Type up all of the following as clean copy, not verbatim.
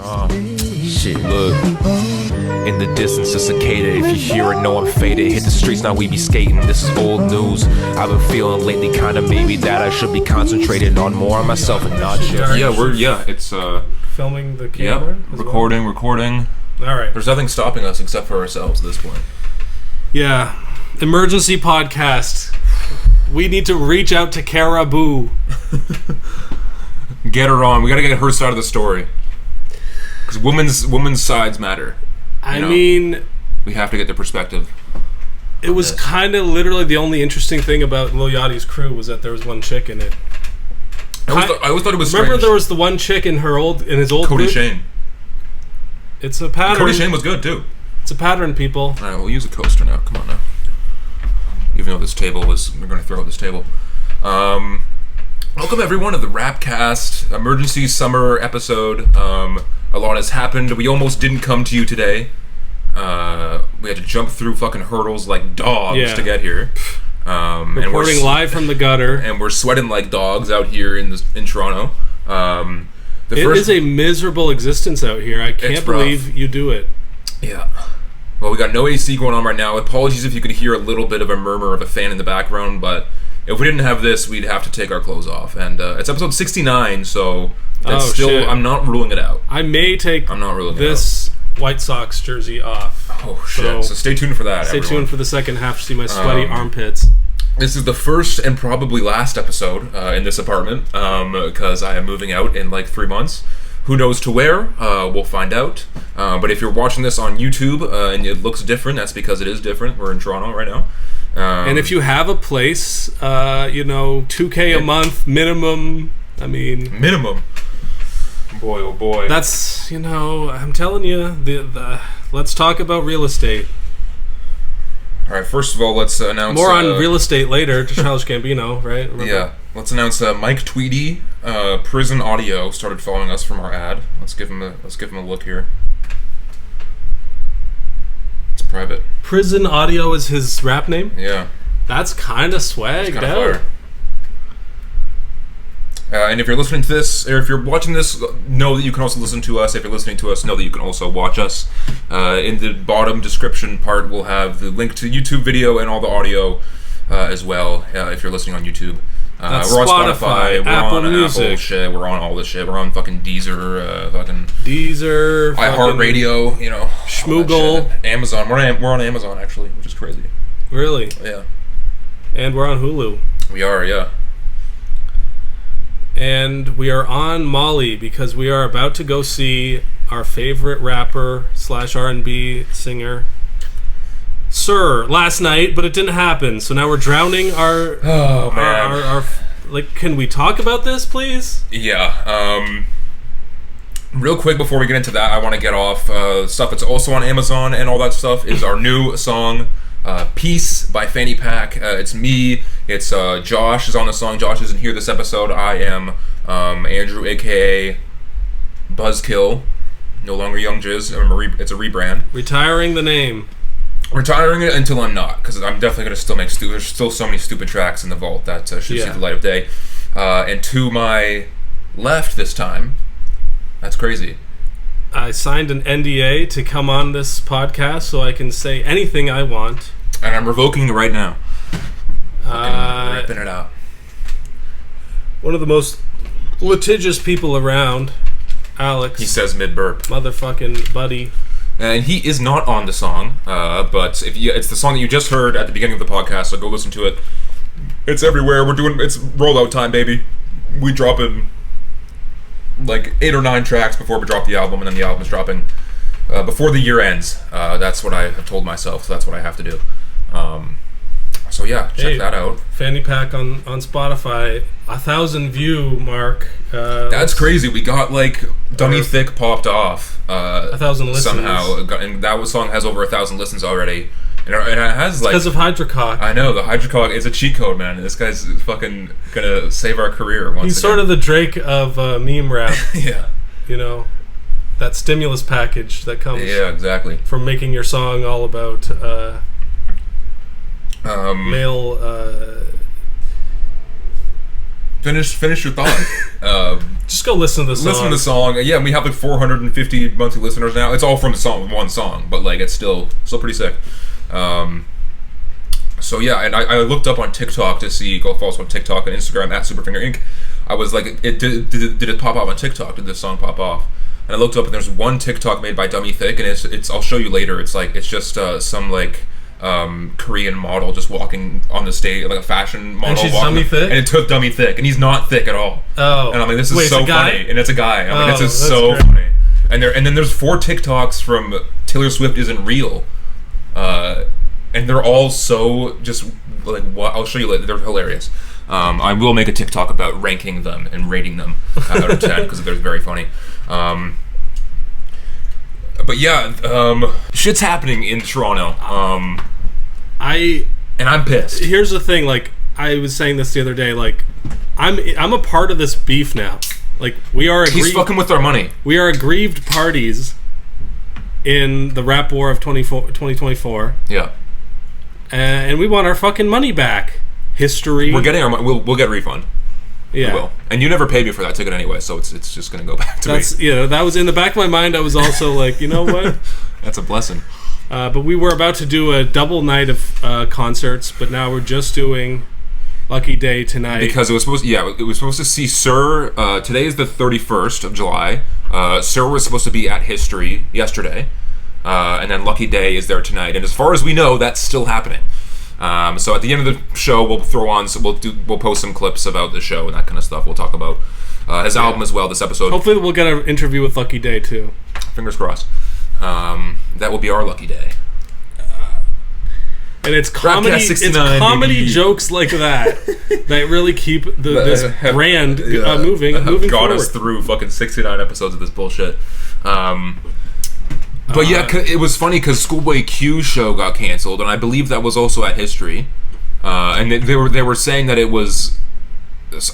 Shit, look. In the distance, a cicada. If you hear it, know I'm faded. Hit the streets, now we be skating. This is old news. I've been feeling lately kinda maybe that I should be concentrated on more on myself and not just. It's filming the camera. Yep, recording. All right. There's nothing stopping us except for ourselves at this point. Yeah. Emergency podcast. We need to reach out to Caribou. Get her on. We gotta get her side of the story. Because women's sides matter. I mean, we have to get their perspective. It was kind of literally the only interesting thing about Lil Yachty's crew was that there was one chick in it. I always thought it was strange. Remember there was the one chick in his old Cody group? Shane. It's a pattern. Cody Shane was good too. It's a pattern, people. Alright, we'll use a coaster now. Come on now. Even though we're going to throw out this table. Welcome everyone to the Rapcast emergency summer episode. A lot has happened. We almost didn't come to you today. We had to jump through fucking hurdles like dogs to get here. Reporting live from the gutter, and we're sweating like dogs out here in Toronto. It is a miserable existence out here. I can't believe you do it. Yeah. Well, we got no AC going on right now. Apologies if you could hear a little bit of a murmur of a fan in the background, but if we didn't have this, we'd have to take our clothes off. And it's episode 69, so that's shit. I'm not ruling it out. I may take this White Sox jersey off. Oh, shit. So stay tuned for that, Stay everyone. tuned for the second half to see my sweaty armpits. This is the first and probably last episode in this apartment because I am moving out in like 3 months. Who knows to where? We'll find out. But if you're watching this on YouTube and it looks different, that's because it is different. We're in Toronto right now. And if you have a place, $2K a month minimum. I mean, minimum. Boy, oh boy. That's I'm telling you, let's talk about real estate. All right. First of all, let's announce more on real estate later. To Childish Gambino, right? Remember? Yeah. Let's announce Mike Tweedy, Prison Audio, started following us from our ad. Let's give him a look here. It's private. Prison Audio is his rap name? Yeah. That's kind of swagged out. And if you're listening to this, or if you're watching this, know that you can also listen to us. If you're listening to us, know that you can also watch us. In the bottom description part, we'll have the link to the YouTube video and all the audio as well, if you're listening on YouTube. We're on Spotify, we're Apple on Music. Apple shit, we're on all this shit. We're on fucking Deezer, iHeartRadio, Schmoogle, Amazon. We're on Amazon actually, which is crazy. Really? Yeah. And we're on Hulu. We are, yeah. And we are on Molly because we are about to go see our favorite rapper / R&B singer, Sir, last night, but it didn't happen. So now we're drowning our can we talk about this, please? Yeah. Real quick before we get into that, I want to get off stuff that's also on Amazon and all that stuff is our new song, Peace by Fanny Pak. It's me. It's Josh is on the song. Josh isn't here this episode. I am Andrew, aka Buzzkill. No longer Young Jizz. It's a rebrand. Retiring the name. Retiring it until I'm not, because I'm definitely going to still make there's still so many stupid tracks in the vault that should see the light of day. And to my left this time, that's crazy. I signed an NDA to come on this podcast so I can say anything I want. And I'm revoking it right now. Ripping it out. One of the most litigious people around, Alex. He says mid-burp. Motherfucking buddy. And he is not on the song, but it's the song that you just heard at the beginning of the podcast, so go listen to it. It's everywhere. It's rollout time, baby. We drop it like 8 or 9 tracks before we drop the album, and then the album is dropping before the year ends. That's what I have told myself, so that's what I have to do. So yeah, check that out. Fanny Pak on Spotify, 1,000 view mark. That's crazy. We got like Dummy Thick popped off. 1,000 listens somehow, and that song has over 1,000 listens already. And it has like because of Hydrocock. I know the Hydrocock is a cheat code, man. This guy's fucking gonna save our career once. He's sort of the Drake of meme rap. Yeah, that stimulus package that comes. Yeah, exactly. From making your song all about male. Finish your thought. Just go listen to the song. Listen to the song. Yeah, we have like 450 monthly listeners now. It's all from the song, one song, but like it's still pretty sick. So yeah, and I looked up on TikTok to see, go follow us on TikTok and Instagram at SuperFinger Inc. I was like, did it pop off on TikTok? Did this song pop off? And I looked up and there's one TikTok made by Dummy Thick, and it's I'll show you later. It's just some like Korean model just walking on the stage, like a fashion model. And she's walking, Dummy Thick? and it took Dummy Thick, and he's not thick at all. Oh, and I'm like, this is so funny, and it's a guy. I'm like, this is so great. funny. And then there's 4 TikToks from Taylor Swift Isn't Real, and they're all so just like, what? I'll show you later. They're hilarious. I will make a TikTok about ranking them and rating them out of 10 because they're very funny. But yeah, shit's happening in Toronto. And I'm pissed. Here's the thing, like I was saying this the other day, like I'm a part of this beef now. Like we are He's fucking with our money. We are aggrieved parties in the rap war of 2024. Yeah. And we want our fucking money back. History. We're getting our money. We'll get a refund. Yeah. We will. And you never paid me for that ticket anyway, so it's just going to go back to me. Yeah, that was in the back of my mind. I was also like, you know what? That's a blessing. But we were about to do a double night of concerts, but now we're just doing Lucky Daye tonight. Because it was supposed to see Sir, today is the 31st of July. Sir was supposed to be at History yesterday. And then Lucky Daye is there tonight. And as far as we know, that's still happening. So at the end of the show, we'll we'll post some clips about the show and that kind of stuff. We'll talk about his album as well this episode. Hopefully we'll get an interview with Lucky Daye too. Fingers crossed. That will be our Lucky Day. And it's comedy. It's comedy jokes like that that really keep this brand moving got forward. us through fucking 69 episodes of this bullshit. But yeah, it was funny because Schoolboy Q's show got canceled, and I believe that was also at History. And they were saying that it was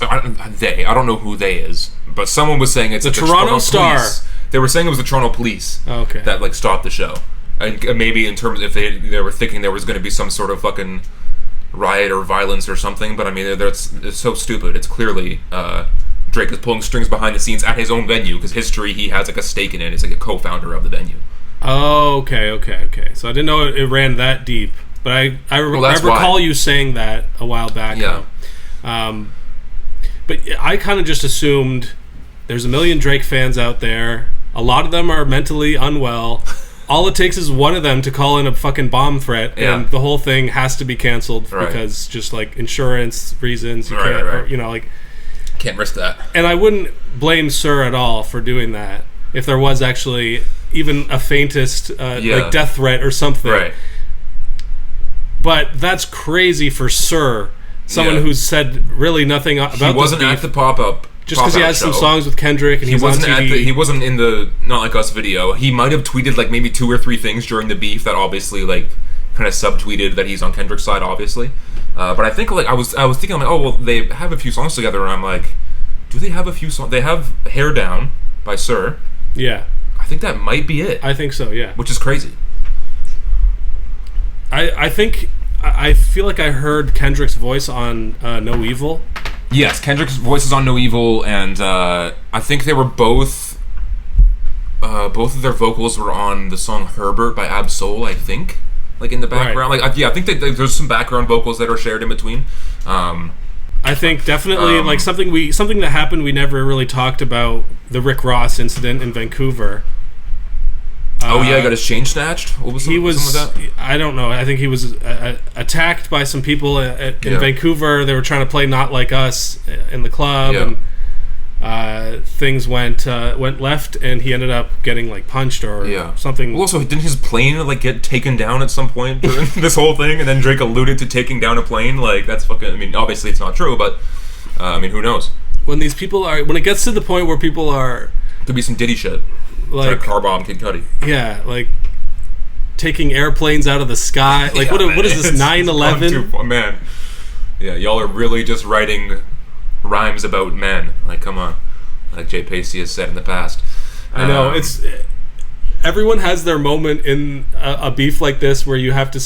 I don't know who they is, but someone was saying it's the Toronto Star. Police. They were saying it was the Toronto Police that like stopped the show. And maybe in terms if they were thinking there was going to be some sort of fucking riot or violence or something, but I mean it's so stupid. It's clearly Drake is pulling strings behind the scenes at his own venue because History, he has like a stake in it. He's like a co-founder of the venue. Oh, okay. So I didn't know it ran that deep, but I recall you saying that a while back. Yeah. But I kind of just assumed there's a million Drake fans out there. A lot of them are mentally unwell. All it takes is one of them to call in a fucking bomb threat, and the whole thing has to be canceled because just like insurance reasons, you can't, or, you know, like can't risk that. And I wouldn't blame Sir at all for doing that if there was actually even a faintest like death threat or something. Right. But that's crazy for Sir, someone who's said really nothing about this beef. He wasn't at the pop-up. Just because he has some songs with Kendrick and he wasn't on TV. He wasn't in the Not Like Us video. He might have tweeted like maybe 2 or 3 things during the beef that obviously like kind of subtweeted that he's on Kendrick's side, obviously. But I think like I was thinking, I'm like, oh well, they have a few songs together, and I'm like, do they have a few songs? They have Hair Down by Sir. Yeah. I think that might be it. I think so, yeah. Which is crazy. I feel like I heard Kendrick's voice on No Evil. Yes, Kendrick's voice is on No Evil, and I think they were both of their vocals were on the song Herbert by Ab-Soul, I think, like in the background. Right. Like I think that there's some background vocals that are shared in between. I think definitely like something that happened we never really talked about, the Rick Ross incident in Vancouver. He got his chain snatched? What was something with that? I don't know. I think he was attacked by some people in Vancouver. They were trying to play Not Like Us in the club, and things went left, and he ended up getting like punched or something. Well, also, didn't his plane like get taken down at some point during this whole thing? And then Drake alluded to taking down a plane. Like that's fucking. I mean, obviously it's not true, but I mean, who knows? When it gets to the point where people are, could be some Diddy shit. Like trying to car bomb Kid Cudi. Yeah, like taking airplanes out of the sky. Like what is this, 9/11? Man, yeah, y'all are really just writing rhymes about men. Like, come on, like Jay Pacey has said in the past. I know it's everyone has their moment in a beef like this where you have to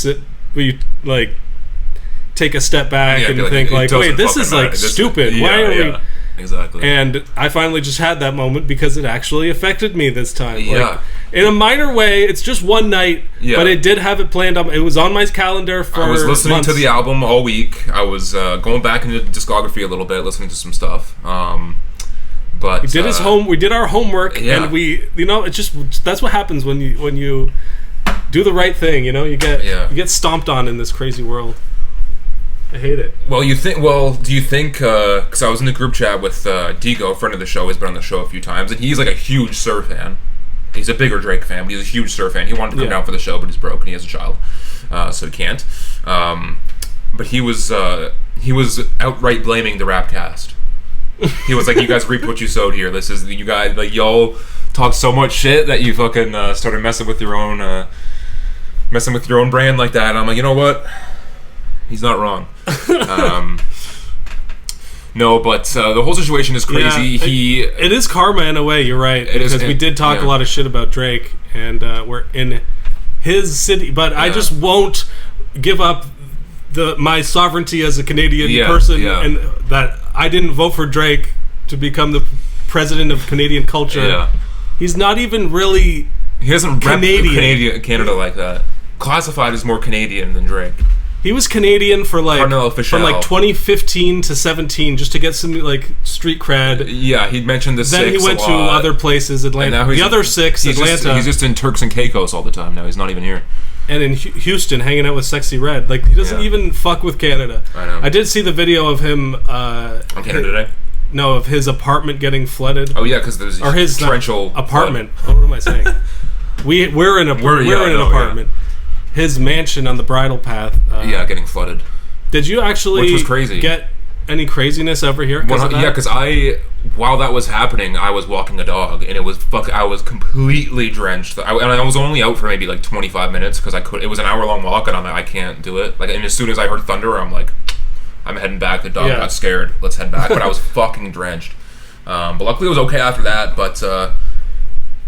take a step back and think like, wait, this is like stupid. Why are we? exactly. And I finally just had that moment because it actually affected me this time. Yeah. Like, in a minor way, it's just one night, but it did have it planned up. It was on my calendar for I was listening months. to the album all week. I was going back into the discography a little bit, listening to some stuff. But we did we did our homework, and it's just that's what happens when you do the right thing. You get stomped on in this crazy world. I hate it. Well, do you think? Because I was in the group chat with Digo, a friend of the show. He's been on the show a few times, and he's like a huge Sir fan. He's a bigger Drake fan, but he's a huge Sir fan. He wanted to come down for the show, but he's broke and he has a child, so he can't. But he was outright blaming the Rapcast. He was like, "You guys reap what you sowed here. This is you guys like y'all talk so much shit that you fucking started messing with your own brand like that." And I'm like, you know what? He's not wrong. No, but the whole situation is crazy. It is karma in a way. You're right, because we did talk a lot of shit about Drake, and we're in his city. But I just won't give up my sovereignty as a Canadian person, and that I didn't vote for Drake to become the president of Canadian culture. Yeah. He's not even really. He doesn't rep Canada like that. Classified as more Canadian than Drake. He was Canadian for from 2015 to 17, just to get some street cred. Yeah, he mentioned the Then Six. He went to other places, Atlanta. The other six, Atlanta. He's just in Turks and Caicos all the time now. He's not even here. And in Houston, hanging out with Sexy Red. He doesn't even fuck with Canada. I know. I did see the video of him on Canada Today. No, of his apartment getting flooded. Oh yeah, because there's his torrential apartment. What am I saying? we're in an apartment. Yeah. His mansion on the bridle path. Getting flooded. Did you actually Which was crazy. Get any craziness over here? Because while that was happening, I was walking a dog, and I was completely drenched. And I was only out for maybe 25 minutes because it was an hour-long walk, and I'm like, I can't do it. And as soon as I heard thunder, I'm like, I'm heading back. The dog got scared. Let's head back. But I was fucking drenched. But luckily it was okay after that. But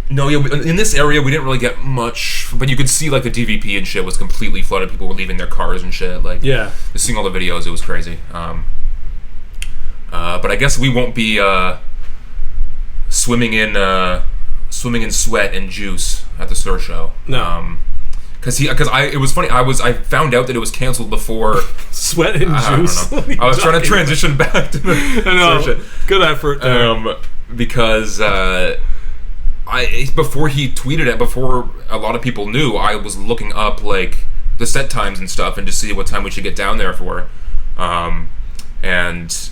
no, in this area we didn't really get much. But you could see the DVP and shit was completely flooded. People were leaving their cars and shit. Just seeing all the videos, it was crazy. But I guess we won't be swimming in sweat and juice at the Sir show. No. It was funny. I found out that it was canceled before sweat and juice. I was trying to transition back to the Sir shit. Good effort. Because before he tweeted it, before a lot of people knew, I was looking up the set times and stuff, and to see what time we should get down there for, and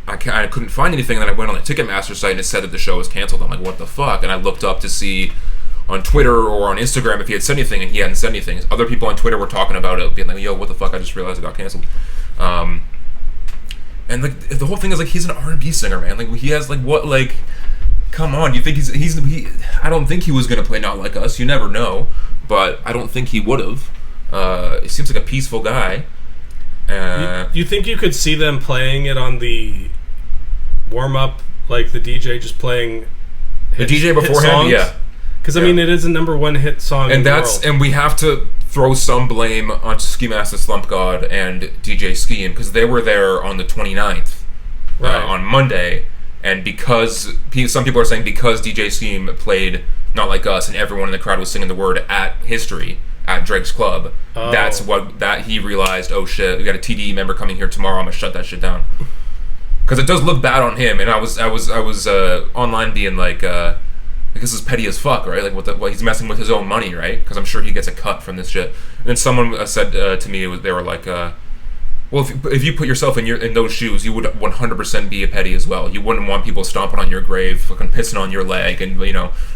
I couldn't find anything. And then I went on the Ticketmaster site and it said that the show was canceled. I'm like, what the fuck? And I looked up to see on Twitter or on Instagram if he had said anything, and he hadn't said anything. Other people on Twitter were talking about it, being like, yo, what the fuck? I just realized it got canceled. And the whole thing is he's an R&B singer, man. He has come on, you think he's I don't think he was gonna play Not Like Us. You never know, but I don't think he would have. He seems like a peaceful guy. You think you could see them playing it on the warm up, the DJ just playing the DJ beforehand? Yeah, because I mean it is a #1 hit song, and and we have to throw some blame on Ski Master Slump God and DJ Scheme because they were there on the 29th, on Monday. And because some people are saying because DJ Scheme played Not Like Us and everyone in the crowd was singing the word at History at Drake's club, that's that he realized, oh shit, we got a TDE member coming here tomorrow, I'm gonna shut that shit down. Because it does look bad on him, and I was online being this is petty as fuck, right? He's messing with his own money, right? Because I'm sure he gets a cut from this shit. And then someone said to me, they were like, well, if you put yourself in those shoes, you would 100% be a petty as well. You wouldn't want people stomping on your grave, fucking pissing on your leg, and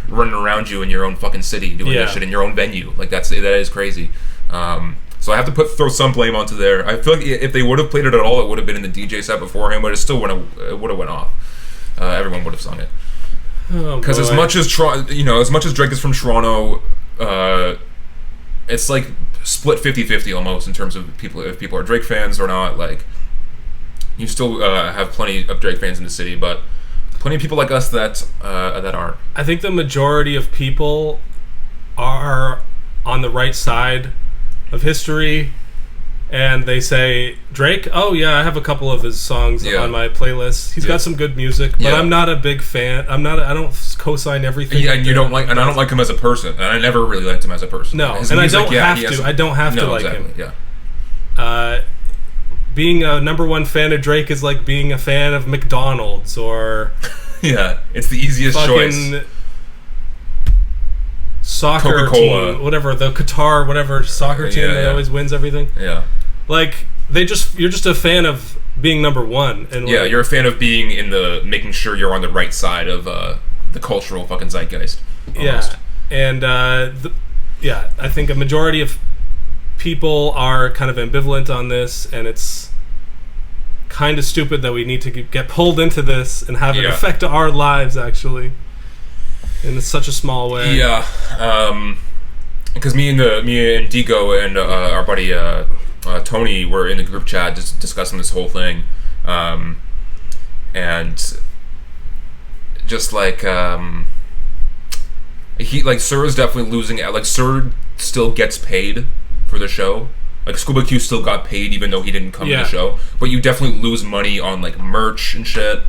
running around you in your own fucking city, doing that shit in your own venue. That is crazy. So I have to throw some blame onto there. I feel like if they would have played it at all, it would have been in the DJ set before him, but it still would have went off. Everyone would have sung it. Because as much as Drake is from Toronto, it's split 50-50 almost in terms of if people are Drake fans or not. You still have plenty of Drake fans in the city, but plenty of people like us that aren't. I think the majority of people are on the right side of history and they say, Drake, oh yeah, I have a couple of his songs on my playlist. He's got some good music, but I'm not a big fan. I don't co-sign everything. Yeah, and you don't like, and I don't like him as a person, and I never really liked him as a person. No, and I don't have to. I don't have to like him. Yeah. Being a number one fan of Drake is like being a fan of McDonald's or yeah, it's the easiest choice. Soccer Coca-Cola. team, whatever, the Qatar, whatever soccer team that always wins everything. Yeah. Like you're just a fan of being number one, and yeah, you're a fan of being making sure you're on the right side of the cultural fucking zeitgeist. Almost. Yeah, and I think a majority of people are kind of ambivalent on this, and it's kind of stupid that we need to get pulled into this and have it affect our lives actually in such a small way. Yeah, because me and Digo and our buddy Tony were in the group chat just discussing this whole thing, and just like Sir is definitely losing. Like Sir still gets paid for the show. Like Scuba Q still got paid even though he didn't come to the show. But you definitely lose money on like merch and shit.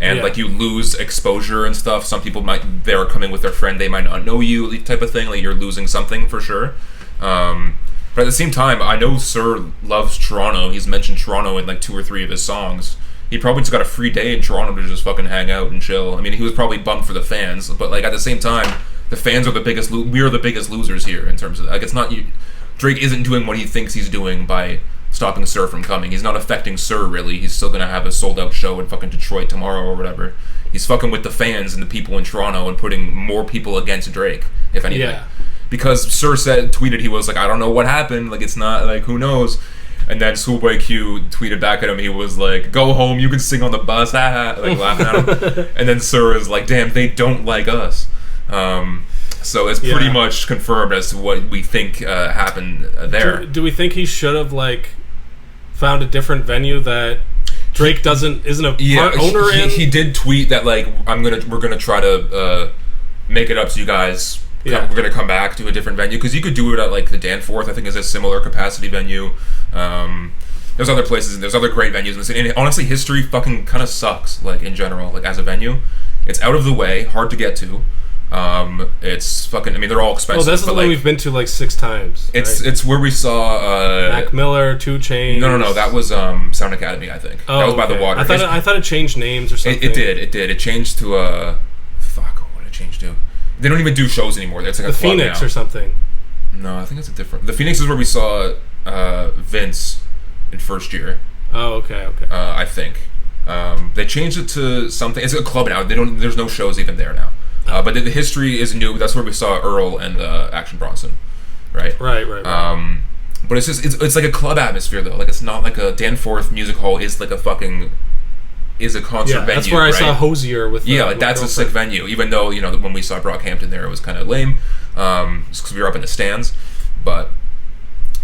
And like you lose exposure and stuff. Some people they're coming with their friend, they might not know you, type of thing. Like you're losing something for sure. But at the same time, I know Sir loves Toronto. He's mentioned Toronto in like 2 or 3 of his songs. He probably just got a free day in Toronto to just fucking hang out and chill. I mean, he was probably bummed for the fans, but like at the same time, the fans are the biggest. We are the biggest losers here in terms of like it's not you. Drake isn't doing what he thinks he's doing by stopping Sir from coming. He's not affecting Sir really. He's still gonna have a sold out show in fucking Detroit tomorrow or whatever. He's fucking with the fans and the people in Toronto and putting more people against Drake, if anything. Yeah. Because Sir tweeted he was like, I don't know what happened. Like it's not like who knows. And then Schoolboy Q tweeted back at him. He was like, "Go home. You can sing on the bus." Like laughing at him. And then Sir is like, "Damn, they don't like us." So it's pretty much confirmed as to what we think happened there. Do we think he should have like found a different venue that Drake isn't a part owner in? He did tweet that like we're gonna try to make it up to you guys. Yeah. We're gonna come back to a different venue because you could do it at like the Danforth. I think is a similar capacity venue. There's other places and there's other great venues in the city. And honestly, History fucking kind of sucks. Like in general, like as a venue, it's out of the way, hard to get to. It's fucking. I mean, they're all expensive. Oh, that's the one we've been to like 6 times. It's where we saw Mac Miller, 2 Chainz. No. That was Sound Academy, I think. Oh, that was by the water. I thought it changed names or something. It did. It changed to what did it change to? They don't even do shows anymore. It's like the Phoenix now. Or something. No, I think it's a different. The Phoenix is where we saw Vince in first year. Oh, okay. I think they changed it to something. It's a club now. There's no shows even there now. But the History is new. That's where we saw Earl and Action Bronson, right? Right. But it's just it's like a club atmosphere though. Like it's not like a Danforth Music Hall is like a fucking is a concert venue. That's where I saw Hosier with. Like that's a sick venue. Even though when we saw Brockhampton there, it was kind of lame, just because we were up in the stands. But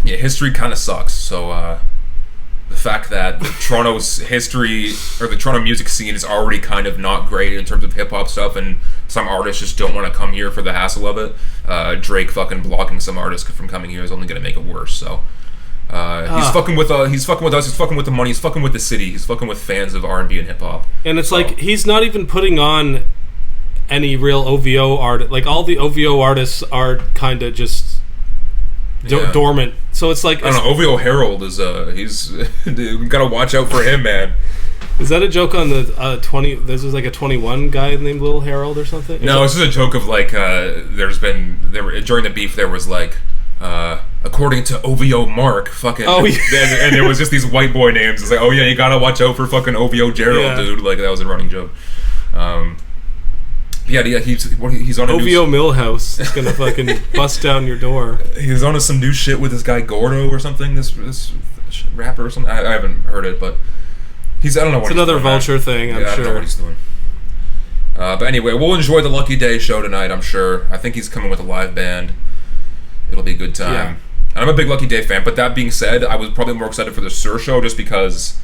yeah, History kind of sucks. So the fact that Toronto's history or the Toronto music scene is already kind of not great in terms of hip hop stuff, and some artists just don't want to come here for the hassle of it. Drake fucking blocking some artists from coming here is only going to make it worse. So he's fucking with us. He's fucking with the money. He's fucking with the city. He's fucking with fans of R&B and hip hop. And it's like he's not even putting on any real OVO art. Like all the OVO artists are kind of just dormant. So it's like I don't know. OVO Harold is he's we gotta watch out for him, man. Is that a joke on the 20? This was like a 21 guy named Lil Harold or something. No, it's just a joke of like during the beef there was like according to OVO Mark fucking and there was just these white boy names. It's like oh yeah, you gotta watch out for fucking OVO Gerald, dude. Like that was a running joke. Yeah, he's on a OVO Millhouse. He's gonna fucking bust down your door. He's on some new shit with this guy Gordo or something. This rapper or something. I haven't heard it, but I don't know what. It's another Vulture thing. I'm sure. I don't know what he's doing. But anyway, we'll enjoy the Lucky Daye show tonight. I'm sure. I think he's coming with a live band. It'll be a good time. Yeah. I'm a big Lucky Daye fan. But that being said, I was probably more excited for the Sir show just because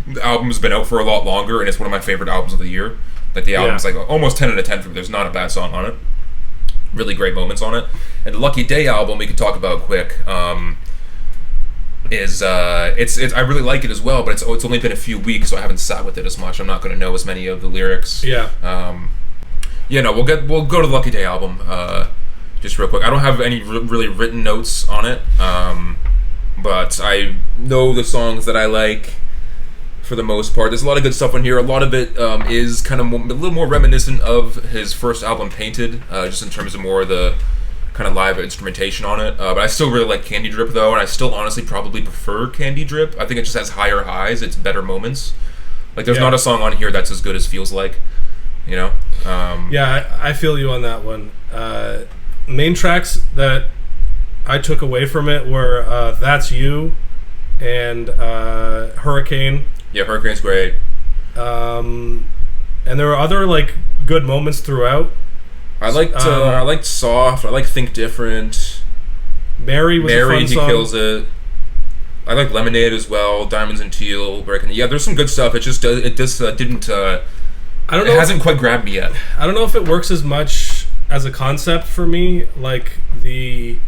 the album's been out for a lot longer and it's one of my favorite albums of the year. Like the album's like almost 10 out of 10 for me. There's not a bad song on it. Really great moments on it. And the Lucky Daye album we could talk about quick. is it's I really like it as well, but it's only been a few weeks, so I haven't sat with it as much. I'm not going to know as many of the lyrics. Yeah. We'll go to the Lucky Daye album just real quick. I don't have any really written notes on it, but I know the songs that I like for the most part. There's a lot of good stuff on here. A lot of it is kind of a little more reminiscent of his first album, Painted, just in terms of more of the kind of live instrumentation on it. But I still really like Candy Drip, though, and I still honestly probably prefer Candy Drip. I think it just has higher highs. It's better moments. Like, there's not a song on here that's as good as Feels Like, you know? I feel you on that one. Main tracks that I took away from it were That's You and Hurricane. Yeah, Hurricane's great. And there were other, like, good moments throughout. I liked Soft. I like Think Different. Mary was a fun song. He kills it. I like Lemonade as well. Diamonds and Teal. Yeah, there's some good stuff. It just didn't. I don't know. It hasn't quite grabbed me yet. I don't know if it works as much as a concept for me, like the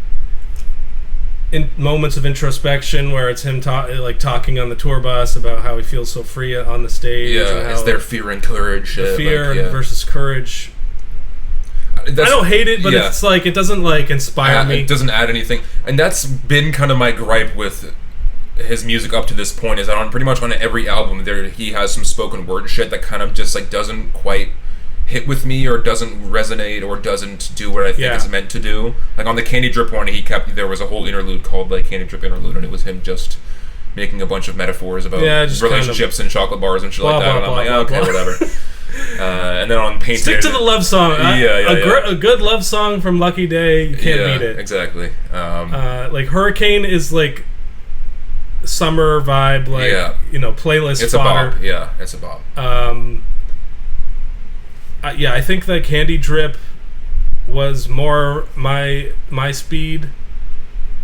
moments of introspection where it's him talking on the tour bus about how he feels so free on the stage. Yeah, and how it's their fear and courage. Fear versus courage. I don't hate it, but it's like it doesn't like inspire me. It doesn't add anything, and that's been kind of my gripe with his music up to this point. Is that on pretty much on every album he has some spoken word shit that kind of just like doesn't quite hit with me, or doesn't resonate, or doesn't do what I think it's meant to do. Like on the Candy Drip one, there was a whole interlude called like Candy Drip Interlude, and it was him just making a bunch of metaphors about relationships and chocolate bars and shit like that. And I'm like, okay, whatever. And then on Painted, stick to the love song. A good love song from Lucky Daye, you can't beat it. Exactly. Like Hurricane is like summer vibe, playlist. It's fodder. a bop. Yeah, it's a bop. I think that Candy Drip was more my speed.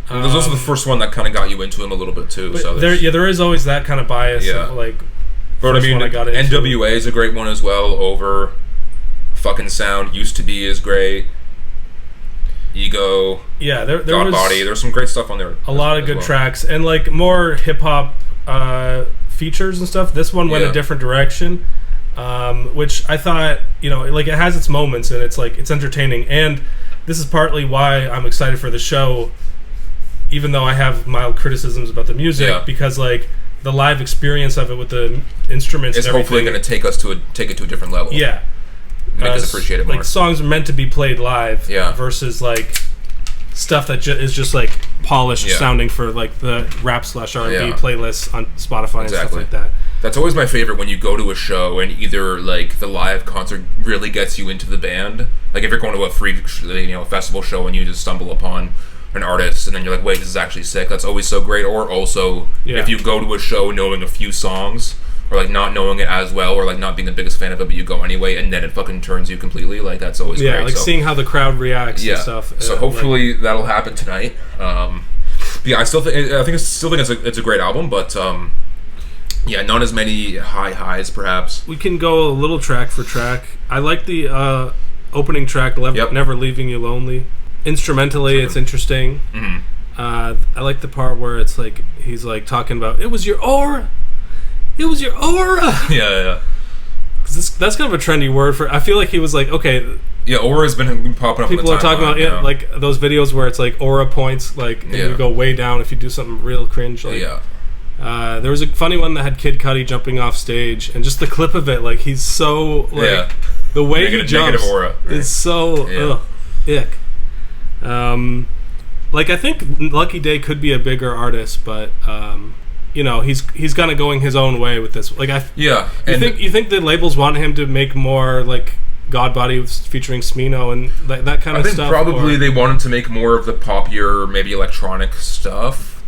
There's also the first one that kind of got you into him a little bit too. So there is always that kind of bias. Yeah. Of, like, but I mean, NWA is a great one as well. Over, Fucking Sound, Used to Be is great. Ego. Yeah, there God was Body. There's some great stuff on there. A lot of good tracks and like more hip hop features and stuff. This one went a different direction, which I thought, like it has its moments and it's like it's entertaining. And this is partly why I'm excited for the show, even though I have mild criticisms about the music, because like the live experience of it with the instruments is hopefully going to take it to a different level. Yeah. Make us appreciate it more. Like songs are meant to be played live, versus like stuff that is just like polished sounding for like the rap / R&B playlists on Spotify and stuff like that. That's always my favorite, when you go to a show and either like the live concert really gets you into the band. Like if you're going to a free, festival show and you just stumble upon an artist and then you're like, wait, this is actually sick. That's always so great. Or also if you go to a show knowing a few songs, or like not knowing it as well, or like not being the biggest fan of it, but you go anyway, and then it fucking turns you completely. Like that's always great. Yeah, like seeing how the crowd reacts and stuff. So hopefully that'll happen tonight. I still think it's a great album, but not as many high highs perhaps. We can go a little track for track. I like the opening track, Never Leaving You Lonely. Instrumentally, it's interesting. Mm-hmm. I like the part where it's like he's like talking about it was your aura. It was your aura. Yeah. That's kind of a trendy word for. I feel like he was like, okay. Yeah, aura's been popping up. People are talking about like those videos where it's like aura points, like and you go way down if you do something real cringe. Like, there was a funny one that had Kid Cudi jumping off stage, and just the clip of it, like he's so like the way he jumps aura, right? is so ick. Like I think Lucky Daye could be a bigger artist, but he's kind of going his own way with this. Like you think the labels want him to make more like God Body featuring Smino and that kind of stuff? I think probably they want him to make more of the popular, maybe electronic stuff,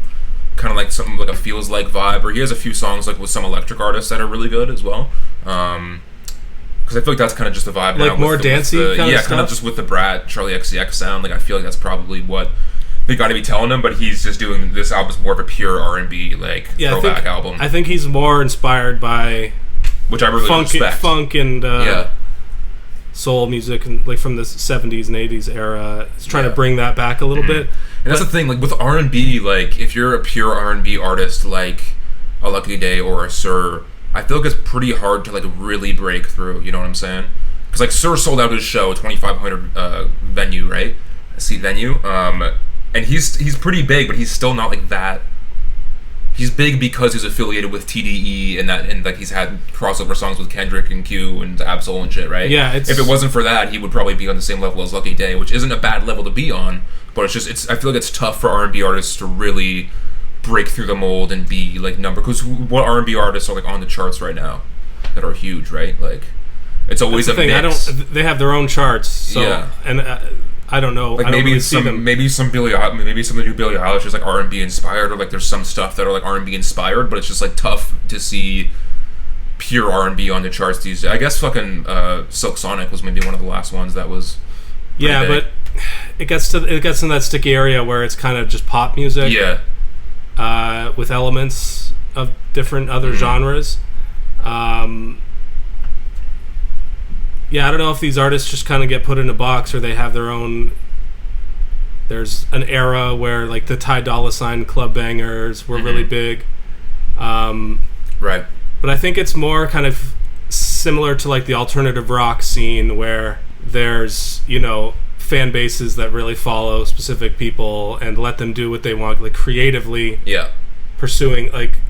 kind of like something like a Feels Like vibe. Or he has a few songs like with some electric artists that are really good as well. Because I feel like that's kind of just the vibe now. Like more dancey kind of stuff? Kind of just with the Brat, Charlie XCX sound. Like I feel like that's probably what they got to be telling him, but he's just doing this album's more of a pure R&B like throwback album. I think he's more inspired by which I really respect. Funk and soul music and like from the 70s and 80s era. It's trying to bring that back a little bit. And that's the thing, like with R&B, like if you're a pure R&B artist like a Lucky Daye or a Sir, I feel like it's pretty hard to like really break through. You know what I'm saying? Because like Sir sold out his show, 2,500 venue, right? Seat venue. And he's pretty big, but he's still not like that. He's big because he's affiliated with TDE and like he's had crossover songs with Kendrick and Q and Absol and shit, right? Yeah. If it wasn't for that, he would probably be on the same level as Lucky Daye, which isn't a bad level to be on. But I feel like it's tough for R&B artists to really break through the mold and be like because what R&B artists are like on the charts right now that are huge, right? Like it's always That's the a thing. mix. They have their own charts, so Yeah. and I don't know. Like I don't maybe really see them. maybe some of the new Billie Eilish is like R&B inspired, or like there's some stuff that are like R&B inspired, but it's just like tough to see pure R&B on the charts these days. I guess fucking Silk Sonic was maybe one of the last ones that was. Yeah, big. but it gets in that sticky area where it's kind of just pop music. Yeah. With elements of different other genres. Yeah, I don't know if these artists just kind of get put in a box or they have their own. There's an era where like the Ty Dolla $ign club bangers were really big. Right. But I think it's more kind of similar to like the alternative rock scene where there's, fan bases that really follow specific people and let them do what they want, like creatively pursuing like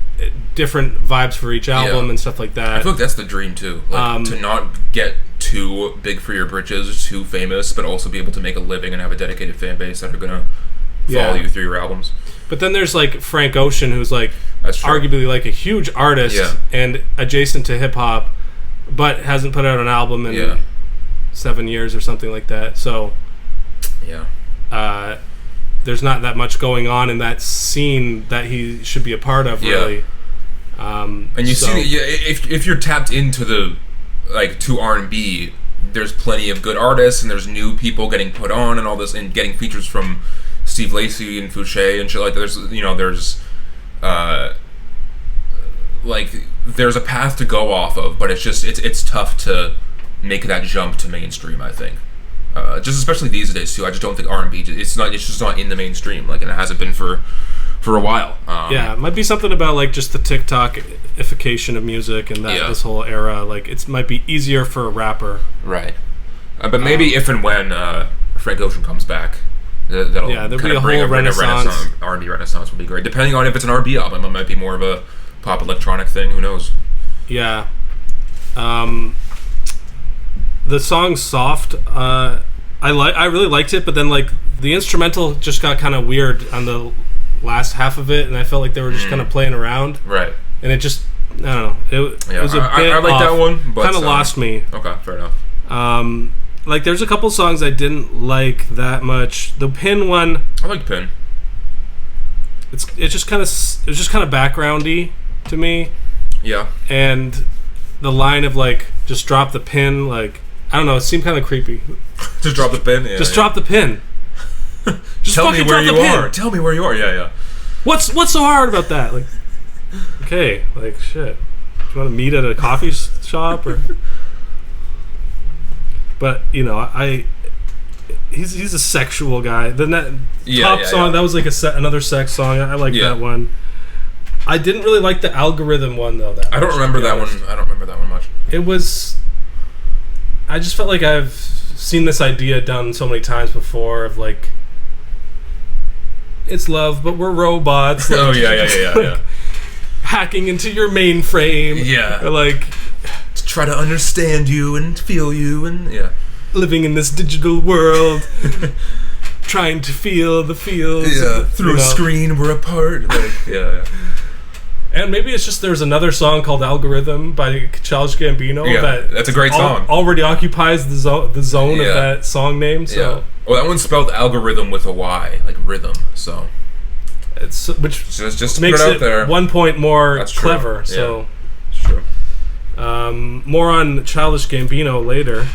different vibes for each album and stuff like that. I feel like that's the dream too. Like to not get too big for your britches, too famous, but also be able to make a living and have a dedicated fan base that are gonna follow you through your albums. But then there's like Frank Ocean, who's like That's true. arguably like a huge artist and adjacent to hip hop, but hasn't put out an album in 7 years or something like that. So there's not that much going on in that scene that he should be a part of, really. And you see, if you're tapped into the to R&B, there's plenty of good artists and there's new people getting put on and all this and getting features from Steve Lacy and Fouché and shit like that. There's a path to go off of, but it's tough to make that jump to mainstream, I think. Just especially these days too. I just don't think R&B. It's just not in the mainstream. And it hasn't been for a while. It might be something about just the TikTok-ification of music and that this whole era. It might be easier for a rapper, right? But maybe if and when Frank Ocean comes back, that'll there'll be a whole renaissance. R&B renaissance would be great. Depending on if it's an R&B album, it might be more of a pop electronic thing. Who knows? Yeah. The song "Soft," I really liked it, but then the instrumental just got kind of weird on the last half of it, and I felt like they were just kind of playing around, right? And it just, I don't know, it was a bit I like that one, but kind of lost me. Okay, fair enough. There's a couple songs I didn't like that much. The Pin one, I like Pin. It was just kind of backgroundy to me. Yeah. And the line of just drop the pin, I don't know, it seemed kind of creepy. Just drop the pin. Yeah, drop the pin. Just tell me where you are. Tell me where you are. Yeah. What's so hard about that? Okay, shit. Do you want to meet at a coffee shop or? But he's a sexual guy. The top song that was another sex song. I like that one. I didn't really like the Algorithm one though. I don't remember that one. I don't remember that one much. It was. I just felt like I've seen this idea done so many times before of it's love, but we're robots. Oh yeah. Hacking into your mainframe. Yeah. Or to try to understand you and feel you and living in this digital world. Trying to feel the feels. Yeah. Through a screen, we're apart. Yeah. And maybe it's just there's another song called Algorithm by Childish Gambino that's a great song. Already occupies the zone of that song name. So. Yeah. Well, that one's spelled algorithm with a Y, like rhythm. So it's just makes put it out it there. 1 point more clever. True. So it's true. More on Childish Gambino later.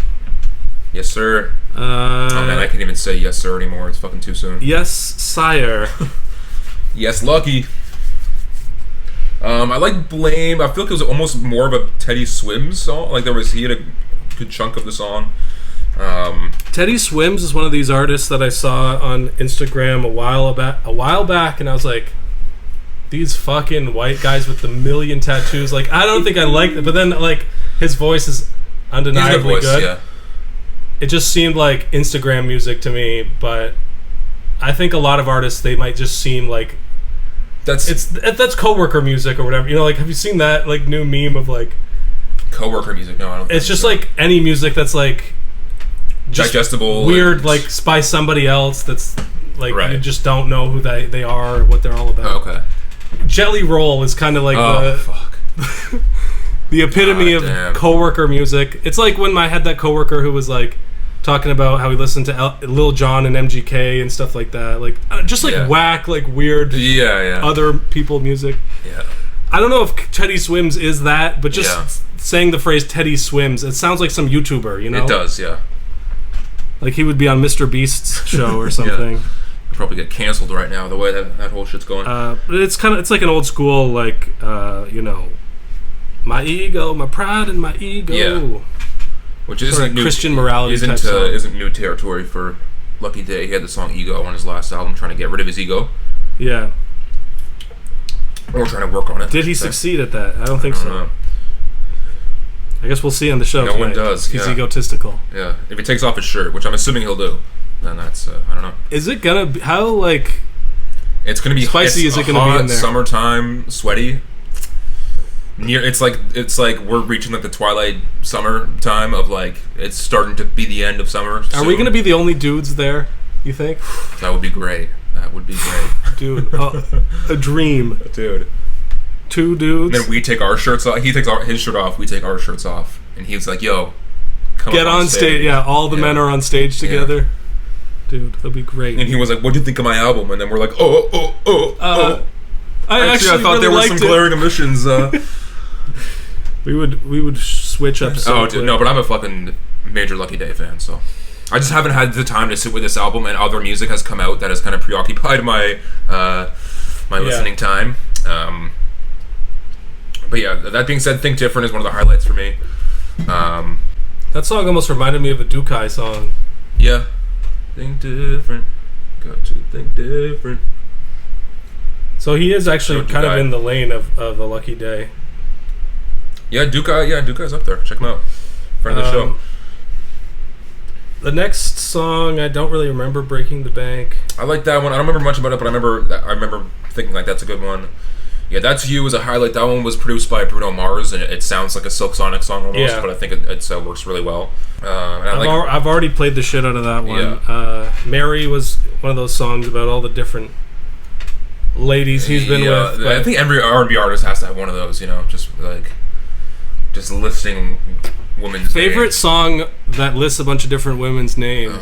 Yes, sir. Oh man, I can't even say yes, sir anymore. It's fucking too soon. Yes, sire. Yes, Lucky. I like Blame. I feel like it was almost more of a Teddy Swims song. He had a good chunk of the song. Teddy Swims is one of these artists that I saw on Instagram a while back, and I was like, these fucking white guys with the million tattoos. Like, I don't think I liked it, but then like his voice is undeniably good. Yeah. It just seemed like Instagram music to me, but I think a lot of artists, they might just seem like that's coworker music or whatever. You know, like, have you seen that like new meme of like coworker music? No, I don't. It's just like any music that's like just digestible, weird, like by somebody else. That's like you just don't know who they are or what they're all about. Oh, okay. Jelly Roll is kind of like the epitome of coworker music. It's like when I had that coworker who was like talking about how he listened to Lil Jon and MGK and stuff like that, like just like whack, like weird, other people music. Yeah, I don't know if Teddy Swims is that, but just saying the phrase Teddy Swims, it sounds like some YouTuber, you know? It does, yeah. Like he would be on Mr. Beast's show or something. Could probably get canceled right now the way that whole shit's going. But it's like an old school, like you know, my ego, my pride, and my ego. Yeah. Which isn't new, Christian morality isn't new territory for Lucky Daye. He had the song Ego on his last album, trying to get rid of his ego. Yeah. Or trying to work on it. Did he succeed at that? I don't think so. Know. I guess we'll see on the show. No one does. He's egotistical. Yeah. If he takes off his shirt, which I'm assuming he'll do, then that's I don't know. Is it gonna be It's gonna be spicy? Is it gonna be in there? Summertime, sweaty. It's like we're reaching like the twilight summer time of like it's starting to be the end of summer. Are we gonna be the only dudes there? You think? That would be great. Dude. A dream, dude. 2 dudes. And then we take our shirts off. He takes his shirt off. We take our shirts off. And he's like, "Yo, come get on stage." Yeah, all the men are on stage together. Yeah. Dude, that'd be great. And he was like, "What'd you think of my album?" And then we're like, "Oh." I actually thought really there were some glaring omissions. We would switch up. No, but I'm a fucking major Lucky Daye fan, so I just haven't had the time to sit with this album, and other music has come out that has kind of preoccupied my listening time. But yeah, that being said, Think Different is one of the highlights for me. That song almost reminded me of a Dukai song. Yeah. Think different. Got to think different. So he is actually kind of in the lane of a Lucky Daye. Yeah, Dukai's up there. Check him out. Friend of the show. The next song, I don't really remember, Breaking the Bank. I like that one. I don't remember much about it, but I remember thinking like that's a good one. Yeah, That's You is a highlight. That one was produced by Bruno Mars, and it sounds like a Silk Sonic song almost, but I think it works really well. I've already played the shit out of that one. Yeah. Mary was one of those songs about all the different ladies he's been with. I think every R&B artist has to have one of those, you know, just listing women's favorite names. Song that lists a bunch of different women's names.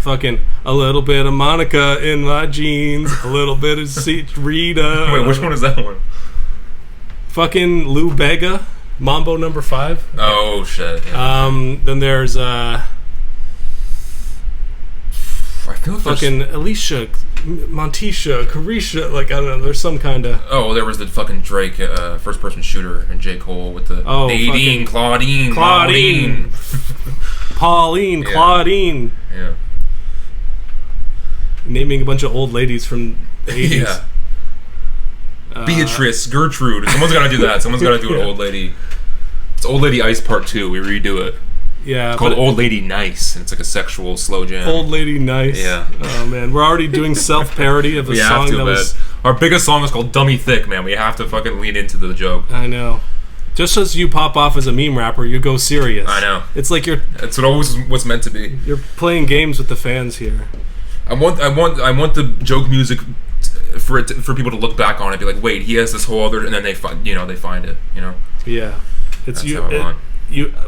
Fucking a little bit of Monica in my jeans, a little bit of Rita. Wait, which one is that one? Fucking Lou Bega, Mambo No. 5. Oh shit. Yeah. Then there's I feel like fucking Alicia, Montisha, Carisha, like I don't know. There's some kind of. Oh, there was the fucking Drake first-person shooter and J. Cole with the Nadine, Claudine, Pauline, yeah. Claudine. Yeah. Naming a bunch of old ladies from the 80s. Yeah. Beatrice, Gertrude. Someone's got to do that. Someone's got to do an old lady. It's Old Lady Ice Part 2. We redo it. Yeah, it's called Old Lady Nice, and it's like a sexual slow jam. Old Lady Nice. Yeah. Oh man, we're already doing self-parody of a song that was. Our biggest song is called Dummy Thick, man. We have to fucking lean into the joke. I know. Just as you pop off as a meme rapper, you go serious. I know. It's like you're. It's what's meant to be. You're playing games with the fans here. I want the joke music for people to look back on it, and be like, wait, he has this whole other, and then they find it, you know. Yeah, it's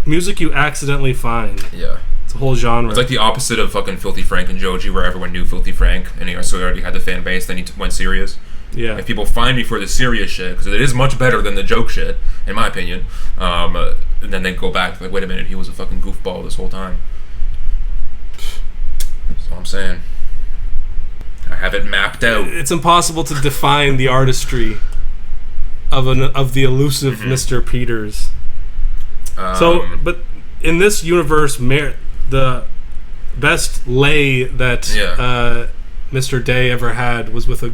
music you accidentally find. Yeah, it's a whole genre. It's like the opposite of fucking Filthy Frank and Joji, where everyone knew Filthy Frank, and so he already had the fan base. Then he went serious. Yeah, if people find me for the serious shit, because it is much better than the joke shit, in my opinion. And then they go back like, wait a minute, he was a fucking goofball this whole time. That's all I'm saying. I have it mapped out. It's impossible to define the artistry of the elusive Mr. Peters. But in this universe, the best lay that Mr. Daye ever had was with a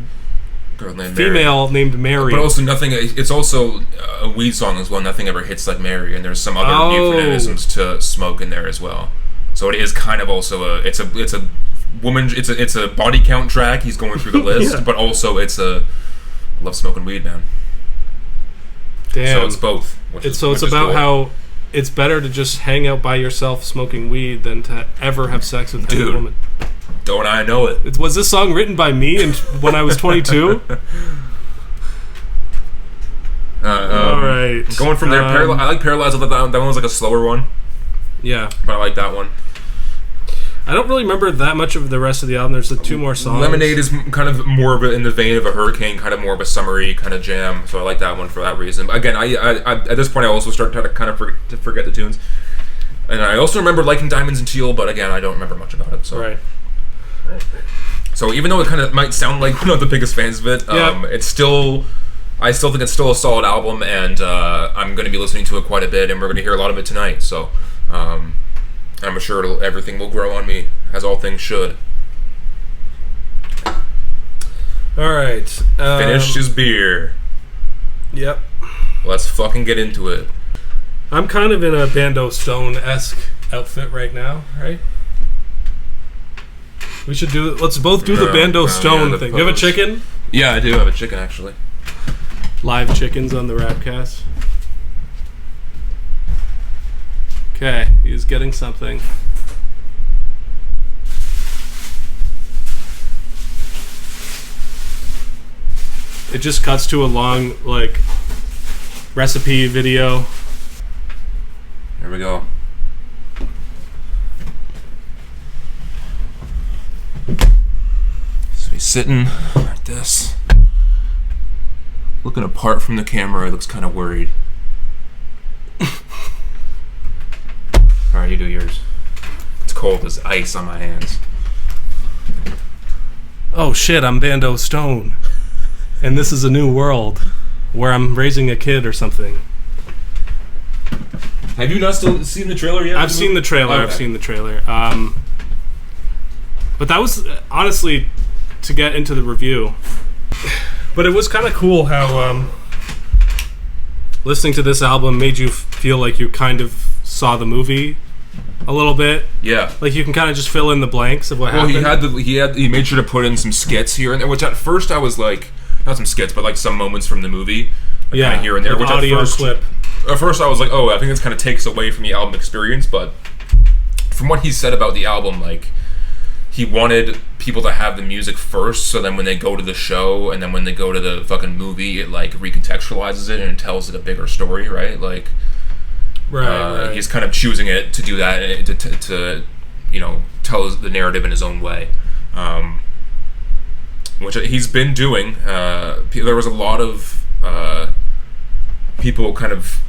girl named female named Mary. But also nothing. It's also a weed song as well. Nothing ever hits like Mary, and there's some other euphemisms to smoke in there as well. So it is kind of also it's a woman. It's a body count track. He's going through the list, but also it's a I love smoking weed, man. Damn. So it's both. It's about how it's better to just hang out by yourself smoking weed than to ever have sex with any woman. Don't I know it? Was this song written by me when I was 22? All right. Going from there, I like Paralyzed. That one was like a slower one. Yeah. But I like that one. I don't really remember that much of the rest of the album. There's 2 more songs. Lemonade is kind of more of in the vein of a Hurricane, kind of more of a summery kind of jam. So I like that one for that reason. Again, I at this point I also start to kind of forget the tunes. And I also remember liking Diamonds and Teal, but again, I don't remember much about it. So. Right. So even though it kind of might sound like one of the biggest fans of it, I still think it's still a solid album, and I'm going to be listening to it quite a bit, and we're going to hear a lot of it tonight. So I'm sure everything will grow on me, as all things should. All right. Finished his beer. Yep. Let's fucking get into it. I'm kind of in a Bando Stone-esque outfit right now, right? We should let's both do the Bando Stone thing. Do you have a chicken? Yeah, I do have a chicken, actually. Live chickens on the Rapcast. Okay, he's getting something. It just cuts to a long, recipe video. Here we go. So he's sitting like this, looking apart from the camera. He looks kind of worried. Alright, you do yours. It's cold as ice on my hands. Oh shit, I'm Bando Stone. And this is a new world where I'm raising a kid or something. Have you not still seen the trailer yet? I've seen the trailer. Okay. I've seen the trailer. But that was, honestly, to get into the review. But it was kind of cool how listening to this album made you feel like you kind of saw the movie a little bit. Yeah. Like you can kind of just fill in the blanks of what happened. Well, he made sure to put in some skits here and there, which at first I was like, not some skits, but like some moments from the movie. Like kind of here and there. Which audio clip. At first I was like, oh, I think this kind of takes away from the album experience, but from what he said about the album, like, he wanted people to have the music first, so then when they go to the show and then when they go to the fucking movie, it like recontextualizes it and it tells it a bigger story, right? Like, right. He's kind of choosing it to do that, to you know, tell the narrative in his own way, which he's been doing. There was a lot of people kind of,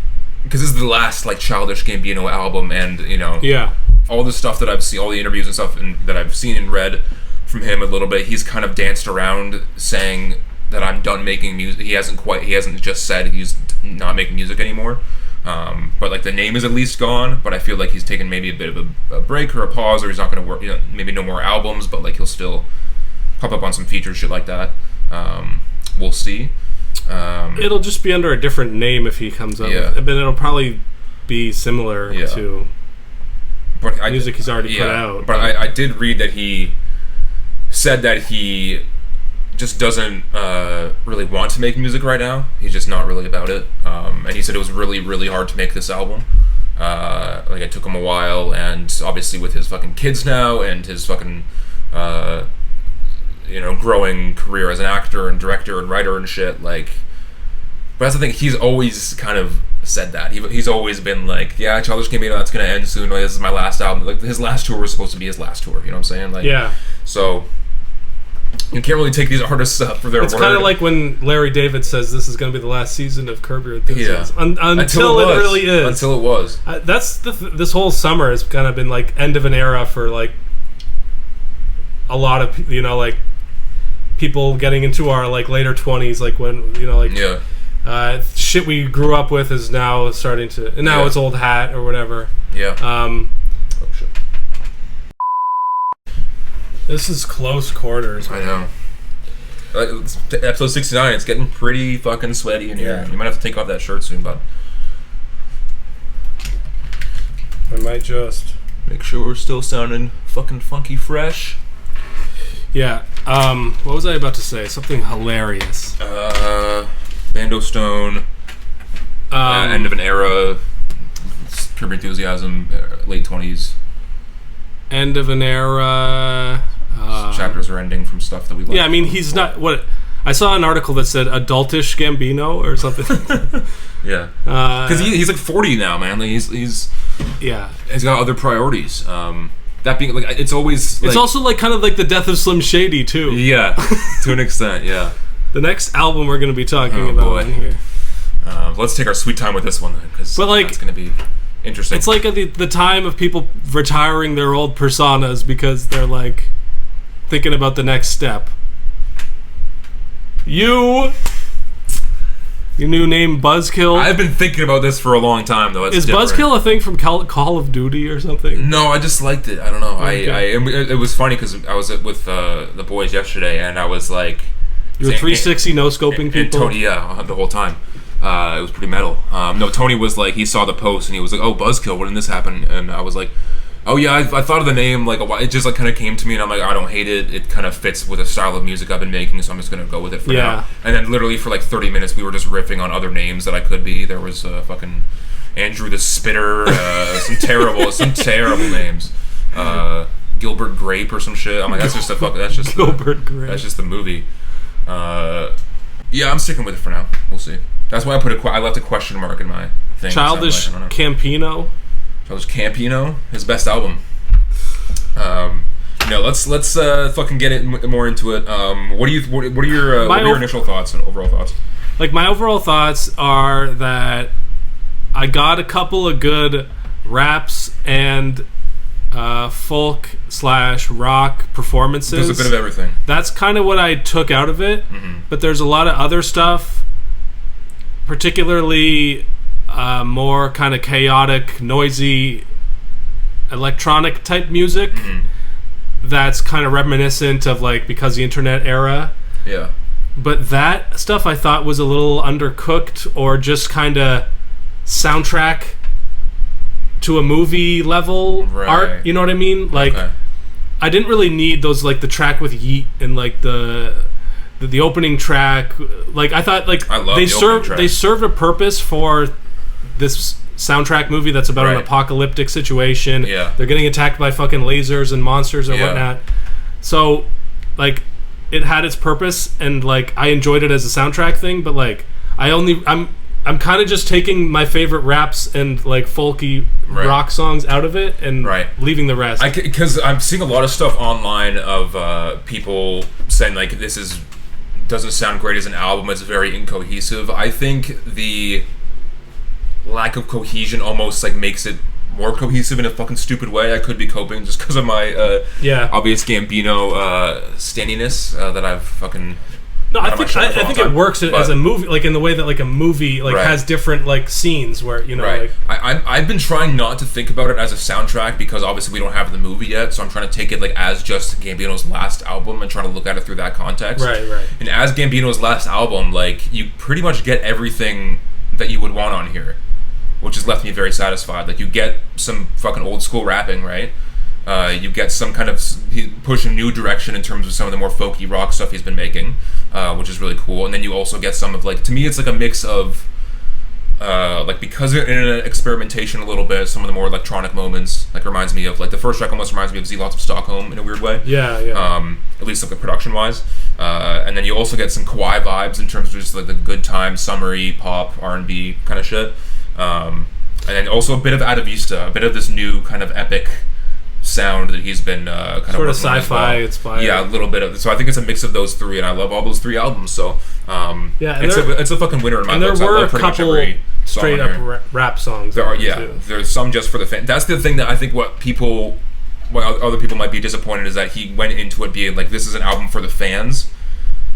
because this is the last like Childish Gambino album, and you know, all the stuff that I've seen, all the interviews and stuff that I've seen and read from him a little bit, he's kind of danced around saying that I'm done making music. He hasn't just said he's not making music anymore. But like the name is at least gone, but I feel like he's taken maybe a bit of a break or a pause, or he's not going to work, you know, maybe no more albums, but like he'll still pop up on some features, shit like that. We'll see. It'll just be under a different name if he comes up. But it'll probably be similar to music he's already put out. But I did read that he said that he just doesn't really want to make music right now. He's just not really about it. And he said it was really, really hard to make this album. Like it took him a while, and obviously with his fucking kids now and his fucking you know, growing career as an actor and director and writer and shit, like, but that's the thing, he's always kind of said that. He's always been like, yeah, Childish Gambino, that's gonna end soon, like, this is my last album. Like, his last tour was supposed to be his last tour, you know what I'm saying? Like, so you can't really take these artists up for their word. It's kind of like when Larry David says this is going to be the last season of Curb Your Enthusiasm. Until it really is. Until it was. That's this whole summer has kind of been like end of an era for like a lot of, you know, like people getting into our like later 20s, like when, you know, like shit we grew up with is now starting to, and now it's old hat or whatever. Yeah. Oh shit. This is close quarters. I know. Episode 69. It's getting pretty fucking sweaty in here. You might have to take off that shirt soon, bud. I might just make sure we're still sounding fucking funky fresh. Yeah. What was I about to say? Something hilarious. Bando Stone. End of an era. Curb Enthusiasm. Late 20s. End of an era. Chapters are ending from stuff that we like. Yeah, I mean, he's not... What I saw an article that said adultish Gambino or something. Yeah. Because he's like 40 now, man. Like he's got other priorities. That being, like, it's always... It's also, like, kind of like the Death of Slim Shady, too. Yeah, to an extent, yeah. The next album we're going to be talking about in here. Let's take our sweet time with this one, then, because it's going to be interesting. It's like at the time of people retiring their old personas because they're, like, thinking about the next step. Your new name, Buzzkill? I've been thinking about this for a long time, though. Is Buzzkill a thing from Call of Duty or something? No, I just liked it. I don't know. Okay. It was funny because I was with the boys yesterday, and I was like... You were 360 no-scoping people? Tony, the whole time. It was pretty metal. No, Tony was like, he saw the post, and he was like, oh, Buzzkill, when did this happen? And I was like... Oh yeah, I thought of the name like a while. It just like kind of came to me, and I'm like, I don't hate it. It kind of fits with a style of music I've been making, so I'm just gonna go with it for now. And then literally for like 30 minutes, we were just riffing on other names that I could be. There was fucking Andrew the Spitter, some terrible names. Gilbert Grape or some shit. I'm like, that's just Gilbert Grape. That's just the movie. Yeah, I'm sticking with it for now. We'll see. That's why I left a question mark in my thing. Childish Gambino. Childish Gambino, his best album. Let's fucking get it more into it. What are your initial thoughts and overall thoughts? Like, my overall thoughts are that I got a couple of good raps and folk/rock performances. There's a bit of everything. That's kind of what I took out of it. Mm-hmm. But there's a lot of other stuff, particularly more kind of chaotic, noisy, electronic type music. Mm-hmm. That's kind of reminiscent of, like, because the internet era. Yeah. But that stuff I thought was a little undercooked, or just kind of soundtrack to a movie level art. You know what I mean? Like, I didn't really need those, like, the track with Yeet and, like, the opening track. Like, I thought, like, they served a purpose for this soundtrack movie that's about an apocalyptic situation. Yeah. They're getting attacked by fucking lasers and monsters and whatnot. So, like, it had its purpose, and, like, I enjoyed it as a soundtrack thing, but, like, I'm kind of just taking my favorite raps and, like, folky rock songs out of it and leaving the rest. Because I'm seeing a lot of stuff online of people saying, like, doesn't sound great as an album, it's very incohesive. I think the lack of cohesion almost, like, makes it more cohesive in a fucking stupid way. I could be coping just because of my obvious Gambino standiness that I've fucking... No, I think it works as a movie, like, in the way that, like, a movie, like, has different, like, scenes where, you know, like... I've been trying not to think about it as a soundtrack because obviously we don't have the movie yet, so I'm trying to take it, like, as just Gambino's last album and trying to look at it through that context. Right. And as Gambino's last album, like, you pretty much get everything that you would want on here, which has left me very satisfied. Like, you get some fucking old school rapping, right? You get some kind of... He pushed a new direction in terms of some of the more folky rock stuff he's been making, which is really cool. And then you also get some of, like... To me, it's like a mix of... like, because they're in an experimentation a little bit, some of the more electronic moments, like, reminds me of... Like, the first track almost reminds me of Z-Lots of Stockholm in a weird way. Yeah. At least, like, production-wise. And then you also get some Kawhi vibes in terms of just, like, the good time, summery, pop, R&B kind of shit. And then also a bit of Adavista, a bit of this new kind of epic sound that he's been kind of sort of sci-fi inspired. Yeah, a little bit of. So I think it's a mix of those three, and I love all those three albums. So it's a fucking winner in my books. And there were a couple straight up rap songs. There's some just for the fan. That's the thing that I think what other people might be disappointed is that he went into it being like, this is an album for the fans.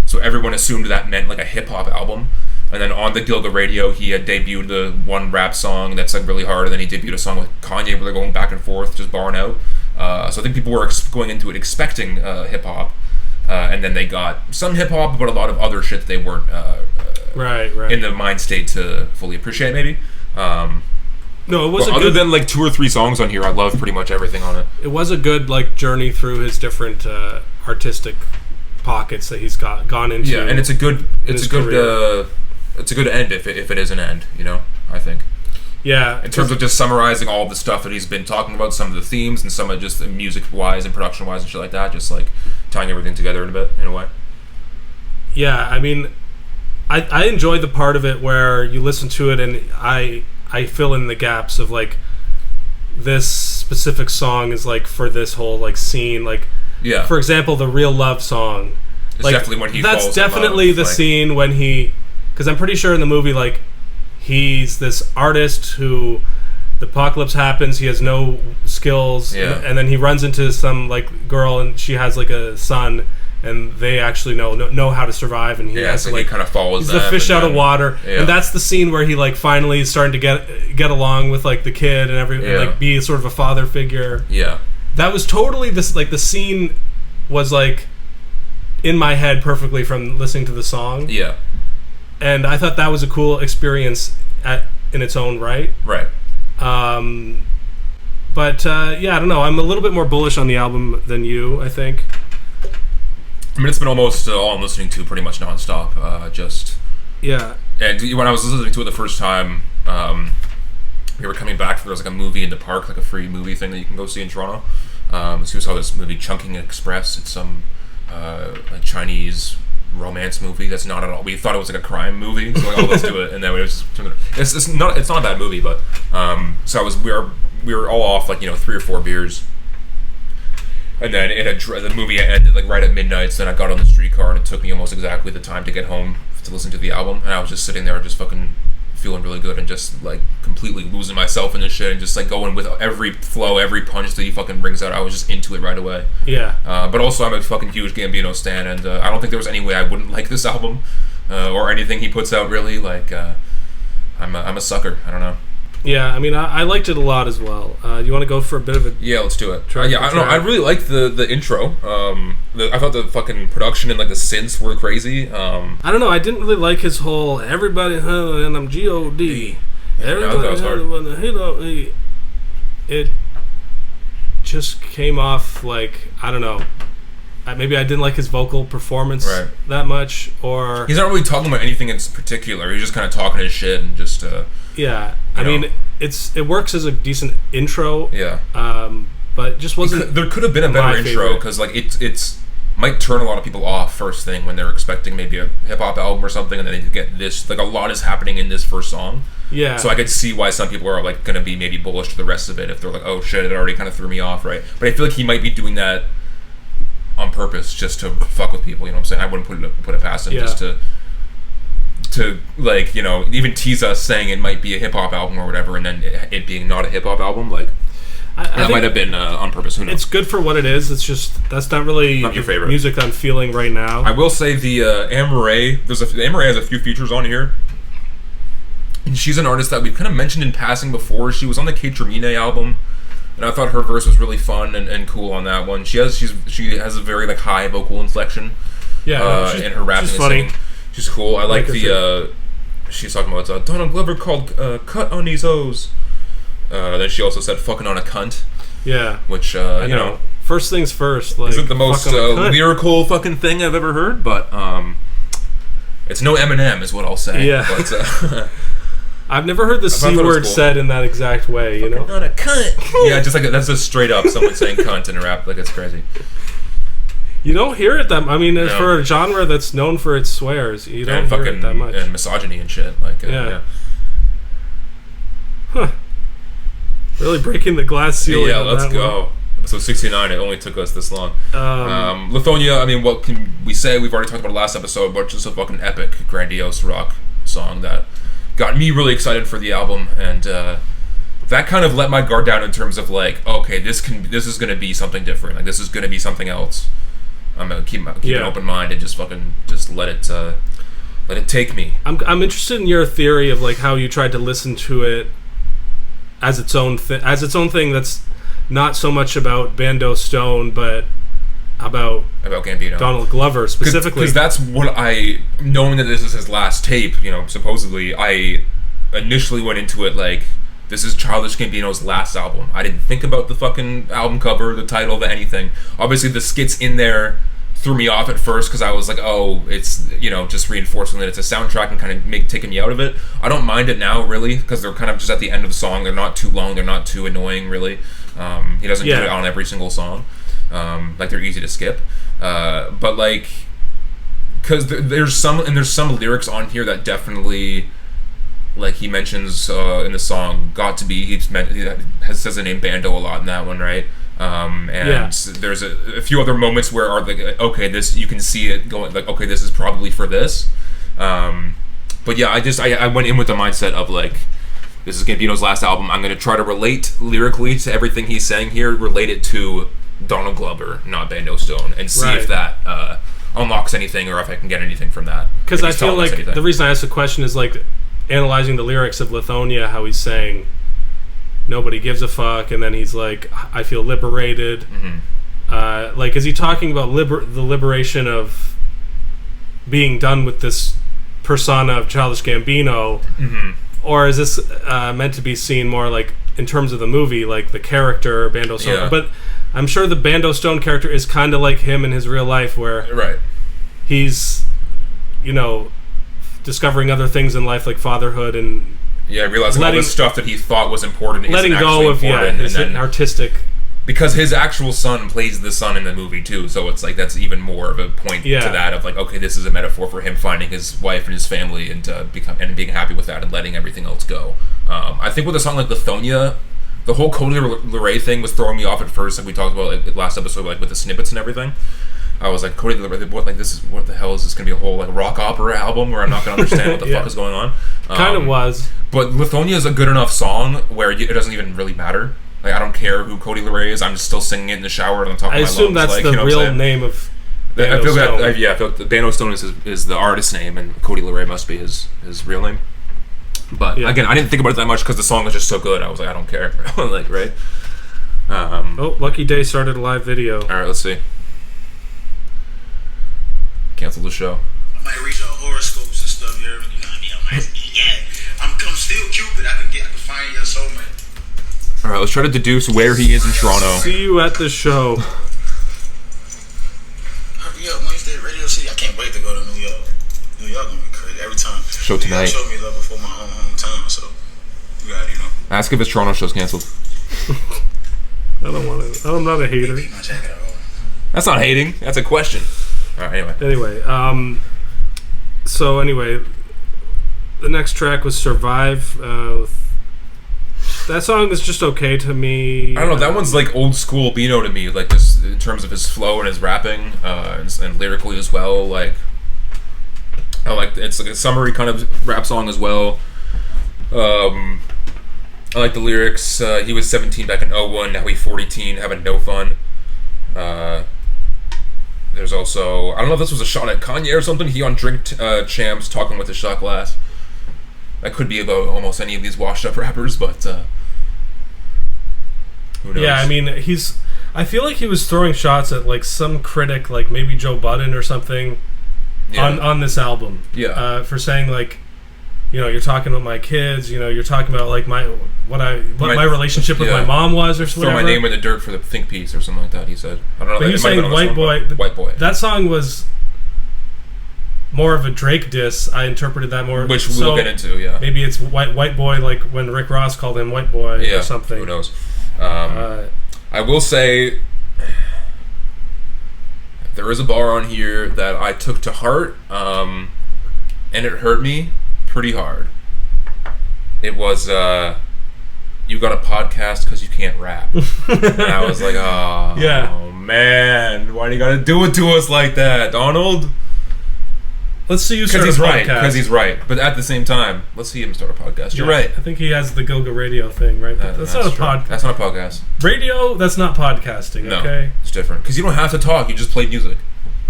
So everyone assumed that meant like a hip hop album. And then on the Gilga Radio, he had debuted the one rap song that's like really hard, and then he debuted a song with Kanye where they're going back and forth, just barring out. So I think people were going into it expecting hip hop, and then they got some hip hop, but a lot of other shit that they weren't in the mind state to fully appreciate. Maybe. No, it was other than like 2 or 3 songs on here, I love pretty much everything on it. It was a good like journey through his different artistic pockets that he's gone into. Yeah, and it's a good end if it is an end, you know, I think. Yeah. In terms of just summarizing all the stuff that he's been talking about, some of the themes and some of just the music-wise and production-wise and shit like that, just like tying everything together in a way. Yeah, I mean, I enjoyed the part of it where you listen to it and I fill in the gaps of like this specific song is like for this whole like scene, like for example, the Real Love song. It's like, definitely when he that's falls definitely in love, the scene when he, because I'm pretty sure in the movie like he's this artist who the apocalypse happens, he has no skills, and then he runs into some like girl and she has like a son, and they actually know how to survive, and he has so to, like, he kind of follows he's them. the fish out of water, yeah. and that's the scene where he like finally is starting to get along with like the kid and everything, and, like be sort of a father figure. Yeah, that was totally this like the scene was like in my head perfectly from listening to the song. Yeah, and I thought that was a cool experience in its own right. Right. But I don't know. I'm a little bit more bullish on the album than you, I think. I mean, it's been almost all I'm listening to pretty much nonstop. And when I was listening to it the first time, we were coming back. There was like a movie in the park, like a free movie thing that you can go see in Toronto. So we saw this movie, Chungking Express. It's some like Chinese romance movie that's not at all. We thought it was like a crime movie, so like, oh, let's do it. And then we just it's not a bad movie, but so we were all off like 3 or 4 beers. And then the movie ended like right at midnight, so then I got on the streetcar and it took me almost exactly the time to get home to listen to the album. And I was just sitting there just fucking feeling really good and just like completely losing myself in this shit and just like going with every flow, every punch that he fucking brings out. I was just into it right away. Yeah. But also I'm a fucking huge Gambino stan, and I don't think there was any way I wouldn't like this album or anything he puts out really. Like I'm a sucker. I don't know. Yeah, I mean, I liked it a lot as well. You want to go for a bit of a... Yeah, let's do it. I don't know. I really liked the intro. I thought the fucking production and like the synths were crazy. I don't know. I didn't really like his whole everybody and I'm G-O-D. Everybody it just came off like, I don't know. Maybe I didn't like his vocal performance that much, or... He's not really talking about anything in particular. He's just kind of talking his shit and just... yeah, I mean, it works as a decent intro. Yeah. But it just wasn't... There could have been a better intro, because like it's might turn a lot of people off first thing when they're expecting maybe a hip-hop album or something, and then they get this... Like, a lot is happening in this first song. Yeah. So I could see why some people are like going to be maybe bullish to the rest of it if they're like, oh shit, it already kind of threw me off, right? But I feel like he might be doing that on purpose just to fuck with people, you know what I'm saying? I wouldn't put it past him just to like, even tease us saying it might be a hip-hop album or whatever, and then it being not a hip-hop album, like that might have been on purpose. Who knows? It's good for what it is. It's just that's not really not your favorite music I'm feeling right now. I will say the Amaray, Amaray has a few features on here, and she's an artist that we've kind of mentioned in passing before. She was on the Kate Termine album, and I thought her verse was really fun and cool on that one. She has a very like high vocal inflection. Yeah, in her rapping and singing. She's cool. I like the she's talking about Donald Glover called "Cut on These O's." Then she also said "fucking on a cunt." Yeah, which I know. First things first. Like, isn't the most lyrical fucking thing I've ever heard, but it's no Eminem, is what I'll say. Yeah. But, I've never heard the C word said in that exact way, you know? On a cunt. Yeah, just like that's just straight up someone saying cunt in a rap. Like, it's crazy. You don't hear it that... I mean, for a genre that's known for its swears, you don't hear it that much. And misogyny and shit. Like, yeah. Huh. Really breaking the glass ceiling. Yeah, let's go. So 69, it only took us this long. Lithonia, I mean, what can we say? We've already talked about it last episode, but just a fucking epic, grandiose rock song that got me really excited for the album, and that kind of let my guard down in terms of like, okay, this is going to be something different. Like, this is going to be something else. I'm going to keep an open mind and just let it Let it take me. I'm interested in your theory of like how you tried to listen to it as its own thing. That's not so much about Bando Stone, but about Gambino, Donald Glover specifically. Because that's what knowing that this is his last tape, supposedly, I initially went into it like, this is Childish Gambino's last album. I didn't think about the fucking album cover, the title, anything. Obviously, the skits in there threw me off at first because I was like, oh, it's, just reinforcing that it's a soundtrack and kind of taking me out of it. I don't mind it now, really, because they're kind of just at the end of the song. They're not too long. They're not too annoying, really. He doesn't do it on every single song. Like, they're easy to skip. But, like, because there's some lyrics on here that definitely... Like he mentions in the song "Got to Be," he says the name Bando a lot in that one, right? There's a few other moments where are like, okay, this you can see it going, like, okay, this is probably for this. But yeah, I went in with the mindset of like, this is Gambino's last album. I'm going to try to relate lyrically to everything he's saying here, relate it to Donald Glover, not Bando Stone, and see if that unlocks anything or if I can get anything from that. Because I feel like the reason I asked the question is like, analyzing the lyrics of Lithonia, how he's saying nobody gives a fuck, and then he's like, I feel liberated. Like, is he talking about the liberation of being done with this persona of Childish Gambino, or is this meant to be seen more like in terms of the movie, like the character Bando Stone? But I'm sure the Bando Stone character is kind of like him in his real life, where he's discovering other things in life like fatherhood and realizing all the stuff that he thought was important, letting go of his artistic, because his actual son plays the son in the movie too, so it's like that's even more of a point to that of like, okay, this is a metaphor for him finding his wife and his family and being happy with that and letting everything else go. I think with a song like Lithonia, the whole Cordae Lil Wayne thing was throwing me off at first, like we talked about like last episode, like with the snippets and everything. I was like, Cordae Lil Wayne, what the hell is this going to be, a whole like rock opera album where I'm not going to understand what the fuck is going on? Kind of was. But Lithonia is a good enough song where it doesn't even really matter. Like, I don't care who Cordae Lil Wayne is. I'm just still singing it in the shower on the top of my lungs. I assume that's the real name of Bando Stone. I feel like Bando Stone is the artist name, and Cordae Lil Wayne must be his real name. But again, I didn't think about it that much because the song was just so good. I was like, I don't care. Like, right? Lucky Daye started a live video. All right, let's see. Cancel the show. I might read your horoscopes and stuff. You know what I mean? I'm still Cupid. I can find your soulmate. All right, let's try to deduce where he is in Toronto. See you at the show. Hurry up, Wednesday, Radio City. I can't wait to go to New York. New York gonna be crazy every time. Show tonight. Show me love before my hometown, so you got Ask if his Toronto show's canceled. I don't want to. I'm not a hater. That's not hating. That's a question. All right, anyway, the next track was Survive. That song is just okay to me. I don't know, that one's like old school Bino to me, like this in terms of his flow and his rapping, and lyrically as well. Like, I like, it's like a summary kind of rap song as well. I like the lyrics. He was 17 back in 01, now he's 42, having no fun. There's also, I don't know if this was a shot at Kanye or something. He on Drink Champs talking with his shot glass. That could be about almost any of these washed up rappers, but who knows? Yeah, I mean, I feel like he was throwing shots at like some critic, like maybe Joe Budden or something, on this album. Yeah. For saying like, you're talking about my kids. You're talking about like my relationship with my mom was, or something. Throw my name in the dirt for the think piece or something like that. He said. I don't know. But he was saying white boy. That song was more of a Drake diss. I interpreted that more, which we'll get into. Yeah. Maybe it's white boy, like when Rick Ross called him white boy or something. Who knows? I will say there is a bar on here that I took to heart, and it hurt me pretty hard. It was you got a podcast because you can't rap. And I was like, oh man, why do you gotta do it to us like that, Donald? Let's see you start a podcast. Because he's right. But at the same time, let's see him start a podcast. You're right. I think he has the Gilga Radio thing, right? That's not a podcast. That's not a podcast. Radio, that's not podcasting, okay? It's different. Because you don't have to talk, you just play music.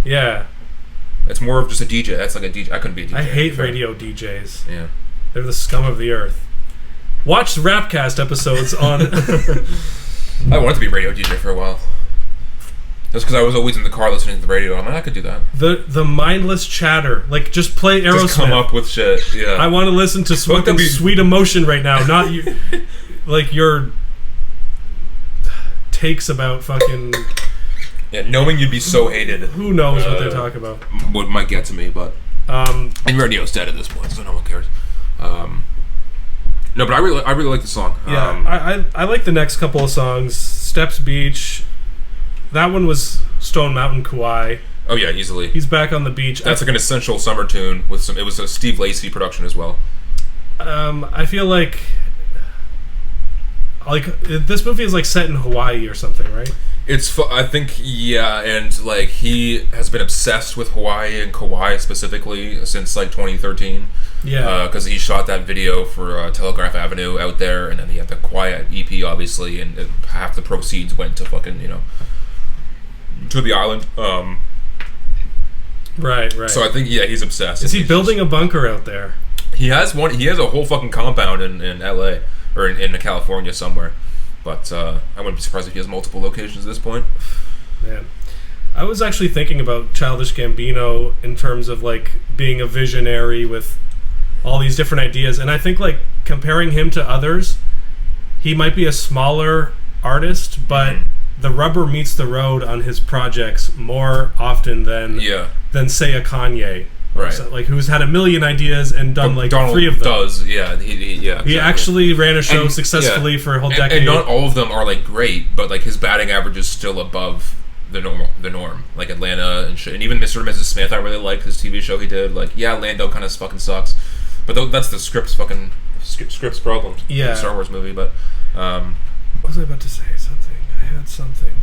Yeah. It's more of just a DJ. That's like a DJ. I couldn't be a DJ. I hate radio DJs. Yeah. They're the scum of the earth. Watch Rapcast episodes on... I wanted to be a radio DJ for a while. That's because I was always in the car listening to the radio. I'm like, I could do that. The mindless chatter. Like, just play Aerosmith. Just come up with shit, yeah. I want to listen to Sweet Emotion right now, not you, like your takes about fucking... Yeah, knowing you'd be so hated. Who knows what they're talking about. What might get to me, but... and radio's dead at this point, so no one cares. No, but I really like the song. Yeah, I like the next couple of songs. Steps Beach... That one was Stone Mountain Kauai. Oh yeah, easily. He's back on the beach. That's like an essential summer tune with some. It was a Steve Lacy production as well. I feel like this movie is like set in Hawaii or something, right? I think, yeah, and like he has been obsessed with Hawaii and Kauai specifically since like 2013. Yeah, because he shot that video for Telegraph Avenue out there, and then he had the Quiet EP obviously, and half the proceeds went to fucking to the island. Right. So I think he's obsessed. Is he building a bunker out there? He has one. He has a whole fucking compound in LA or in California somewhere. But I wouldn't be surprised if he has multiple locations at this point. Man, I was actually thinking about Childish Gambino in terms of like being a visionary with all these different ideas, and I think like comparing him to others, he might be a smaller artist, but the rubber meets the road on his projects more often than say a Kanye, right? So, like who's had a million ideas and done like Donald 3 of them. Does exactly. He actually ran a show successfully for a whole decade, and not all of them are like great, but like his batting average is still above the norm. Like Atlanta and shit, and even Mr. and Mrs. Smith, I really liked his TV show he did. Like Lando kind of fucking sucks, but that's the script's problem. Yeah, Star Wars movie, but. What was I about to say? Something. I had something.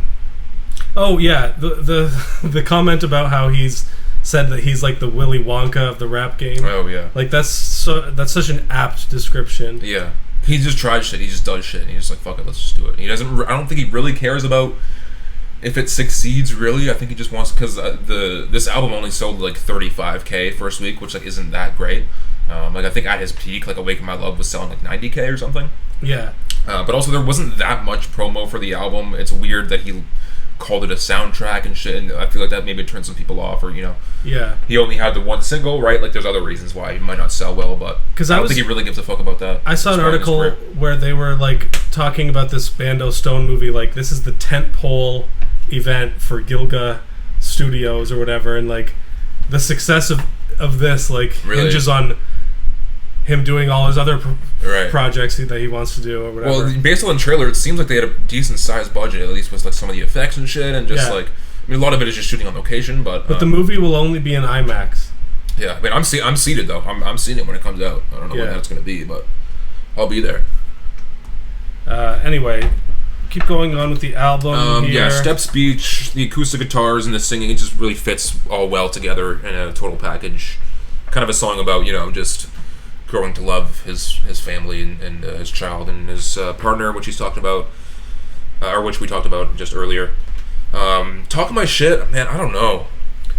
Oh yeah, the comment about how he's said that he's like the Willy Wonka of the rap game. Oh yeah. Like that's such an apt description. Yeah. He just tries shit. He just does shit. And he's just like, fuck it, let's just do it. He doesn't. I don't think he really cares about if it succeeds. Really, I think he just wants because this album only sold like 35K first week, which like isn't that great. Like I think at his peak, like Awaken My Love was selling like 90K or something. Yeah. But also there wasn't that much promo for the album. It's weird that he called it a soundtrack and shit, and I feel like that maybe turned some people off, or yeah, he only had the one single, right? Like there's other reasons why he might not sell well, but I don't think he really gives a fuck about that. I saw an article where they were like talking about this Bando Stone movie, like this is the tentpole event for Gilga Studios or whatever, and like the success of this like hinges on him doing all his other projects that he wants to do or whatever. Well, based on the trailer, it seems like they had a decent sized budget, at least with like some of the effects and shit, and just like a lot of it is just shooting on location. But the movie will only be in IMAX. Yeah, I mean, I'm seated though. I'm seeing it when it comes out. I don't know when that's going to be, but I'll be there. Anyway, keep going on with the album. Steps Beach, the acoustic guitars and the singing, it just really fits all well together in a total package. Kind of a song about just growing to love his family and his child and his partner, which he's talked about, or which we talked about just earlier. Talking my shit, man, I don't know.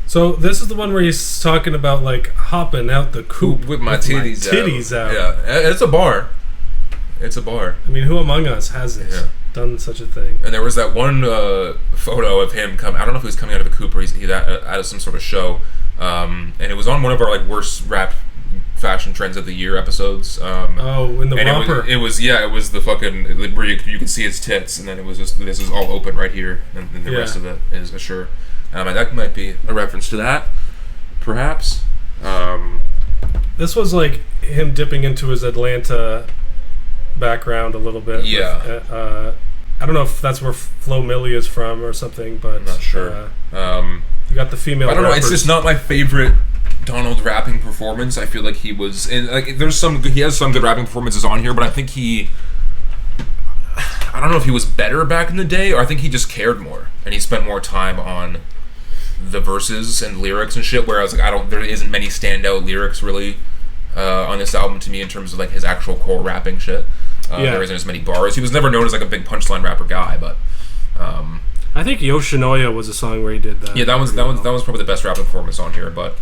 So this is the one where he's talking about like hopping out the coop with my titties out. Yeah, it's a bar. It's a bar. I mean, who among us hasn't done such a thing? And there was that one photo of him I don't know if he was coming out of a coop or he's out of some sort of show, and it was on one of our like worst rap fashion trends of the year episodes. In the romper. It was the fucking where you could see his tits, and then it was just this is all open right here, and the rest of it is a shirt. And that might be a reference to that, perhaps. This was like him dipping into his Atlanta background a little bit. Yeah. I don't know if that's where Flo Milli is from or something, but I'm not sure. You got the female. I don't know. It's just not my favorite Donald rapping performance. I feel like he was, and like he has some good rapping performances on here, but I think I don't know if he was better back in the day, or I think he just cared more and he spent more time on the verses and lyrics and shit. Whereas like there isn't many standout lyrics really on this album to me in terms of like his actual core rapping shit. There isn't as many bars. He was never known as like a big punchline rapper guy, but I think Yoshinoya was a song where he did that. Yeah, that was probably the best rap performance on here. But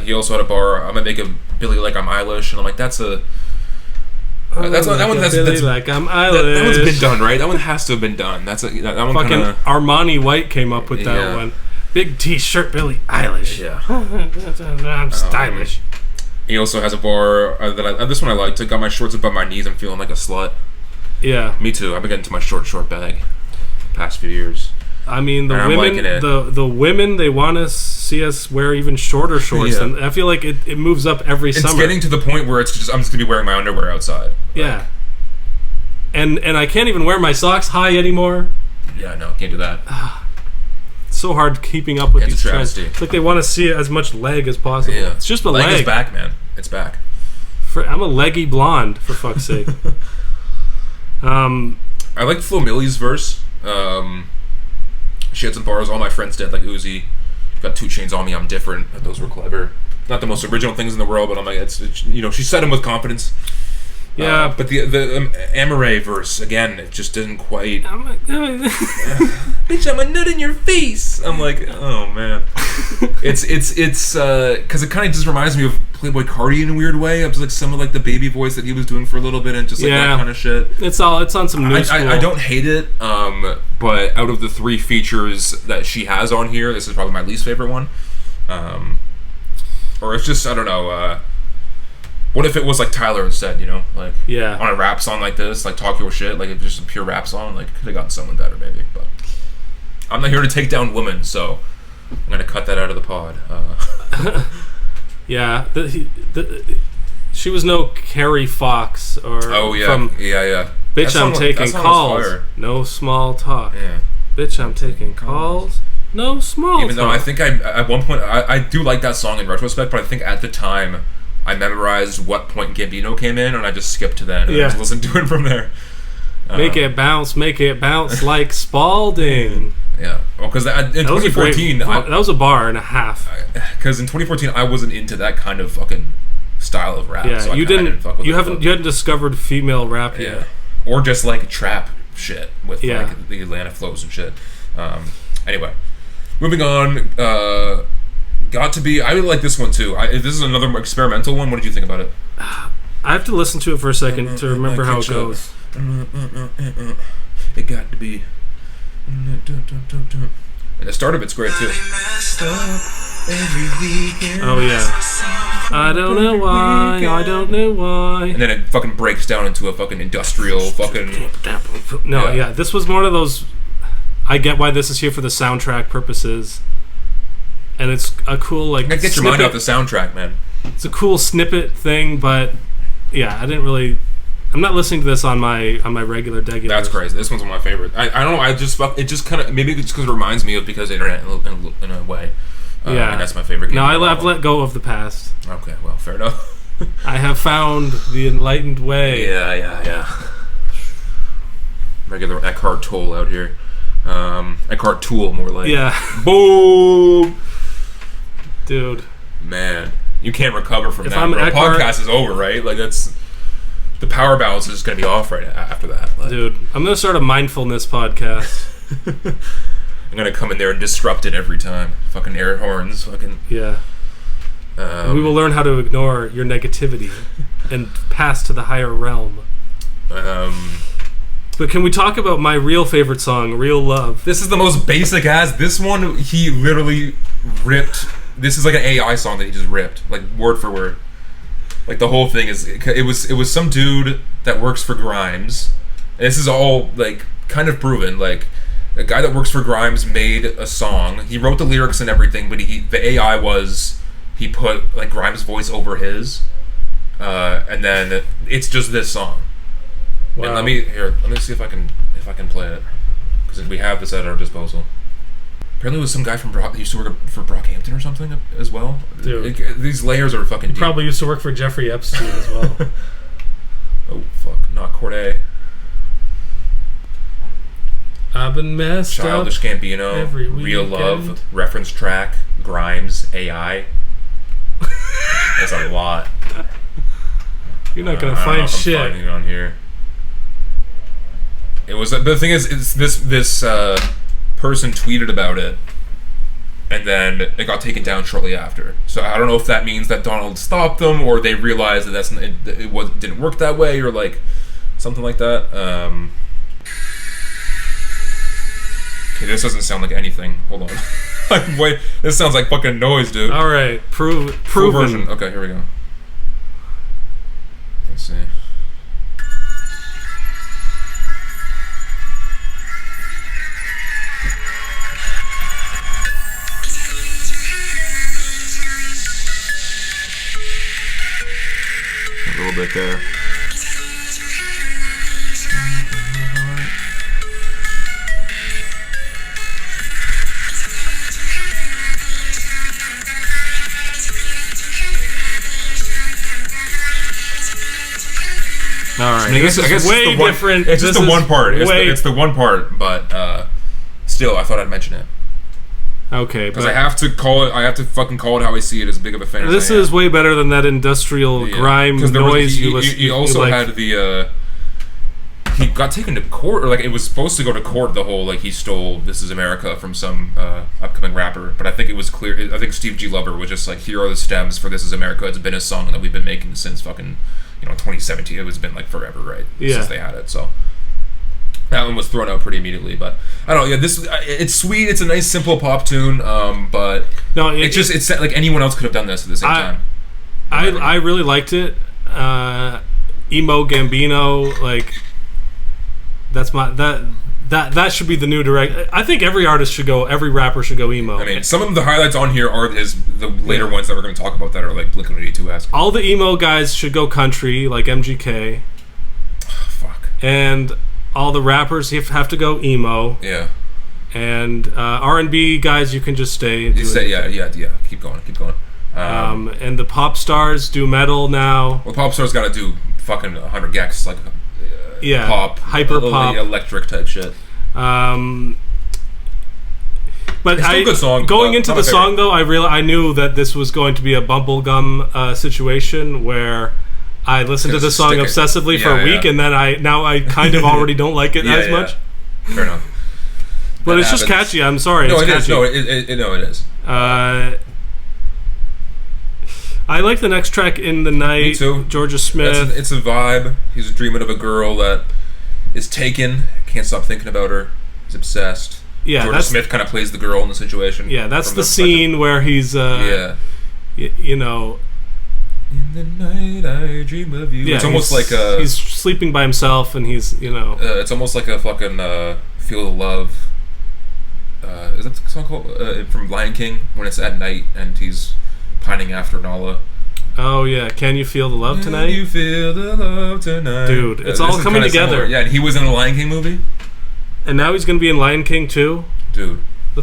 he also had a bar. I'm gonna make a Billy like I'm Eilish, and I'm like, that's a. That one's been done, right? That one has to have been done. That one fucking kinda... Armani White came up with that one. Big T-shirt, Billie Eilish. Yeah, I'm stylish. He also has a bar this one I liked. I got my shorts above my knees. I'm feeling like a slut. Yeah, me too. I've been getting to my short bag past few years. I mean, the women, they want to see us wear even shorter shorts, and I feel like it moves up every summer. It's getting to the point where I'm just gonna be wearing my underwear outside. Yeah, and I can't even wear my socks high anymore. Yeah, no, can't do that. It's so hard keeping up with these trends. It's like they want to see as much leg as possible. Yeah. It's just a leg. Leg is back, man. It's back. I'm a leggy blonde, for fuck's sake. I liked Flo Milli's verse. She had some bars. All my friends did, like Uzi. Got 2 Chainz on me. I'm different. Those were clever. Not the most original things in the world, but I'm like, it's she said them with confidence. Yeah, but the Amore verse again, it just didn't quite. Bitch, I'm a nut in your face. I'm like, oh man, it's because it kind of just reminds me of Playboy Cardi in a weird way. Of just like some of like the baby voice that he was doing for a little bit, and just like that kind of shit. It's on some new school. I don't hate it, but out of the 3 features that she has on here, this is probably my least favorite one. Or it's just I don't know. What if it was like Tyler instead, like on a rap song like this, like Talk Your Shit, like if it's just a pure rap song, like could have gotten someone better maybe. But I'm not here to take down women, so I'm gonna cut that out of the pod. Yeah, she was no Carrie Fox or from Bitch, I'm taking calls, no small talk. Yeah. Bitch, I'm taking calls, no small talk. Even though I think at one point I do like that song in retrospect, but I think at the time I memorized what point Gambino came in, and I just skipped to that and I just listened to it from there. Make it bounce like Spalding. Yeah, well, because in 2014... that was a bar and a half. Because in 2014, I wasn't into that kind of fucking style of rap. Yeah, so you hadn't discovered female rap yet. Or just like trap shit with like the Atlanta flows and shit. Anyway, moving on... Got to be. I really like this one too. This is another experimental one. What did you think about it? I have to listen to it for a second to remember how it goes. It got to be. And the start of it's great too. Oh yeah. I don't know why. And then it fucking breaks down into a fucking industrial fucking. No, yeah. This was one of those. I get why this is here for the soundtrack purposes. And it's a cool like. Get your mind off the soundtrack, man. It's a cool snippet thing, but I didn't really. I'm not listening to this on my regular degular. That's crazy. This one's one of my favorites. I don't know. It just kind of maybe it's because it reminds me of because internet in a way. And that's my favorite game. No, I've let go of the past. Okay, well, fair enough. I have found the enlightened way. Yeah. Regular Eckhart Tolle out here. Eckhart Toole, more like. Yeah. Boom. Dude, man, you can't recover from if that. I'm The podcast is over, right? Like that's the power balance is just gonna be off right after that. Like, dude, I'm gonna start a mindfulness podcast. I'm gonna come in there and disrupt it every time. Fucking air horns, fucking we will learn how to ignore your negativity and pass to the higher realm. But can we talk about my real favorite song, Real Love? This is the most basic ass. This one he literally ripped. This is like an AI song that he just ripped, like word for word. Like the whole thing is, it was some dude that works for Grimes. And this is all like kind of proven. Like a guy that works for Grimes made a song. He wrote the lyrics and everything, but the AI was he put like Grimes' voice over his, and then it's just this song. Wow. And let me see if I can play it because we have this at our disposal. Apparently, it was some guy from used to work for Brockhampton or something as well. Dude, these layers are fucking deep. Probably used to work for Jeffrey Epstein as well. Oh fuck, not Cordae. I've been messed Childish Gambino, every Real Love, reference track, Grimes, AI. That's a lot. You're not gonna find shit. I'm finding it on here. It was the thing is, it's this person tweeted about it, and then it got taken down shortly after. So I don't know if that means that Donald stopped them, or they realized that it didn't work that way, or like something like that. Okay, this doesn't sound like anything. Hold on. Wait, this sounds like fucking noise, dude. All right, Full proven. version. Okay, here we go. Let's see. A little bit there. All right, I mean, I guess it's way it's different. It's just the one part. It's the one part, but still, I thought I'd mention it. Okay, because I have to call it. I have to fucking call it how I see it. As big of a fan. This is way better than that industrial grime noise. He also had the. He got taken to court, or like it was supposed to go to court. The whole like he stole "This Is America" from some upcoming rapper, but I think it was clear. I think Steve G. Lover was just like, "Here are the stems for This Is America." It's been a song that we've been making since fucking 2017. It was been like forever, right? Since they had it, so. That one was thrown out pretty immediately, but I don't know. Yeah, this it's sweet. It's a nice, simple pop tune, but no, it's like anyone else could have done this at the same time. I really liked it. Emo Gambino, like that's that should be the new direct. I think every rapper should go emo. I mean, some of the highlights on here are the later ones that we're going to talk about that are like Blink-182-esque. All the emo guys should go country, like MGK. Fuck. And all the rappers have to go emo. Yeah. And R&B guys, you can just stay. Yeah. Keep going. And the pop stars do metal now. Well, pop stars got to do fucking 100 gex, like pop, hyper pop, electric type shit. But it's still a good song. Going into the song though, I knew that this was going to be a bubblegum situation where I listened to the song obsessively for a week, and then I kind of already don't like it as much. Fair enough. But it's just catchy. I'm sorry. No, it's it is. catchy. No, it is. I like the next track, In the Night. Me too. Georgia Smith. It's a vibe. He's dreaming of a girl that is taken. Can't stop thinking about her. He's obsessed. Yeah, Georgia Smith kind of plays the girl in the situation. Yeah, that's the scene where he's. In the night I dream of you. Yeah, it's almost like he's sleeping by himself, and he's it's almost like a fucking Feel the Love. Is that the song called from Lion King when it's at night and he's pining after Nala? Oh yeah, Can You Feel the Love Tonight? Can you feel the love tonight? Dude, it's all coming together. Similar. Yeah, and he was in a Lion King movie, and now he's gonna be in Lion King too. Dude, the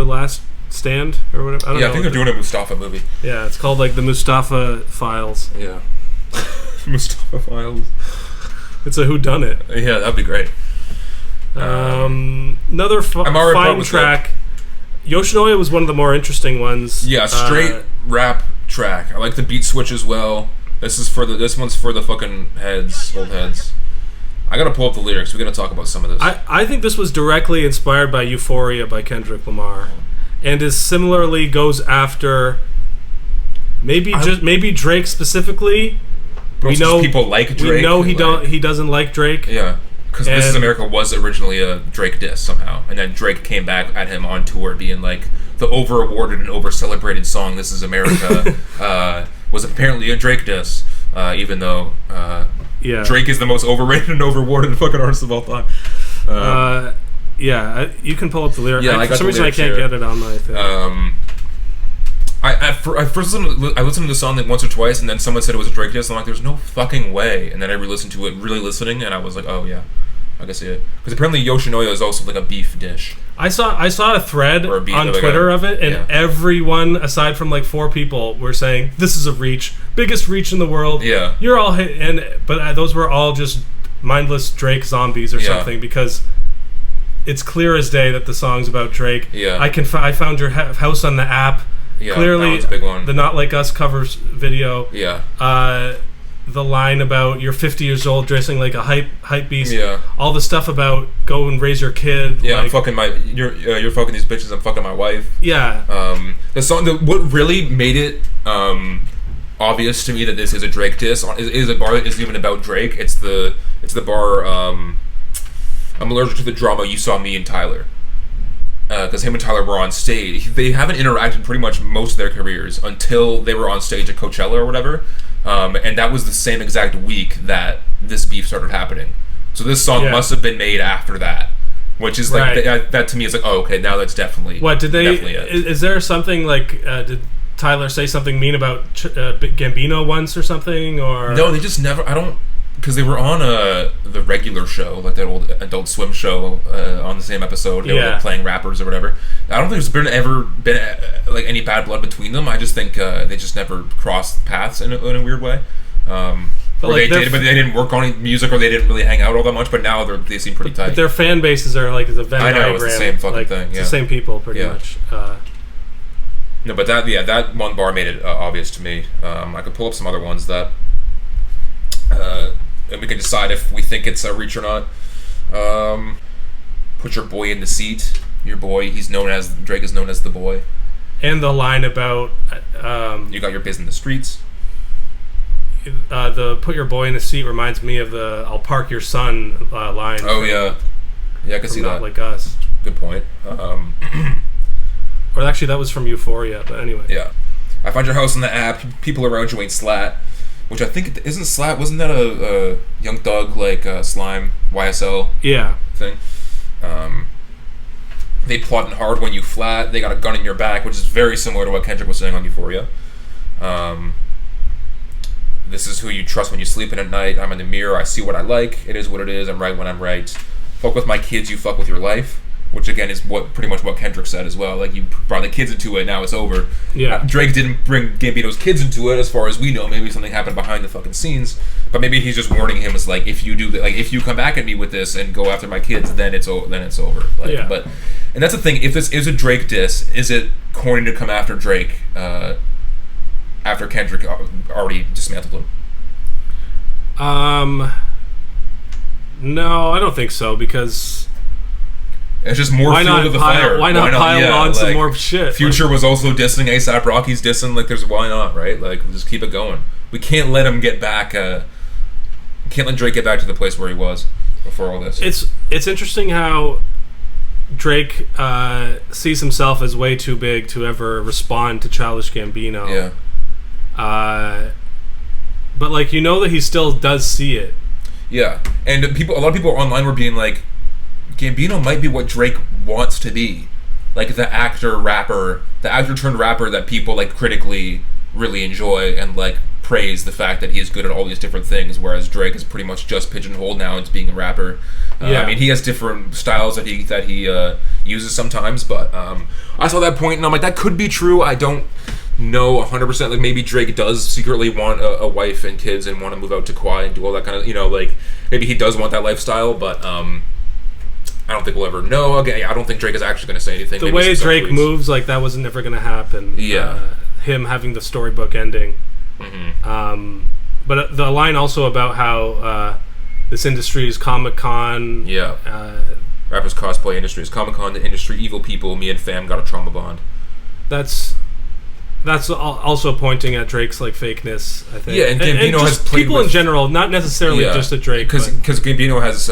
Last Stand or whatever. I think they're doing a Mustafa movie. Yeah, it's called like the Mustafa Files. Yeah, Mustafa Files. It's a whodunit. Yeah, that'd be great. Another fine track. Yoshinoya was one of the more interesting ones. Yeah, straight rap track. I like the beat switch as well. This one's for the fucking old heads. I gotta pull up the lyrics. We're gonna talk about some of this. I think this was directly inspired by Euphoria by Kendrick Lamar, and is similarly goes after maybe Drake specifically. We know people like Drake. We know he doesn't like Drake. Yeah. Because This Is America was originally a Drake diss somehow, and then Drake came back at him on tour being like, the over-awarded and over-celebrated song This Is America was apparently a Drake diss, even though Drake is the most overrated and over-awarded fucking artist of all time. You can pull up the lyrics. Yeah, for some reason I can't get it on my thing. I first listened to the song like once or twice, and then someone said it was a Drake diss, and I'm like, there's no fucking way. And then I re-listened to it, really listening, and I was like, oh yeah, I can see it. Because apparently Yoshinoya is also like a beef dish. I saw a thread on Twitter of it, and everyone, aside from like 4 people, were saying, this is a reach, biggest reach in the world. Yeah, you're all but those were all just mindless Drake zombies or something, because it's clear as day that the song's about Drake. Yeah, I found your house on the app. Yeah, clearly that one's a big one. The Not Like Us covers video. Yeah. the line about you're 50 years old dressing like a hype beast. Yeah. All the stuff about go and raise your kid. Yeah, like, you're fucking these bitches. I'm fucking my wife. Yeah. The song. What really made it obvious to me that this is a Drake diss is a bar that isn't even about Drake. It's the bar. I'm allergic to the drama. You saw me and Tyler. Because him and Tyler were on stage. They haven't interacted pretty much most of their careers until they were on stage at Coachella or whatever. And that was the same exact week that this beef started happening. So this song must have been made after that, which is like that to me is like, oh, okay, now that's definitely what did they? Definitely it. Is there something like did Tyler say something mean about Gambino once or something? Or no, they just never. I don't. Because they were on the regular show, like that old Adult Swim show, on the same episode. They were like, playing rappers or whatever. I don't think there's ever been like any bad blood between them. I just think they just never crossed paths in a weird way. But they didn't work on any music, or they didn't really hang out all that much. But now they seem pretty tight. But their fan bases are like the Venn diagram. It's the same fucking thing. It's the same people, pretty much. No, but that one bar made it obvious to me. I could pull up some other ones that. And we can decide if we think it's a reach or not. Put your boy in the seat. Your boy, Drake is known as the boy. And the line about you got your biz in the streets. The put your boy in the seat reminds me of the I'll park your son line. Oh yeah, I can see that. Not Like Us. Good point. Or actually, that was from Euphoria. But anyway. Yeah, I find your house in the app. People around you ain't slat. Which I think isn't Slat. Wasn't that a Young Thug like Slime YSL thing? They plotting hard when you flat. They got a gun in your back, which is very similar to what Kendrick was saying on Euphoria. This is who you trust when you sleeping at night. I'm in the mirror. I see what I like. It is what it is. I'm right when I'm right. Fuck with my kids. You fuck with your life. Which again is pretty much what Kendrick said as well. Like, you brought the kids into it, now it's over. Yeah. Drake didn't bring Gambino's kids into it, as far as we know. Maybe something happened behind the fucking scenes, but maybe he's just warning him as like, if you do that, like if you come back at me with this and go after my kids, then it's over. Like, But and that's the thing. If this is a Drake diss, is it corny to come after Drake after Kendrick already dismantled him? No, I don't think so, because. It's just more fuel to the fire. Why not pile on some more shit? Future was also dissing ASAP Rocky's dissing. Like, why not, right? Like, we'll just keep it going. We can't let him get back. Can't let Drake get back to the place where he was before all this. It's interesting how Drake sees himself as way too big to ever respond to Childish Gambino. Yeah. But like, you know that he still does see it. Yeah, and a lot of people online were being like, Gambino might be what Drake wants to be, like the actor turned rapper that people like critically really enjoy and like praise the fact that he's good at all these different things, whereas Drake is pretty much just pigeonholed now into being a rapper. I mean, he has different styles that he uses sometimes, but I saw that point and I'm like, that could be true. I don't know 100%. Like, maybe Drake does secretly want a wife and kids and want to move out to Kauai and do all that kind of, like maybe he does want that lifestyle, but I don't think we'll ever know. Again, I don't think Drake is actually going to say anything. The way Drake moves, like, that was never going to happen. Yeah. Him having the storybook ending. Mm-hmm. But the line also about how this industry is Comic-Con. Yeah. Rappers cosplay industry is Comic-Con. The industry, evil people. Me and fam got a trauma bond. That's also pointing at Drake's like fakeness, I think. Yeah, and Gambino has played people in general, not necessarily just at Drake. Because Gambino has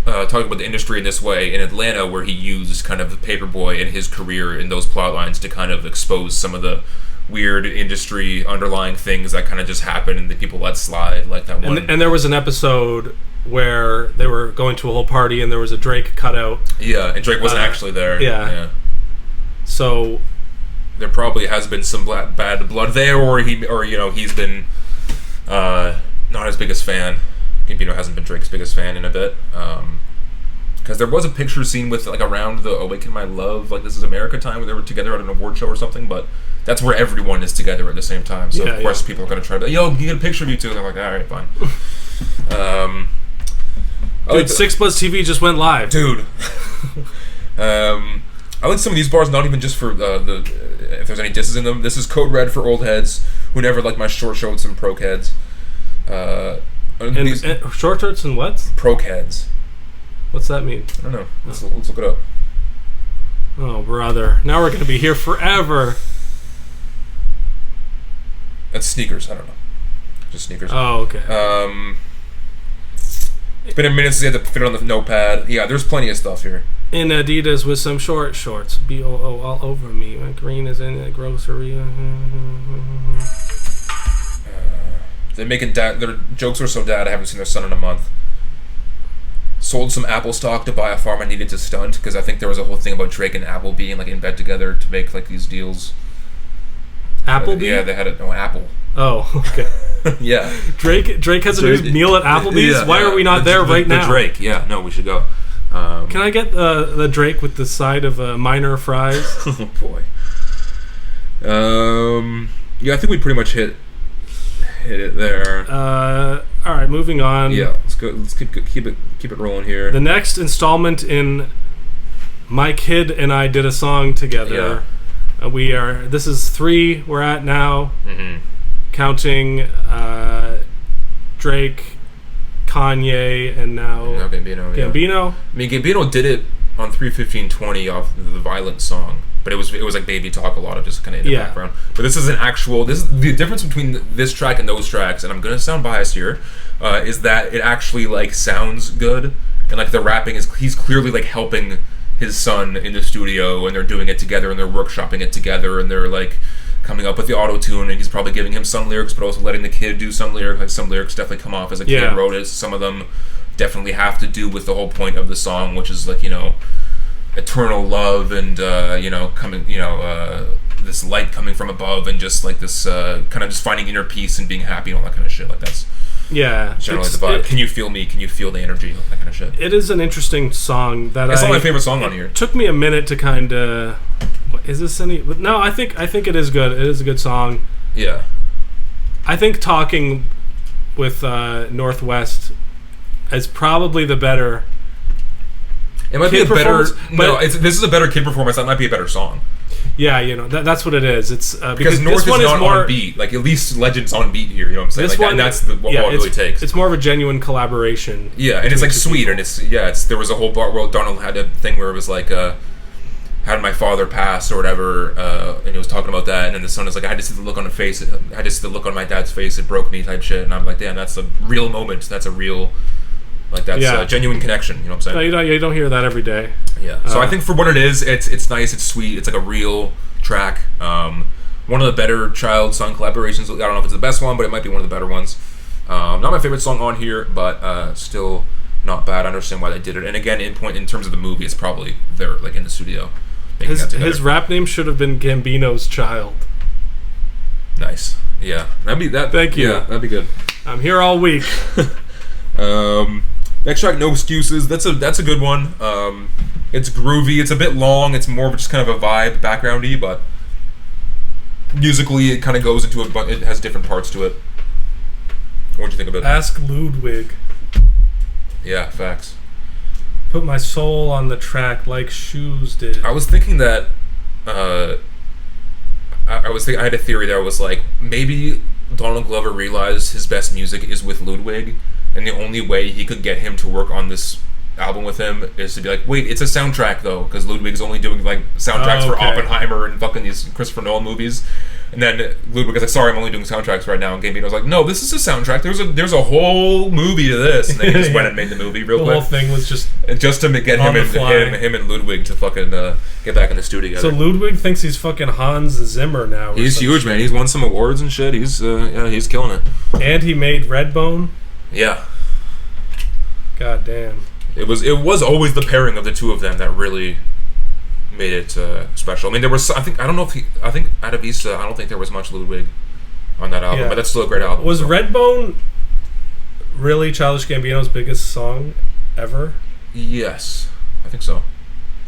talking about the industry in this way in Atlanta, where he used kind of the Paperboy and his career in those plot lines to kind of expose some of the weird industry underlying things that kind of just happen and the people let slide, like that one. And there was an episode where they were going to a whole party and there was a Drake cutout. Yeah, and Drake wasn't actually there. Yeah. So there probably has been some bad blood there, or he's been not his biggest fan. Gambino hasn't been Drake's biggest fan in a bit, because there was a picture seen with like around the Awaken My Love, like This Is America time, where they were together at an award show or something, but that's where everyone is together at the same time, so of course people are going to try to be like, yo, can you get a picture of you two? And they're like, alright, fine. Dude, 6 Plus TV just went live. Dude. I like some of these bars, not even just for if there's any disses in them. This is Code Red for old heads who never liked my short show with some pro heads. These And short shorts and what? Procads. What's that mean? I don't know. Let's look it up. Oh, brother. Now we're going to be here forever. That's sneakers. I don't know. Just sneakers. Oh, okay. It's been a minute since you had to fit it on the notepad. Yeah, there's plenty of stuff here. In Adidas with some short shorts. B-O-O all over me. My green is in the grocery. They're making their jokes are so dad I haven't seen their son in a month. Sold some Apple stock to buy a farm I needed to stunt, because I think there was a whole thing about Drake and Apple being like in bed together to make like these deals. Applebee? Yeah, they had Apple. Oh, okay. Yeah. Drake has a new meal at Applebee's? Yeah, Why are we not there right now? The Drake, yeah. No, we should go. Can I get the Drake with the side of minor fries? Oh, boy. Yeah, I think we pretty much hit it there. All right, moving on. Yeah, let's go. Let's keep it rolling here. The next installment in My Kid and I Did a Song Together. Yeah. This is 3 we're at now. Mm-hmm. Counting Drake, Kanye, and now Gambino. Gambino. Yeah. I mean, Gambino did it on 3:15:20 off the Violent song, but it was like Baby Talk, a lot of just kind of in the background. But this is the difference between this track and those tracks, and I'm gonna sound biased here, is that it actually like sounds good, and like the rapping he's clearly like helping his son in the studio, and they're doing it together, and they're workshopping it together, and they're like coming up with the auto-tune, and he's probably giving him some lyrics, but also letting the kid do some lyrics. Like some lyrics definitely come off as a kid wrote it. Some of them definitely have to do with the whole point of the song, which is like, eternal love and coming, this light coming from above, and just like this kind of just finding inner peace and being happy and all that kind of shit. Like that's generally the vibe. Can you feel me? Can you feel the energy? That kind of shit. It is an interesting song that it's not my favorite song on here. It took me a minute to kind of. Is this any? No, I think it is good. It is a good song. Yeah. I think Talking with Northwest is probably the better. It might be a better. No, this is a better kid performance. That might be a better song. Yeah, that's what it is. It's because North is not on beat. Like at least Legend's on beat here. You know what I'm saying? This like, and that's what it really takes. It's more of a genuine collaboration. Yeah, and it's like sweet, people. And it's there was a whole part where Donald had a thing where it was like, how did my father pass or whatever, and he was talking about that, and then the son is like, I had to see the look on the face. I had to see the look on my dad's face. It broke me, type shit. And I'm like, damn, that's a real moment. That's a real. Like that's a genuine connection, you know what I'm saying? No, you don't hear that every day. Yeah. So I think for what it is, it's nice, it's sweet, it's like a real track. One of the better child song collaborations. I don't know if it's the best one, but it might be one of the better ones. Not my favorite song on here, but still not bad. I understand why they did it. And again, in terms of the movie, it's probably they're like in the studio. His rap name should have been Gambino's Child. Nice. Yeah. That'd be that. Thank you. Yeah, that'd be good. I'm here all week. Next track, No Excuses. That's a good one. It's groovy. It's a bit long. It's more of just kind of a vibe, background-y, but musically it kind of goes into it, but it has different parts to it. What'd you think about that? Ask Ludwig. Yeah, facts. Put my soul on the track like shoes did. I was thinking that. I had a theory that was like, maybe Donald Glover realized his best music is with Ludwig, and the only way he could get him to work on this album with him is to be like, wait, it's a soundtrack though, because Ludwig's only doing like soundtracks for Oppenheimer and fucking these Christopher Nolan movies. And then Ludwig is like, sorry, I'm only doing soundtracks right now. And Gambino's like, no, this is a soundtrack. There's a whole movie to this. And then he just went and made the movie real quick. The whole thing was just to get him and Ludwig to fucking get back in the studio together. So Ludwig thinks he's fucking Hans Zimmer now. He's huge, man. He's won some awards and shit. He's killing it. And he made Redbone. Yeah. God damn. It was always the pairing of the two of them that really made it special. I mean, there was I think out of Vista, I don't think there was much Ludwig on that album, but that's still a great album. Was Redbone really Childish Gambino's biggest song ever? Yes, I think so.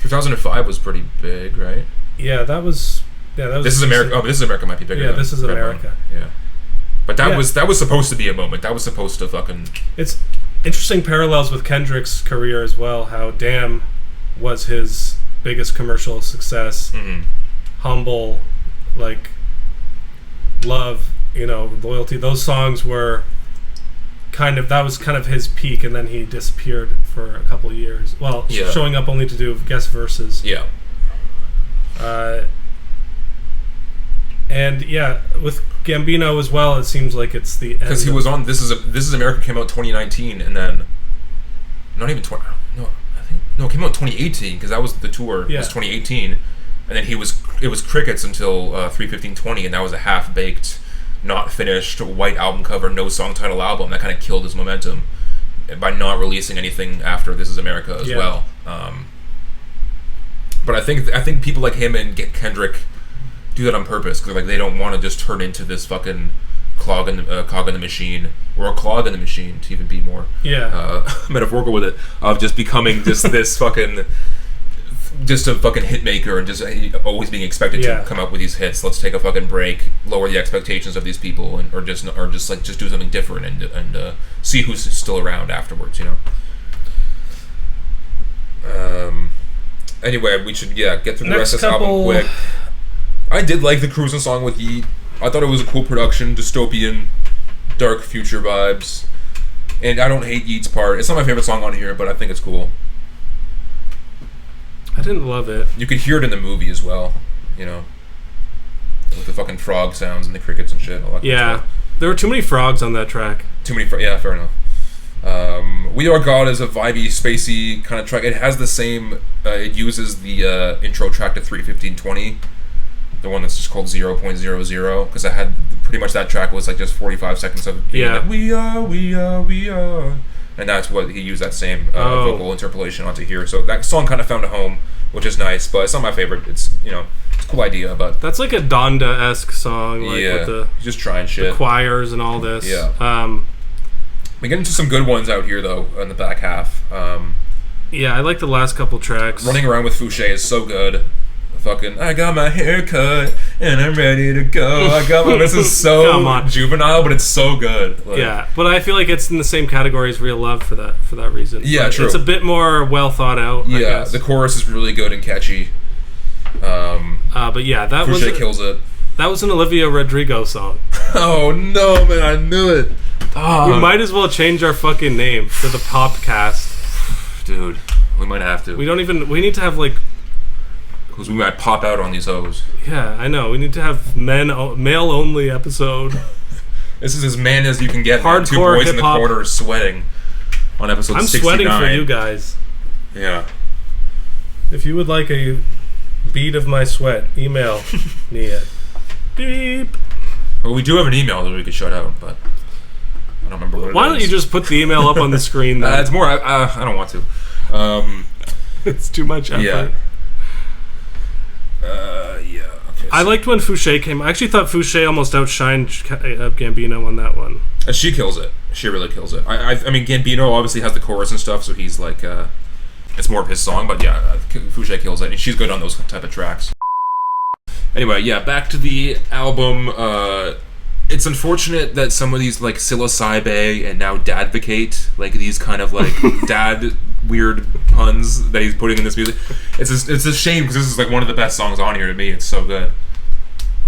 2005 was pretty big, right? Yeah, that was. This is America. Oh, This Is America might be bigger. Yeah, This Is America. Yeah, but that was supposed to be a moment. That was supposed to fucking. It's interesting parallels with Kendrick's career as well. How Damn was his biggest commercial success. Mm-hmm. Humble, like Love, Loyalty. Those songs were that was kind of his peak, and then he disappeared for a couple of years. Well, showing up only to do guest verses. Yeah. And with Gambino as well, it seems like it's the end. Because he was on This Is America came out 2019, and then not even 20. No, it came out 2018 because that was the tour. Yeah. It was 2018, and then it was Crickets until 3/15/20, and that was a half-baked, not finished white album cover, no song title album that kind of killed his momentum by not releasing anything after This Is America as well. But I think people like him and Kendrick do that on purpose because they don't want to just turn into this fucking cog in the machine, or a clog in the machine to even be more metaphorical with it, of just becoming just this fucking just a fucking hit maker and just always being expected to come up with these hits. Let's take a fucking break, lower the expectations of these people, or just do something different and see who's still around afterwards. Anyway, we should get through the rest of this album quick. I did like the Cruising song with Yeet. I thought it was a cool production, dystopian, dark future vibes. And I don't hate Yeet's part. It's not my favorite song on here, but I think it's cool. I didn't love it. You could hear it in the movie as well, with the fucking frog sounds and the crickets and shit. All that kind of stuff. There were too many frogs on that track. Too many frogs. Yeah, fair enough. We Are God is a vibey, spacey kind of track. It has the same. It uses the intro track to 3/15/20, the one that's just called 0.00, because I had pretty much that track was just 45 seconds of being like, we are, and that's what he used that same vocal interpolation onto here. So that song kind of found a home, which is nice, but it's not my favorite. It's it's a cool idea, but that's like a Donda-esque song, with the just trying shit, the choirs and all this. We get into some good ones out here though in the back half. I like the last couple tracks. Running Around with Fouché is so good. Fucking, I got my hair cut and I'm ready to go. This is so juvenile, but it's so good. But I feel like it's in the same category as Real Love for that reason. Yeah, but true. It's a bit more well thought out. I guess. The chorus is really good and catchy. That Fouché kills it. That was an Olivia Rodrigo song. Oh no, man! I knew it. We might as well change our fucking name to the Popcast, dude. We might have to. We need to have because we might pop out on these hoes. Yeah, I know. We need to have male only episode. This is as man as you can get. Hardcore two boys hip-hop. In the corner sweating on episode 69. I'm sweating for you guys. Yeah. If you would like a bead of my sweat, email me at beep. Well, we do have an email that we could shout out, but I don't remember what it is. Why don't you just put the email up on the screen then? It's more, I don't want to. It's too much effort. Yeah. Okay, I liked when Fouché came. I actually thought Fouché almost outshined Gambino on that one. She kills it. She really kills it. I mean, Gambino obviously has the chorus and stuff, so he's it's more of his song, but Fouché kills it, and she's good on those type of tracks. Anyway, back to the album. It's unfortunate that some of these psilocybe and now dadvocate, these kind of dad weird puns that he's putting in this music. It's a shame because this is one of the best songs on here to me. It's so good.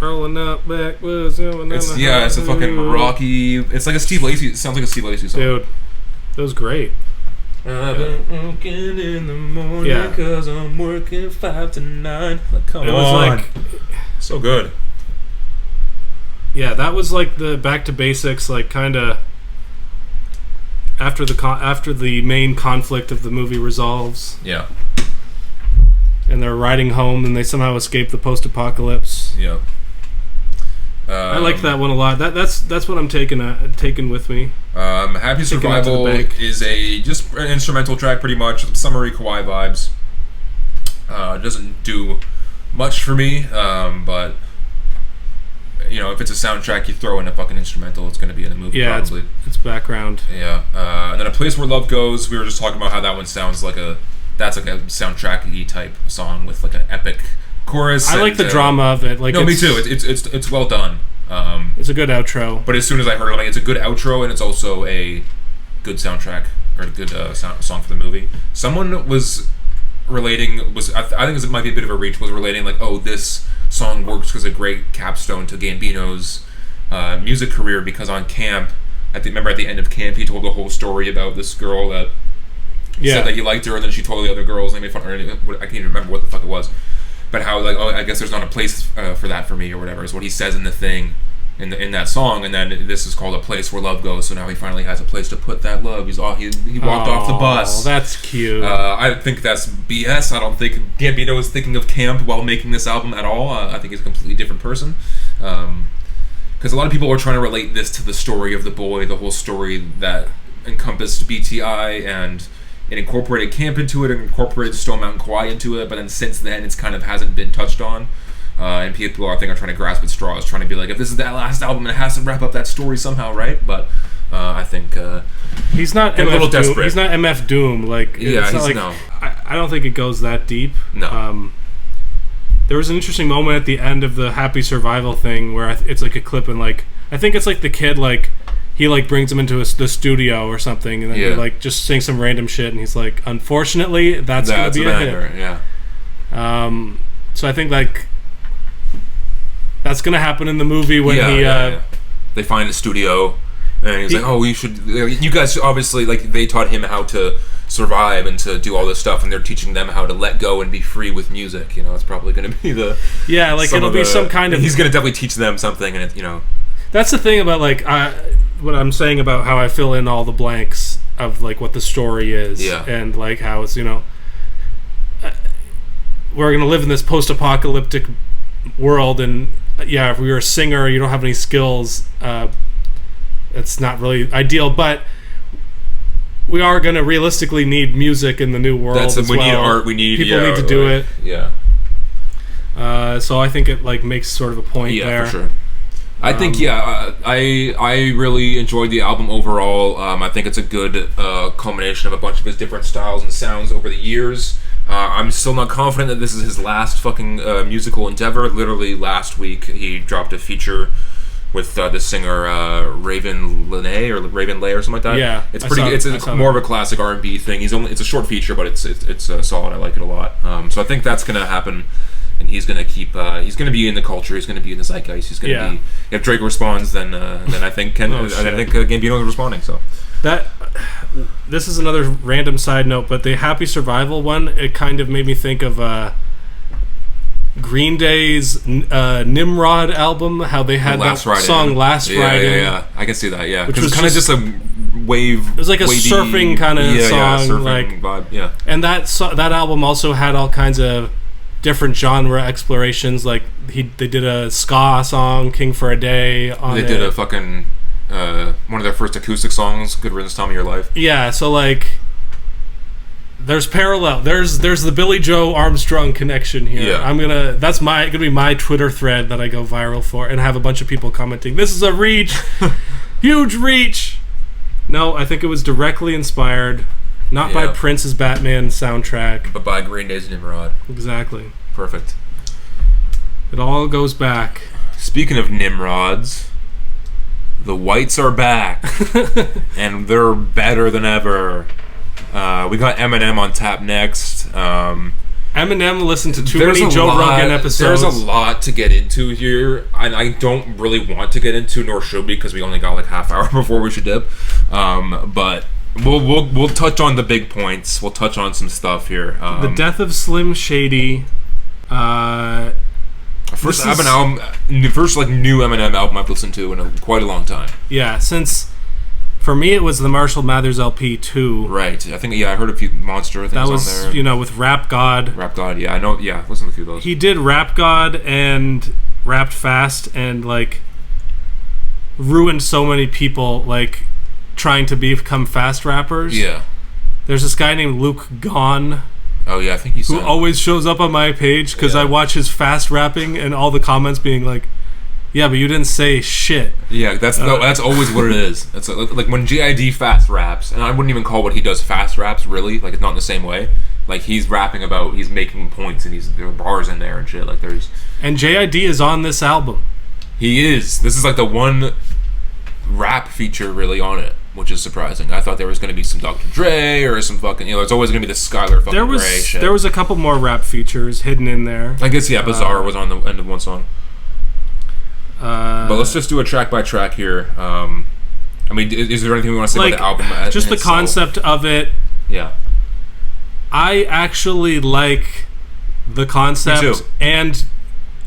Rolling up backwoods. It's a fucking rocky. It's like a Steve Lacy. It sounds like a Steve Lacy song. Dude, it was great. I've been working in the morning because I'm working 5 to 9. Come on. Was so good. Yeah, that was the back to basics, kind of after the main conflict of the movie resolves. Yeah. And they're riding home, and they somehow escape the post-apocalypse. Yeah. I like that one a lot. That's what I'm taking with me. Happy Survival is just an instrumental track, pretty much. Some summery Kawhi vibes. Doesn't do much for me, but if it's a soundtrack, you throw in a fucking instrumental, it's going to be in the movie. Yeah, probably. It's background. Yeah, and then A Place Where Love Goes. We were just talking about how that one sounds that's a soundtrack-y type song with an epic chorus. I like the drama of it. No, me too. It's well done. It's a good outro. But as soon as I heard it, it's a good outro, and it's also a good soundtrack or a good song for the movie. Someone was relating. I think it might be a bit of a reach. Was relating this song works because a great capstone to Gambino's music career because on Camp remember at the end of camp, he told the whole story about this girl that said that he liked her, and then she told the other girls, and they made fun of her. I can't even remember what the fuck it was. But how, like, oh, I guess there's not a place for that for me, or whatever, is what he says in the thing, in that song. And then this is called A Place Where Love Goes, so now he finally has a place to put that love. He walked off the bus. Oh, that's cute. I think that's BS. I don't think Gambino is thinking of camp while making this album at all. I think he's a completely different person. Because a lot of people are trying to relate this to the story of the boy, the whole story that encompassed BTI, and it incorporated camp into it, and incorporated Stone Mountain Kwai into it, but then since then it's kind of hasn't been touched on. And people, I think, are trying to grasp at straws, trying to be like, if this is that last album, it has to wrap up that story somehow, right? But I think he's not a little Doom. desperate. He's not MF Doom. Like, yeah, it's not like, no. I don't think it goes that deep. No. There was an interesting moment at the end of the Happy Survival thing where it's like a clip, and like I think it's like the kid, like he like brings him into the studio or something, and then he like just sings some random shit, and he's like, unfortunately, that's gonna be a hit. Yeah. So I think like that's gonna happen in the movie when they find a studio, and he's like, oh, you guys obviously, like, they taught him how to survive and to do all this stuff, and they're teaching them how to let go and be free with music. You know, it's probably going to be it'll be some kind of. He's going to definitely teach them something, and that's the thing about like what I'm saying about how I fill in all the blanks of like what the story is, and like how it's we're going to live in this post-apocalyptic world, and if you're a singer, you don't have any skills. It's not really ideal, but we are going to realistically need music in the new world. We need art. We need people need to do it. Yeah. So I think it like makes sort of a point there. Yeah, for sure. I think I really enjoyed the album overall. I think it's a good culmination of a bunch of his different styles and sounds over the years. I'm still not confident that this is his last fucking musical endeavor. Literally last week he dropped a feature with the singer Raven Lene or something like that. Yeah, it's pretty. It's more of a classic R&B thing. It's a short feature, but it's solid. I like it a lot. So I think that's gonna happen, and he's gonna keep. He's gonna be in the culture. He's gonna be in the zeitgeist. He's gonna be. If Drake responds, then I think Gambino is responding. So this is another random side note, but the Happy Survival one, it kind of made me think of Green Day's Nimrod album, how they had that song Last Friday. Yeah, I can see that, which was kind of just a wave. It was like a surfing kind of song, surfing like vibe, And that album also had all kinds of different genre explorations. Like they did a ska song, King for a Day. They did a fucking one of their first acoustic songs, Good Riddance, Time of Your Life. Yeah, so like. There's parallel. There's the Billy Joe Armstrong connection here. Yeah. That's gonna be my Twitter thread that I go viral for, and have a bunch of people commenting, "This is a reach, huge reach." No, I think it was directly inspired, not by Prince's Batman soundtrack, but by Green Day's Nimrod. Exactly. Perfect. It all goes back. Speaking of Nimrods, the Whites are back, and they're better than ever. We got Eminem on tap next. Eminem listened to too many Joe Rogan episodes. There's a lot to get into here, and I don't really want to get into, nor should we, because we only got like half hour before we should dip. But we'll touch on the big points. We'll touch on some stuff here. The Death of Slim Shady. First new Eminem album I've listened to in quite a long time. Yeah, since. For me, it was the Marshall Mathers LP 2. Right. I think, I heard a few Monster things on there. That was, with Rap God. Rap God, I know, listen to a few of those. He did Rap God and rapped fast and, like, ruined so many people, like, trying to become fast rappers. Yeah. There's this guy named Luke Gone. Oh, yeah, I think he's... Who always shows up on my page because I watch his fast rapping and all the comments being like, yeah, but you didn't say shit. Yeah, that's always what it is. It's like when JID fast raps, and I wouldn't even call what he does fast raps, really. Like, it's not in the same way. Like, he's rapping about, he's making points, and there are bars in there and shit. Like, there's... And JID is on this album. He is. This is like the one rap feature really on it, which is surprising. I thought there was going to be some Dr. Dre or some fucking, there's always going to be the Skylar fucking Gray shit. There was a couple more rap features hidden in there. I guess, Bizarre was on the end of one song. But let's just do a track by track here. I I mean, is there anything we want to say like, about the album? Just the itself? concept of it. Yeah. I actually like the concept Me too. and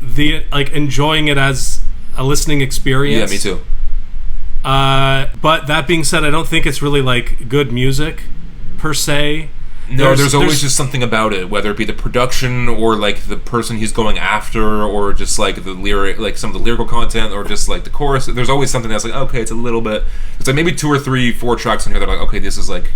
the like enjoying it as a listening experience. Yeah, me too. But that being said, I don't think it's really like good music per se. No, there's always just something about it, whether it be the production or like the person he's going after, or just like the lyric, like some of the lyrical content, or just like the chorus. There's always something that's like, okay, it's a little bit. It's like maybe 2 or 3, 4 tracks in here that are like, okay, this is like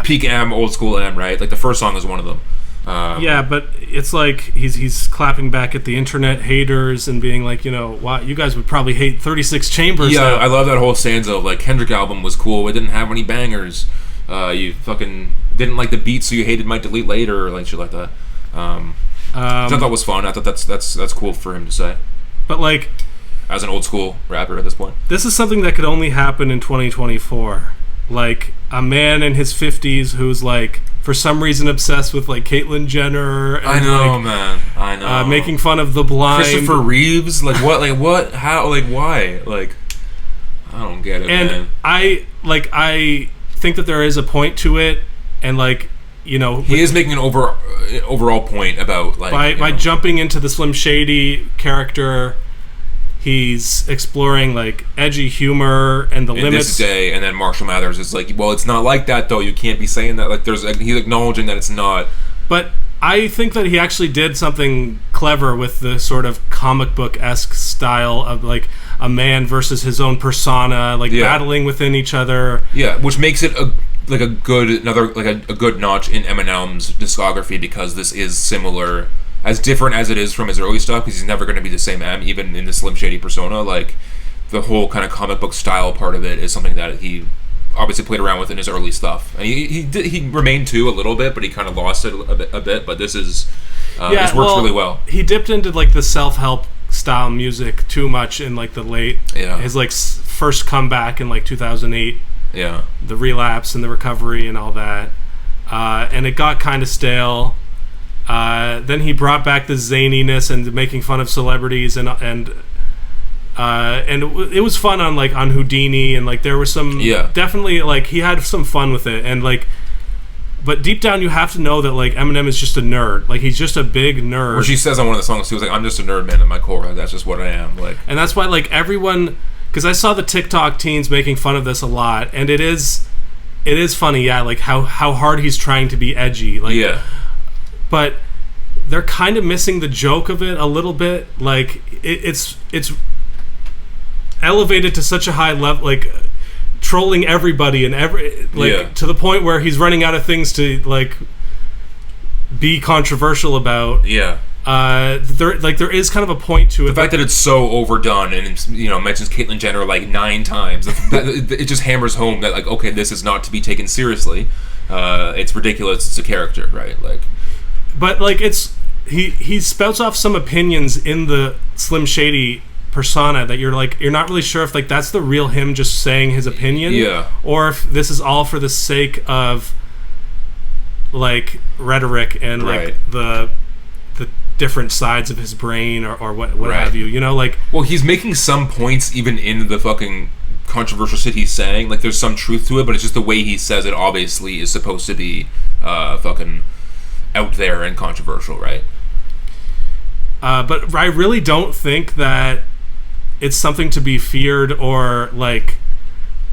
peak M, old school M, right? Like the first song is one of them. Yeah, but it's like he's clapping back at the internet haters and being like, wow, you guys would probably hate 36 Chambers. Yeah, now. I love that whole stanza of like, Kendrick album was cool, it didn't have any bangers. You fucking didn't like the beat, so you hated Might Delete Later, or like shit like that. Which I thought was fun. I thought that's cool for him to say. But like, as an old school rapper at this point, this is something that could only happen in 2024. Like a man in his 50s who's like, for some reason, obsessed with like Caitlyn Jenner. And, I know, man. I know. Making fun of the blind. Christopher Reeves. Like what? Like what? How? Like why? Like I don't get it. And man. I think that there is a point to it, and like he is making an overall point about like by jumping into the Slim Shady character. He's exploring like edgy humor and the limits. This day, and then Marshall Mathers is like, well, it's not like that though. You can't be saying that. Like, he's acknowledging that it's not. But I think that he actually did something clever with the sort of comic book-esque style of like a man versus his own persona, like battling within each other. Yeah, which makes it a good notch in Eminem's discography, because this is similar. As different as it is from his early stuff, because he's never going to be the same M, even in the Slim Shady persona. Like, the whole kind of comic book style part of it is something that he obviously played around with in his early stuff. And he remained too a little bit, but he kind of lost it a bit. But this is this works really well. He dipped into like the self-help style music too much in like the late his like first comeback in like 2008. Yeah, the relapse and the recovery and all that, and it got kind of stale. Then he brought back the zaniness and making fun of celebrities, and it was fun on Houdini, and like there was some definitely like he had some fun with it, and like, but deep down you have to know that like Eminem is just a nerd, like he's just a big nerd. Well, she says on one of the songs, she was like, I'm just a nerd, man, at my core. Like, that's just what I am. Like, and that's why like everyone, because I saw the TikTok teens making fun of this a lot, and it is funny, like how hard he's trying to be edgy, like but they're kind of missing the joke of it a little bit. Like it's elevated to such a high level, like trolling everybody and to the point where he's running out of things to like be controversial about. There is kind of a point to it. The fact that it's so overdone and mentions Caitlyn Jenner like 9 times, it just hammers home that like, okay, this is not to be taken seriously. It's ridiculous. It's a character, right? Like. But like he spouts off some opinions in the Slim Shady persona that you're not really sure if like that's the real him just saying his opinion, or if this is all for the sake of like rhetoric and like the different sides of his brain or what have you. Like, well, he's making some points even in the fucking controversial shit he's saying. Like, there's some truth to it, but it's just the way he says it obviously is supposed to be fucking out there and controversial, right? But I really don't think that it's something to be feared, or like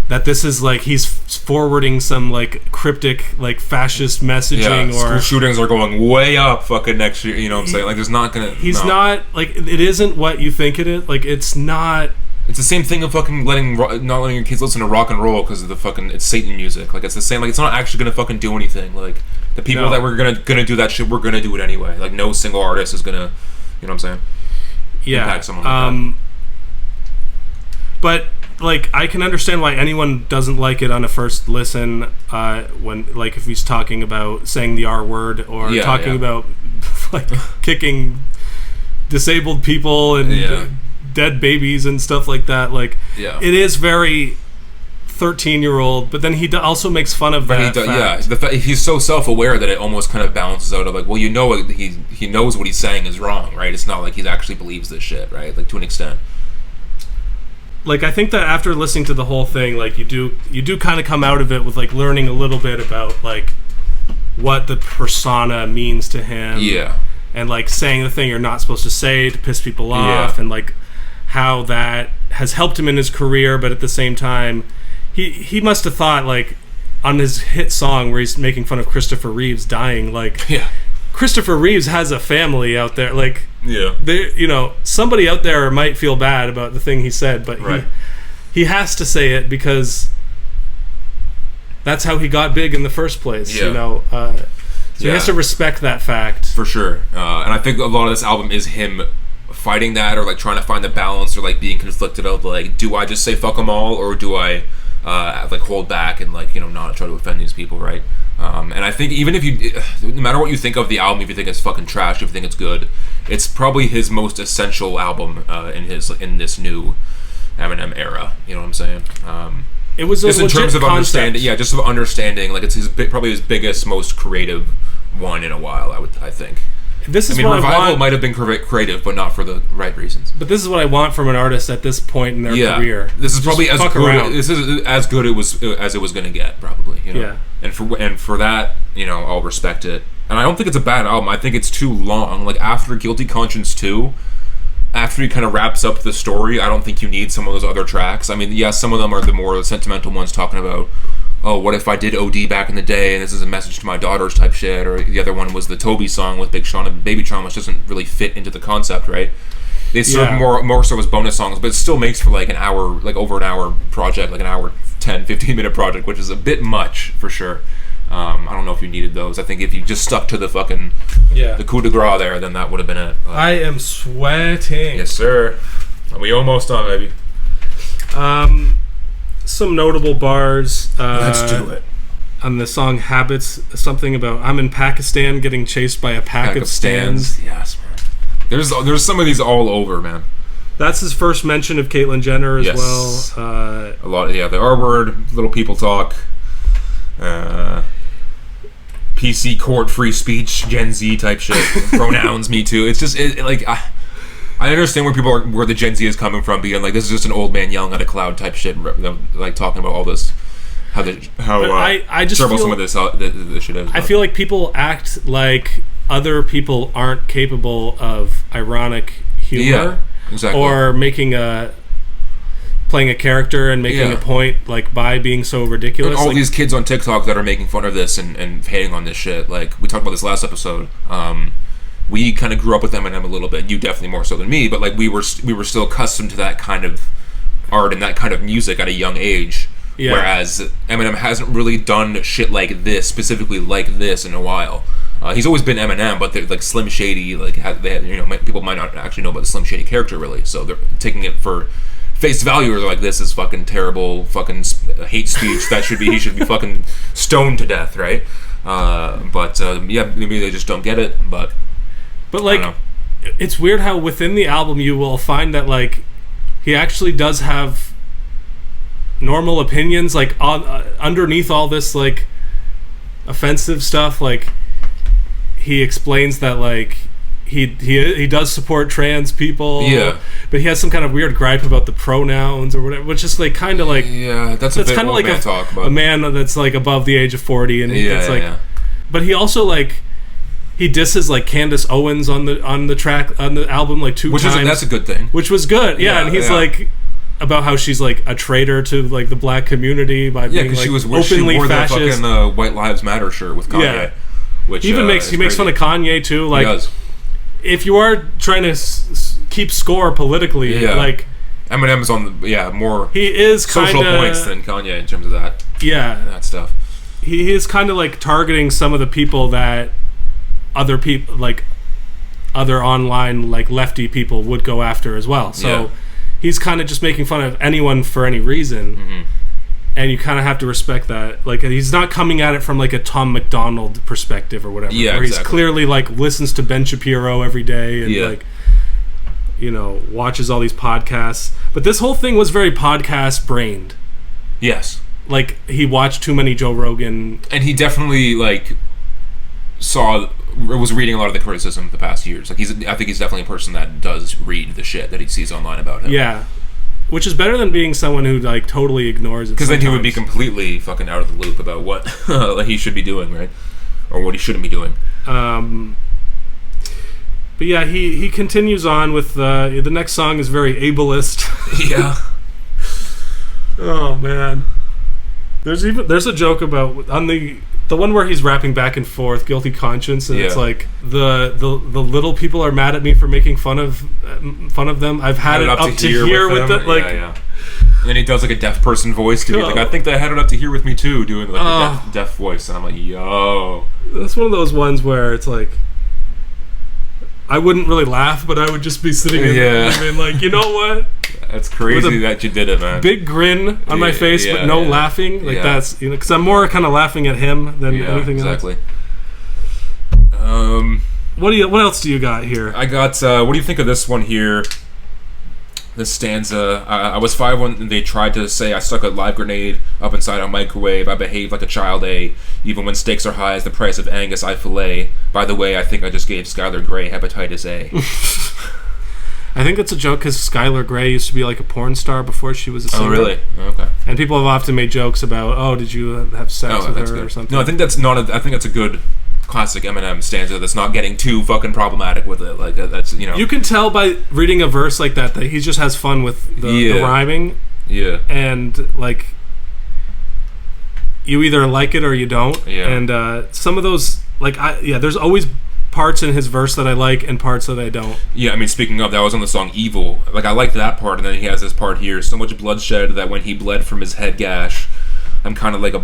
that this is like he's forwarding some like cryptic like fascist messaging, or school shootings are going way up fucking next year. You know what I'm saying? Like, there's not gonna. He's not like, it isn't what you think it is. Like, it's not. It's the same thing of fucking not letting your kids listen to rock and roll because of the fucking it's Satan music. Like, it's the same. Like, it's not actually gonna fucking do anything. Like, the people that were gonna do that shit, we're gonna do it anyway. Like, no single artist is gonna, you know what I'm saying? Impact someone like that. But like, I can understand why anyone doesn't like it on a first listen. When like if he's talking about saying the R word or talking about like kicking disabled people and dead babies and stuff like that. Like, it is very 13-year-old, but then he also makes fun of that. He's so self-aware that it almost kind of balances out of like, well, he knows what he's saying is wrong, right? It's not like he actually believes this shit, right? Like, to an extent. like, I think that after listening to the whole thing, like, you do kind of come out of it with, like, learning a little bit about, like, what the persona means to him. Yeah. And, like, saying the thing you're not supposed to say to piss people off, and, like, how that has helped him in his career, but at the same time, he must have thought, like, on his hit song where he's making fun of Christopher Reeves dying, like, Christopher Reeves has a family out there, like, you know, somebody out there might feel bad about the thing he said, but he has to say it because that's how he got big in the first place, you know. So he has to respect that fact. For sure. And I think a lot of this album is him fighting that, or like trying to find the balance, or like being conflicted of like, do I just say fuck them all, or do I like hold back and like, you know, not try to offend these people, right? And I think even if you, no matter what you think of the album, if you think it's fucking trash, if you think it's good, it's probably his most essential album in this new Eminem era. You know what I'm saying? It was just a in terms of concept. understanding, just of understanding. Like, it's probably his biggest, most creative one in a while. I think. This is what Revival I want. might have been creative, but not for the right reasons. But this is what I want from an artist at this point in their career. This is probably as good. This is as good as it was going to get, probably. You know? Yeah. And for that, you know, I'll respect it. And I don't think it's a bad album. I think it's too long. Like, after Guilty Conscience 2, after he kind of wraps up the story, I don't think you need some of those other tracks. I mean, yes, some of them are the more sentimental ones, talking about, oh, what if I did OD back in the day, and this is a message to my daughters type shit. Or the other one was the Toby song with Big Sean and Baby Tron, which doesn't really fit into the concept, right? They serve more so as bonus songs, but it still makes for like an hour, like over an hour project, like an hour 10, 15 minute project, which is a bit much for sure. I don't know if you needed those. I think if you just stuck to the fucking the Coup De Grâce there, then that would have been it. But I am sweating. Yes, sir. We almost done, baby. Some notable bars. Let's do it. On the song Habits, something about I'm in Pakistan getting chased by a pack of stands. Yes, man. There's some of these all over, man. That's his first mention of Caitlyn Jenner as well. A lot, the R word, little people talk. PC court free speech, Gen Z type shit, pronouns, me too. It's just like I understand where the Gen Z is coming from, being like, this is just an old man yelling at a cloud type shit, like talking about all this, how I just terrible feel, some of this shit is. I feel like people act like other people aren't capable of ironic humor, exactly, or playing a character and making a point, like, by being so ridiculous. And all these kids on TikTok that are making fun of this and hating on this shit, like, we talked about this last episode. We kind of grew up with Eminem a little bit. You definitely more so than me, but like we were still accustomed to that kind of art and that kind of music at a young age. Yeah. Whereas Eminem hasn't really done shit like this, specifically like this, in a while. He's always been Eminem, but like Slim Shady, like people might not actually know about the Slim Shady character really, so they're taking it for face value. Or they're like, this is fucking terrible, fucking hate speech. He should be fucking stoned to death, right? But maybe they just don't get it. But like, it's weird how within the album you will find that like he actually does have normal opinions, like underneath all this like offensive stuff. Like, he explains that like he does support trans people, but he has some kind of weird gripe about the pronouns or whatever, which is like kind of like that's kind of like a man that's like above the age of 40, and it's like, but he also like he disses like Candace Owens on the track on the album like two times, that's a good thing, which was good, and he's like about how she's like a traitor to like the black community by being like openly fascist. She wore the fucking White Lives Matter shirt with Kanye, which he even makes fun of Kanye too. Like, he does. If you are trying to keep score politically, like Eminem's on the more he is social points than Kanye in terms of that. That stuff. He is kind of like targeting some of the people that other people, like other online like lefty people, would go after as well. So he's kind of just making fun of anyone for any reason. Mm-hmm. And you kind of have to respect that. Like, he's not coming at it from like a Tom McDonald perspective or whatever. Yeah, where he's clearly like listens to Ben Shapiro every day and like, you know, watches all these podcasts. But this whole thing was very podcast brained. Yes. Like, he watched too many Joe Rogan. And he definitely like was reading a lot of the criticism the past years. Like, I think he's definitely a person that does read the shit that he sees online about him. Yeah. which is better than being someone who like totally ignores it. Because then he would be completely fucking out of the loop about what he should be doing, right? Or what he shouldn't be doing. But yeah, he continues on with the next song is very ableist. Yeah. Oh man. There's a joke about on the one where he's rapping back and forth, guilty conscience, and it's like the little people are mad at me for making fun of them. I've had it up to here with it, like. Yeah. And then he does like a deaf person voice to be like, I think they had it up to here with me too, doing like a deaf voice, and I'm like, yo. That's one of those ones where it's like, I wouldn't really laugh, but I would just be sitting there and being like, you know what? That's crazy that you did it, man. Big grin on my face, but no laughing. Like that's, you know, because I'm more kind of laughing at him than anything exactly. else. What else do you got here? I got. What do you think of this one here? This stanza. I was 5 when they tried to say I stuck a live grenade up inside a microwave. I behaved like a child A. Even when stakes are high as the price of Angus I fillet. By the way, I think I just gave Skylar Grey hepatitis A. I think that's a joke because Skylar Grey used to be like a porn star before she was a singer. Oh, really? Okay. And people have often made jokes about, did you have sex with her good. or something? No, I think that's not. I think that's a good classic Eminem stanza that's not getting too fucking problematic with it. Like that's, you know. You can tell by reading a verse like that he just has fun with the rhyming. Yeah. And like, you either like it or you don't. Yeah. And some of those, like, there's always parts in his verse that I like and parts that I don't. Yeah, I mean, speaking of, that was on the song Evil. Like, I like that part, and then he has this part here. So much bloodshed that when he bled from his head gash, I'm kind of like a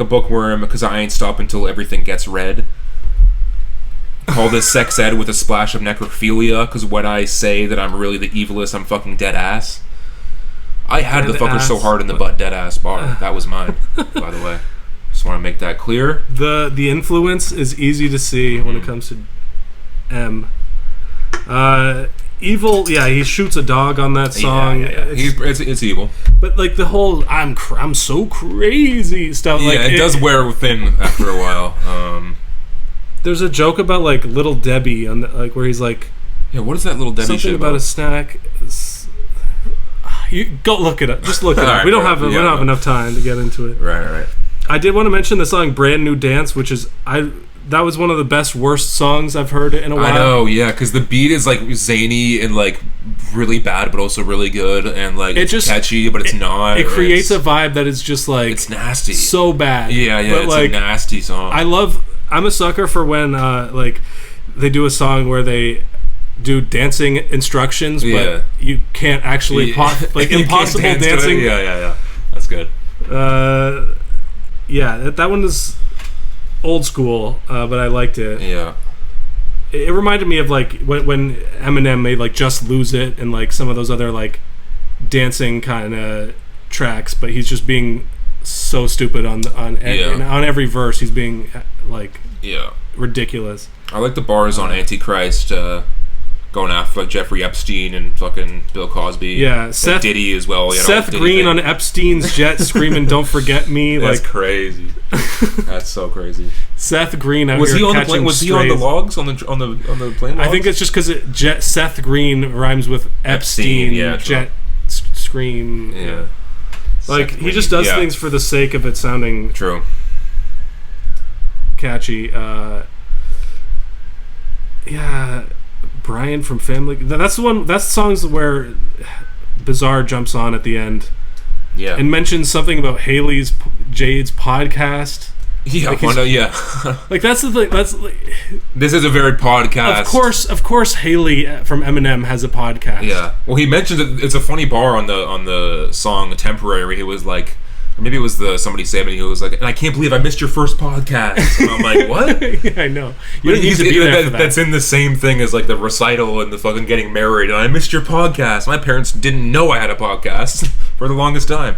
bookworm because I ain't stop until everything gets red. Call this sex ed with a splash of necrophilia because when I say that I'm really the evilest, I'm fucking dead ass. I had the fucker so hard in the butt dead ass bar. That was mine, by the way. Just want to make that clear. The influence is easy to see when it comes to M. Evil, he shoots a dog on that song. Yeah. It's evil. But like the whole I'm so crazy stuff. Yeah, like, it does wear thin after a while. There's a joke about like Little Debbie on like where he's like, what is that Little Debbie something shit about a snack? You go look it up. Just look it up. Right, we don't have enough time to get into it. Right. I did want to mention the song "Brand New Dance," which is that was one of the best worst songs I've heard in a while. I know, yeah, because the beat is like zany and like really bad, but also really good, and like it's just catchy, but it's not. It creates a vibe that is just like it's nasty, so bad. Yeah, but it's like, a nasty song. I'm a sucker for when like they do a song where they do dancing instructions, but you can't actually like impossible dancing. Yeah. That's good. That one is old school, but I liked it. Yeah. It reminded me of like when Eminem made like Just Lose It and like some of those other like dancing kind of tracks, but he's just being so stupid on every verse. He's being like ridiculous. I like the bars on Antichrist, going after like Jeffrey Epstein and fucking Bill Cosby. Yeah, Seth Diddy as well. Seth Green on Epstein's jet screaming, "Don't forget me!" That's like crazy. That's so crazy. Seth Green out was here he on the catching plane? Was he on the logs on the plane? Logs? I think it's just because Seth Green rhymes with Epstein. Jet scream. Yeah. Like he just does things for the sake of it sounding true, catchy. Brian from Family. That's the one. That's songs where Bizarre jumps on at the end. Yeah. And mentions something about Jade's podcast. Yeah. Like that's the thing. That's like, this is a very podcast. Of course, Haley from Eminem has a podcast. Yeah. Well, he mentioned it's a funny bar on the song "Temporary." He was like. Or maybe it was somebody saying it. He was like, "And I can't believe I missed your first podcast." And I'm like, "What?" Yeah, I know. You didn't need to be there for that. That's in the same thing as like the recital and the fucking getting married. And I missed your podcast. My parents didn't know I had a podcast for the longest time.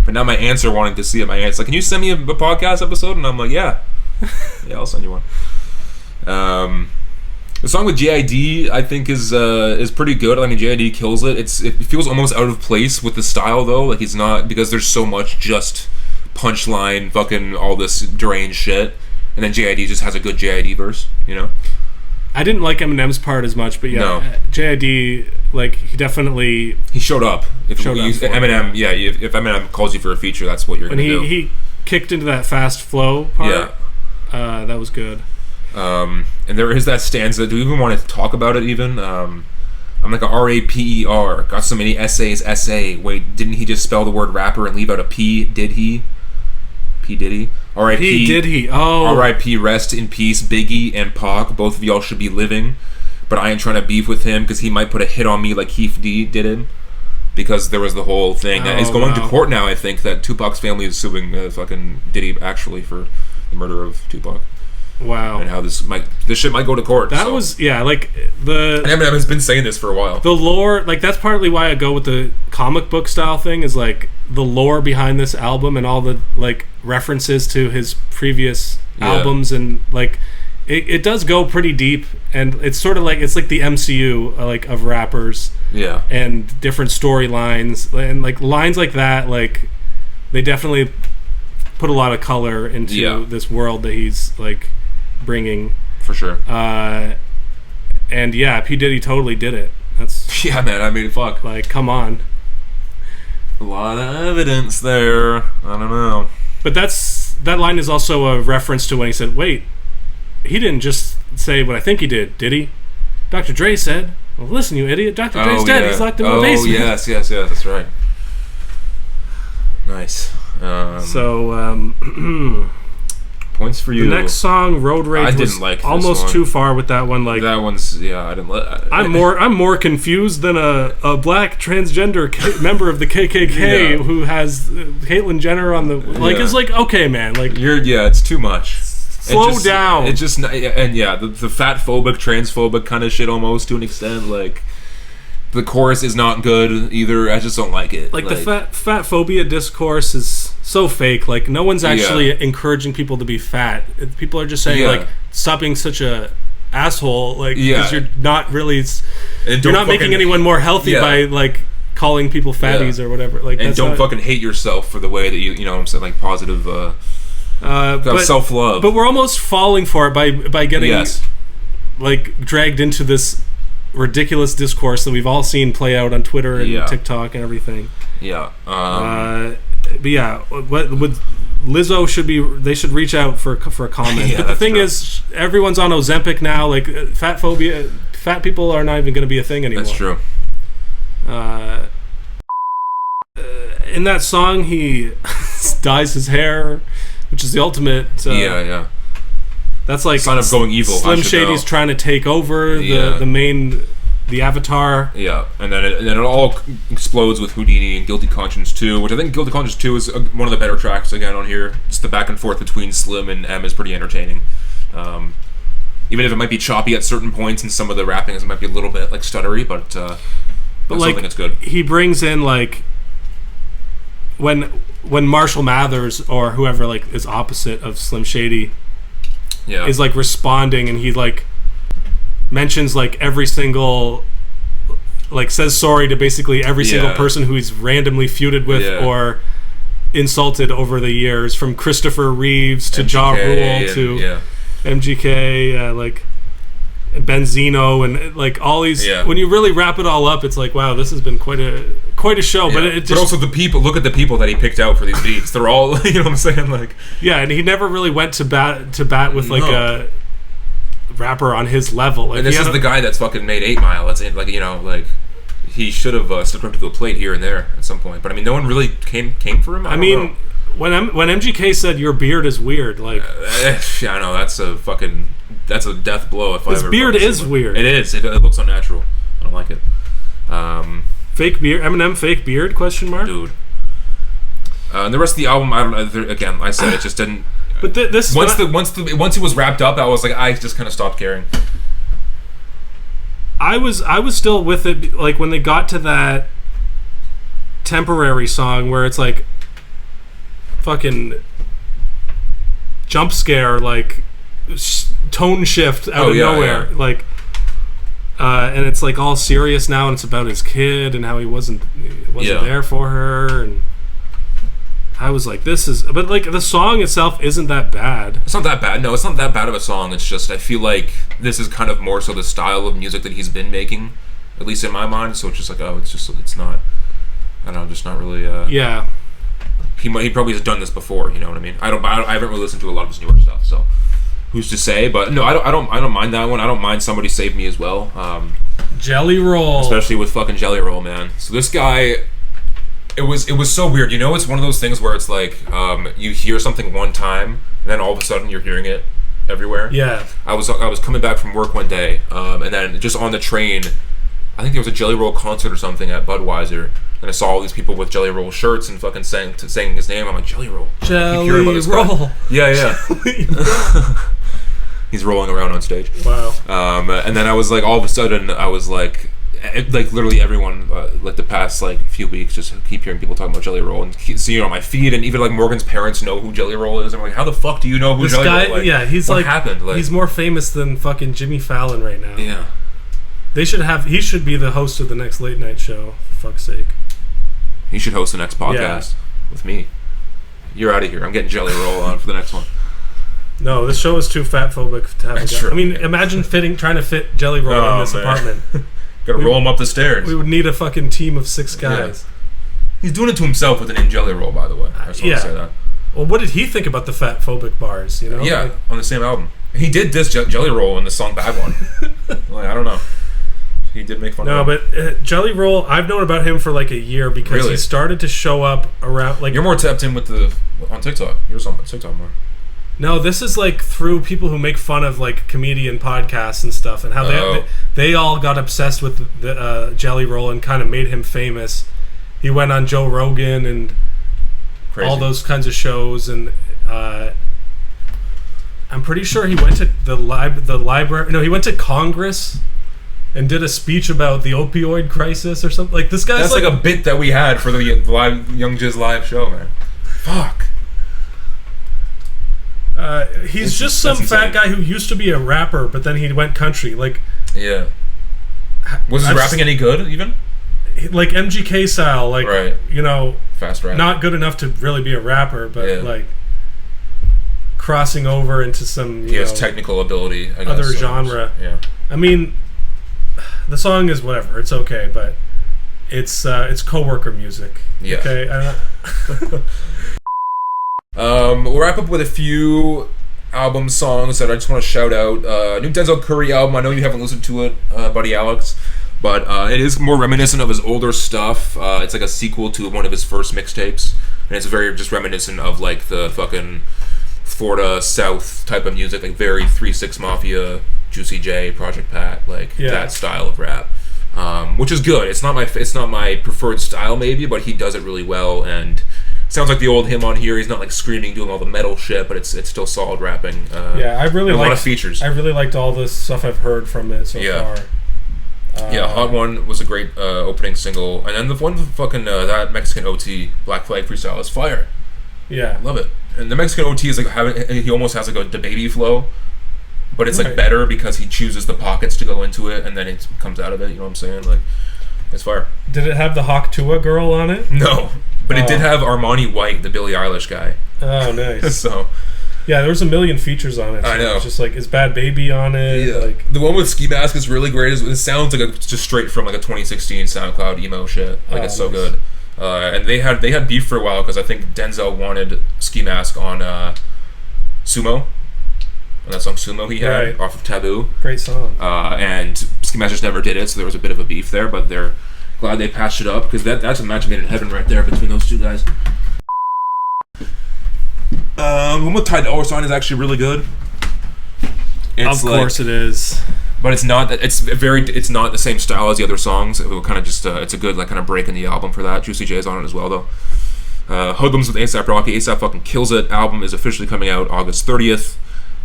But now my aunts are wanting to see it. My aunt's like, "Can you send me a podcast episode?" And I'm like, "Yeah, I'll send you one." The song with JID, I think, is pretty good. I mean, JID kills it. It feels almost out of place with the style, though. Like, he's not... Because there's so much just punchline, fucking all this deranged shit. And then JID just has a good JID verse, you know? I didn't like Eminem's part as much, but yeah, No. JID, like, he showed up. If Showed up for it, Eminem, if Eminem calls you for a feature, that's what you're when going to do. he kicked into that fast flow part. Yeah, that was good. And there is that stanza. Do we even want to talk about it? Even I'm like a RAPER. Got so many essays. Essay. Wait, didn't he just spell the word rapper and leave out a P? Did he? P Diddy. R.I.P. P did he? Oh. R.I.P. Rest in peace, Biggie and Pac. Both of y'all should be living, but I ain't trying to beef with him because he might put a hit on me like Heath D did him. Because there was the whole thing that is going to court now. I think that Tupac's family is suing fucking Diddy actually for the murder of Tupac. Wow. And how this shit might go to court. That was like the. And Eminem has been saying this for a while. The lore, like that's partly why I go with the comic book style thing. Is like the lore behind this album and all the like references to his previous albums and like it does go pretty deep and it's sort of like it's like the MCU like of rappers. Yeah. And different storylines and like lines like that, like they definitely put a lot of color into this world that he's like bringing. For sure. And yeah, P Diddy totally did it. That's yeah, man. I mean, fuck. Like, come on. A lot of evidence there. I don't know. But that line is also a reference to when he said, "Wait, he didn't just say what I think he did he? Dr. Dre said." Well, listen, you idiot. Dr. Dre's dead. Yeah. He's locked in the basement. Oh, yes. That's right. Nice. Points for you. The next song, Road Rage, I didn't like almost too far with that one. Like that one's, I didn't like. I'm more confused than a black transgender member of the KKK who has Caitlyn Jenner on the like. It's like, okay, man, like it's too much. Slow down. It just the fat phobic, transphobic kind of shit almost to an extent. Like the chorus is not good either. I just don't like it. Like the fat phobia discourse is so fake. Like no one's actually encouraging people to be fat. People are just saying like stop being such a asshole. Like because you're not really. You're not making anyone more healthy by like calling people fatties or whatever. Like and don't fucking hate yourself for the way that you know what I'm saying, like positive. But self-love. But we're almost falling for it by getting like dragged into this ridiculous discourse that we've all seen play out on Twitter and TikTok and everything. Yeah. But yeah, what would Lizzo should be? They should reach out for a comment. But the thing is, everyone's on Ozempic now. Like fat phobia, fat people are not even going to be a thing anymore. That's true. In that song, he dyes his hair, which is the ultimate. That's like sign of going evil. Slim Shady's trying to take over the Avatar. Yeah, and then it all explodes with Houdini and Guilty Conscience 2, which I think Guilty Conscience 2 is one of the better tracks again on here. Just the back and forth between Slim and M is pretty entertaining. Even if it might be choppy at certain points and some of the rapping might be a little bit like stuttery, but like, something that's good. He brings in like when Marshall Mathers or whoever like is opposite of Slim Shady is like responding and he like mentions like every single like says sorry to basically every single person who he's randomly feuded with or insulted over the years, from Christopher Reeves to Ja Rule to MGK, like Benzino and like all these. When you really wrap it all up, it's like, wow, this has been quite a show. But it just, but also the people. Look at the people that he picked out for these beats. They're all, you know what I'm saying? Like, and he never really went to bat with like a rapper on his level. Like, and this is the guy that's fucking made 8 Mile. It's like, you know, like he should have stepped up to the plate here and there at some point. But I mean, no one really came for him. I mean, know. when MGK said your beard is weird, like I know that's a death blow. If his beard is weird. It is. It looks unnatural. I don't like it. Fake beard. Eminem fake beard? Question mark. Dude. And the rest of the album, I don't know. Again, I said it just didn't. But this once it was wrapped up, I was like, I just kind of stopped caring. I was still with it, like when they got to that Temporary song where it's like fucking jump scare, like tone shift out of nowhere, like and it's like all serious now, and it's about his kid and how he wasn't there for her, and I was like, this is... But, like, the song itself isn't that bad. It's not that bad. No, it's not that bad of a song. It's just, I feel like this is kind of more so the style of music that he's been making, at least in my mind. So it's just like, it's not... I don't know, just not really... Yeah. He probably has done this before, you know what I mean? I haven't really listened to a lot of his newer stuff, so... Who's to say? But no, I don't mind that one. I don't mind Somebody Save Me as well. Jelly Roll. Especially with fucking Jelly Roll, man. So this guy... It was so weird. You know, it's one of those things where it's like you hear something one time, and then all of a sudden you're hearing it everywhere. Yeah. I was coming back from work one day, and then just on the train, I think there was a Jelly Roll concert or something at Budweiser, and I saw all these people with Jelly Roll shirts and fucking saying his name. I'm like, Jelly Roll. Jelly Roll. Yeah. He's rolling around on stage. Wow. And then I was like, all of a sudden, I was like literally everyone, like the past like few weeks, just keep hearing people talking about Jelly Roll and seeing it on my feed, and even like Morgan's parents know who Jelly Roll is. I'm like, how the fuck do you know who this Jelly guy, Roll is? Yeah, he's what like, happened? Like, he's more famous than fucking Jimmy Fallon right now. Yeah. He should be the host of the next late night show, for fuck's sake. He should host the next podcast with me. You're out of here. I'm getting Jelly Roll on for the next one. No, this show is too fat phobic to have a guy. True. I mean, imagine trying to fit Jelly Roll in this apartment. Gotta roll him up the stairs. We would need a fucking team of 6 guys. Yeah. He's doing it to himself with an in Jelly Roll, by the way. I just want to say that. Well, what did he think about the fat phobic bars, you know? Yeah, like, on the same album. He did diss Jelly Roll in the song Bad One. Like, I don't know. He did make fun of him. No, but Jelly Roll, I've known about him for like a year because he started to show up around... like. You're more tapped in with on TikTok. You're on TikTok more. No, this is like through people who make fun of like comedian podcasts and stuff, and how they all got obsessed with the Jelly Roll and kind of made him famous. He went on Joe Rogan and all those kinds of shows, and I'm pretty sure he went to the library. No, he went to Congress and did a speech about the opioid crisis or something. Like, this guy's like a bit that we had for the Young Jizz live show, man. Fuck. He's just some fat guy who used to be a rapper, but then he went country. Like, yeah. Was his rapping any good, even? Like MGK style, like, you know, fast rap. Not good enough to really be a rapper, but like crossing over into some. He has technical ability. I guess, other genre. Yeah. I mean, the song is whatever. It's okay, but it's coworker music. Yeah. Okay. We'll wrap up with a few album songs that I just want to shout out. New Denzel Curry album. I know you haven't listened to it, buddy Alex, but it is more reminiscent of his older stuff. It's like a sequel to one of his first mixtapes, and it's very just reminiscent of like the fucking Florida South type of music, like very 3-6 Mafia, Juicy J, Project Pat, like that style of rap, which is good. It's not my preferred style maybe, but he does it really well, and sounds like the old him on here. He's not like screaming, doing all the metal shit, but it's still solid rapping. I really liked a lot of features. I really liked all the stuff I've heard from it so far. Hot One was a great opening single, and then the one fucking that Mexican OT Black Flag freestyle is fire. Yeah, love it. And the Mexican OT is like he almost has like a DaBaby flow, but it's like better because he chooses the pockets to go into it, and then it comes out of it. You know what I'm saying? Like, it's fire. Did it have the Hawk Tuah girl on it? No. But it did have Armani White, the Billie Eilish guy. Oh, nice. So, yeah, there was a million features on it. So I know. It's just like, is Bad Baby on it? Yeah. Like, the one with Ski Mask is really great. It sounds like just straight from like a 2016 SoundCloud emo shit. Like, it's so good. And they had beef for a while because I think Denzel wanted Ski Mask on Sumo. On that song Sumo he had off of Taboo. Great song. And Ski Mask just never did it, so there was a bit of a beef there, but they're glad they patched it up, because that's a match made in heaven right there between those two guys. One with Ty Dolla $ign is actually really good. Of course it is. But it's not the same style as the other songs. It will kind of just it's a good like kind of break in the album for that. Juicy J's on it as well though. Hoodlums with A$AP Rocky. A$AP fucking kills it. Album is officially coming out August 30th,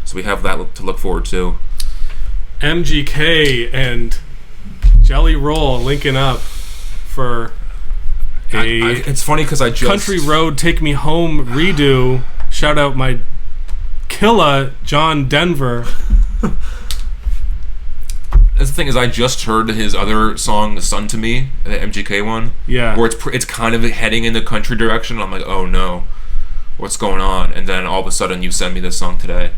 so we have that to look forward to. MGK and Jelly Roll linking up for it's funny because I just Country Road Take Me Home redo. Shout out my killer John Denver. That's the thing, is I just heard his other song Sun to Me, the MGK one, where it's kind of heading in the country direction. I'm like, oh no, what's going on? And then all of a sudden you send me this song today,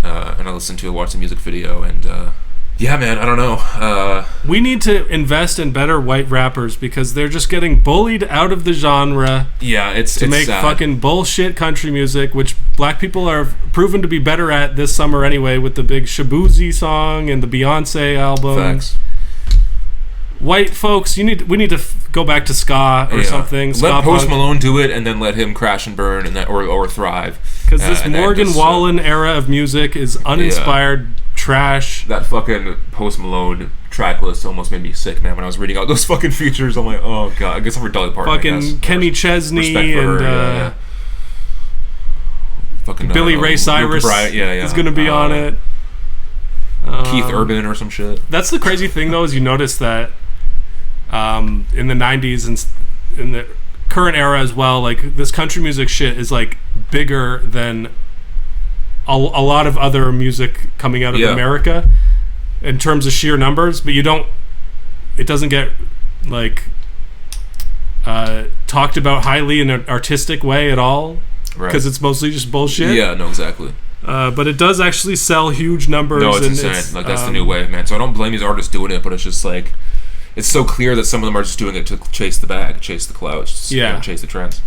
and I listened to it, watched the music video, and yeah, man, I don't know. We need to invest in better white rappers because they're just getting bullied out of the genre. Yeah, it's make sad. Fucking bullshit country music, which black people are proven to be better at this summer anyway, with the big Shaboozey song and the Beyonce album. Facts. White folks, we need to go back to ska or something. Ska let Post punk. Malone do it, and then let him crash and burn, and that or thrive. Because this Morgan Wallen era of music is uninspired trash. That fucking Post Malone track list almost made me sick, man. When I was reading out those fucking features, I'm like, oh god. I guess for Dolly Parton. Fucking Kenny Chesney and fucking Billy Ray Cyrus is going to be on it. Keith Urban or some shit. That's the crazy thing, though, is you notice that in the 90s and in the current era as well, like, this country music shit is, like, bigger than a lot of other music coming out of America in terms of sheer numbers, but it doesn't get, like, talked about highly in an artistic way at all, because it's mostly just bullshit. Yeah, no, exactly. But it does actually sell huge numbers. No, it's insane. Like, that's the new wave, man. So I don't blame these artists doing it, but it's just like, it's so clear that some of them are just doing it to chase the bag, chase the clout, chase the trends.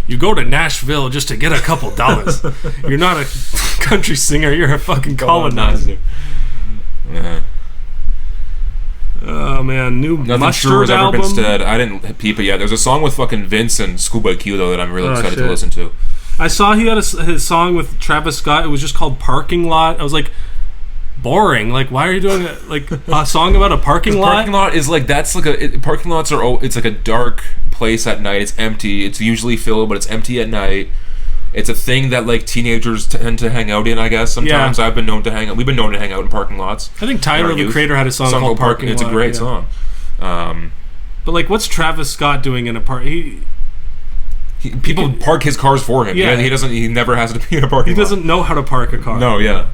You go to Nashville just to get a couple dollars. You're not a country singer. You're a fucking colonizer. Yeah. Oh man, new Nothing Mustard Sure has album. ever been said. I didn't peep it yet. There's a song with fucking Vince and Schoolboy Q though that I'm really excited to listen to. I saw he had his song with Travis Scott. It was just called Parking Lot. I was like, boring. Like, why are you doing like a song about a parking lot? Parking lot is like, that's like parking lots are, it's like a dark place at night. It's empty. It's usually filled, but it's empty at night. It's a thing that like teenagers tend to hang out in, I guess. Sometimes we've been known to hang out in parking lots. I think Tyler, the Creator, had a song called Parking Lot. It's a great song. But like, what's Travis Scott doing in a park? People park his cars for him. Yeah, he never has to be in a parking lot. He doesn't know how to park a car. No, yeah.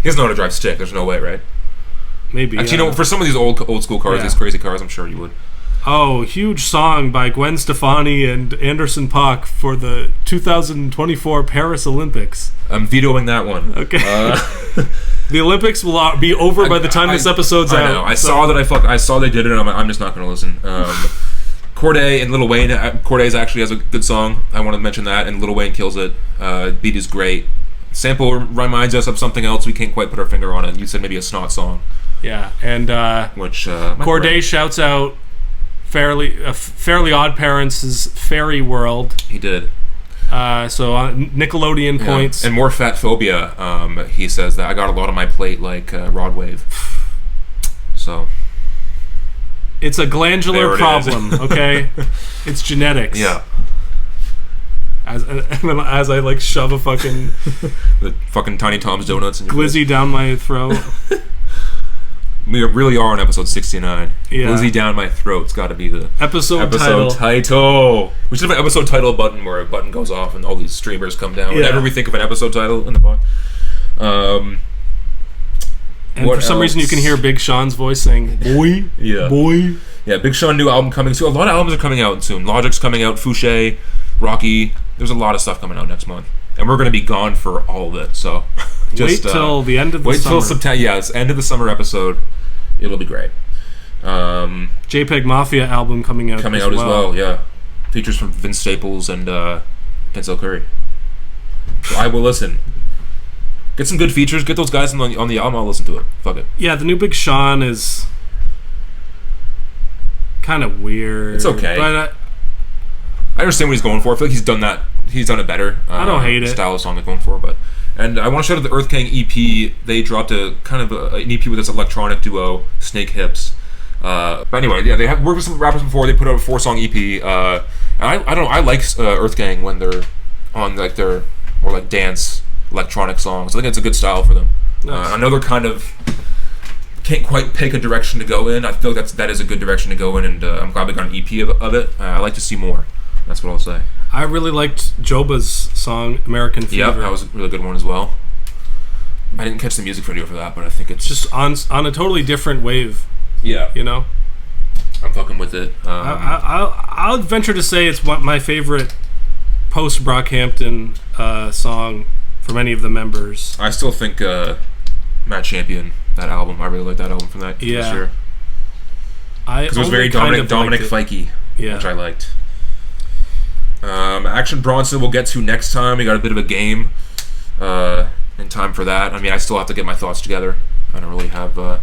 He doesn't know how to drive stick. There's no way, right? Maybe. Actually, for some of these old school cars, these crazy cars, I'm sure you would. Oh, huge song by Gwen Stefani and Anderson .Paak for the 2024 Paris Olympics. I'm vetoing that one. Okay. The Olympics will be over by the time this episode's out. I know. I saw they did it, and I'm just not going to listen. Cordae and Lil Wayne. Cordae actually has a good song. I want to mention that, and Lil Wayne kills it. Beat is great. Sample reminds us of something else we can't quite put our finger on it. You said maybe a snot song. Yeah, and which Cordae shouts out Fairly Odd Parents' Fairy World. He did. So Nickelodeon points. And more fat phobia. He says that I got a lot on my plate, like Rod Wave. So it's a glandular problem, okay? It's genetics. Yeah. As I like shove a fucking the fucking Tiny Tom's donuts in your glizzy face. down my throat. We really are on episode 69. Yeah. Glizzy down my throat's got to be the episode title. We should have an episode title button where a button goes off and all these streamers come down. Yeah. Whenever we think of an episode title in the pod. And for some reason you can hear Big Sean's voice saying, "Boy, yeah, boy." Yeah, Big Sean new album coming soon. A lot of albums are coming out soon. Logic's coming out. Fouché, Rocky. There's a lot of stuff coming out next month, and we're going to be gone for all of it. So just wait till the end of the summer. Wait till September. Yeah, it's end of the summer episode. It'll be great. JPEG Mafia album coming out. Coming out as well. Yeah, features from Vince Staples and Denzel Curry. So I will listen. Get some good features. Get those guys on the album. I'll listen to it. Fuck it. Yeah, the new Big Sean is kind of weird. It's okay. But I understand what he's going for. I feel like he's done that. He's done it better. I don't hate it. Style of song they're going for, but. And I want to shout out the Earth Gang EP. They dropped an EP with this electronic duo, Snake Hips. But anyway, yeah, they have worked with some rappers before. They put out a 4-song EP. And I don't know. I like Earth Gang when they're on like their more like dance electronic songs. I think it's a good style for them. Nice. I know they're kind of can't quite pick a direction to go in. I feel like that is a good direction to go in, and I'm glad we got an EP of it. I like to see more. That's what I'll say. I really liked JOEJAS' song "American Fever." Yeah, that was a really good one as well. I didn't catch the music video for that, but I think it's just on a totally different wave. Yeah, you know, I'm fucking with it. I'll venture to say it's my favorite post Brockhampton song from any of the members. I still think Matt Champion, that album. I really like that album from that this year. Because it was very Dominic Fikey, which I liked. Action Bronson we'll get to next time. We got a bit of a game in time for that. I mean, I still have to get my thoughts together. I don't really have...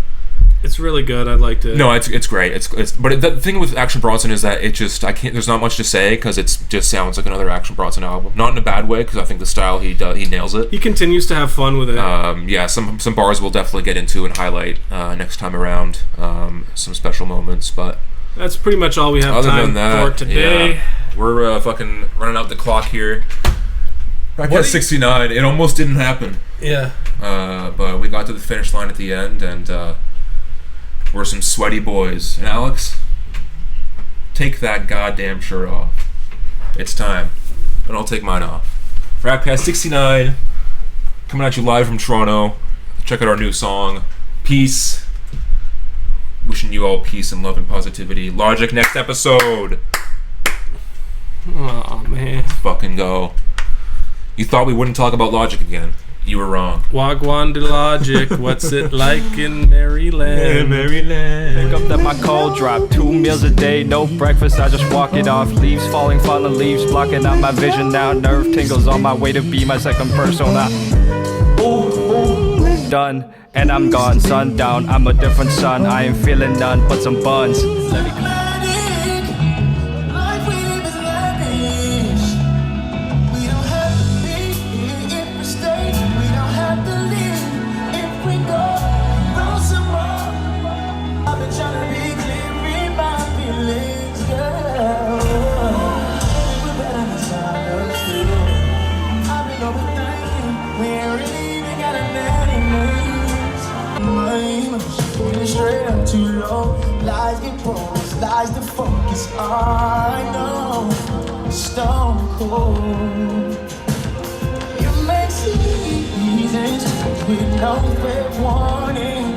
It's really good. I'd like to... No, it's great. But the thing with Action Bronson is that there's not much to say because it just sounds like another Action Bronson album. Not in a bad way, because I think the style he nails it. He continues to have fun with it. Yeah, some bars we'll definitely get into and highlight next time around. Some special moments, but... That's pretty much all we have time for today. Yeah, we're fucking running out the clock here. Rapcast 69. It almost didn't happen. Yeah. But we got to the finish line at the end, and we're some sweaty boys. And Alex, take that goddamn shirt off. It's time. And I'll take mine off. Rapcast 69, coming at you live from Toronto. Check out our new song, Peace. Wishing you all peace and love and positivity. Logic next episode. Oh man. Let's fucking go. You thought we wouldn't talk about Logic again. You were wrong. Wagwan de Logic, what's it like in Maryland? Yeah, Maryland. Pick up that my cold drop, 2 meals a day, no breakfast, I just walk it off. Leaves falling, falling leaves, blocking out my vision now. Nerve tingles on my way to be my second persona. Ooh, done, and I'm gone, sundown, I'm a different son. I ain't feeling none but some buns. Let me go. Too low, lies get posed, lies the focus. I know, stone cold. You make seasons with no fair warning.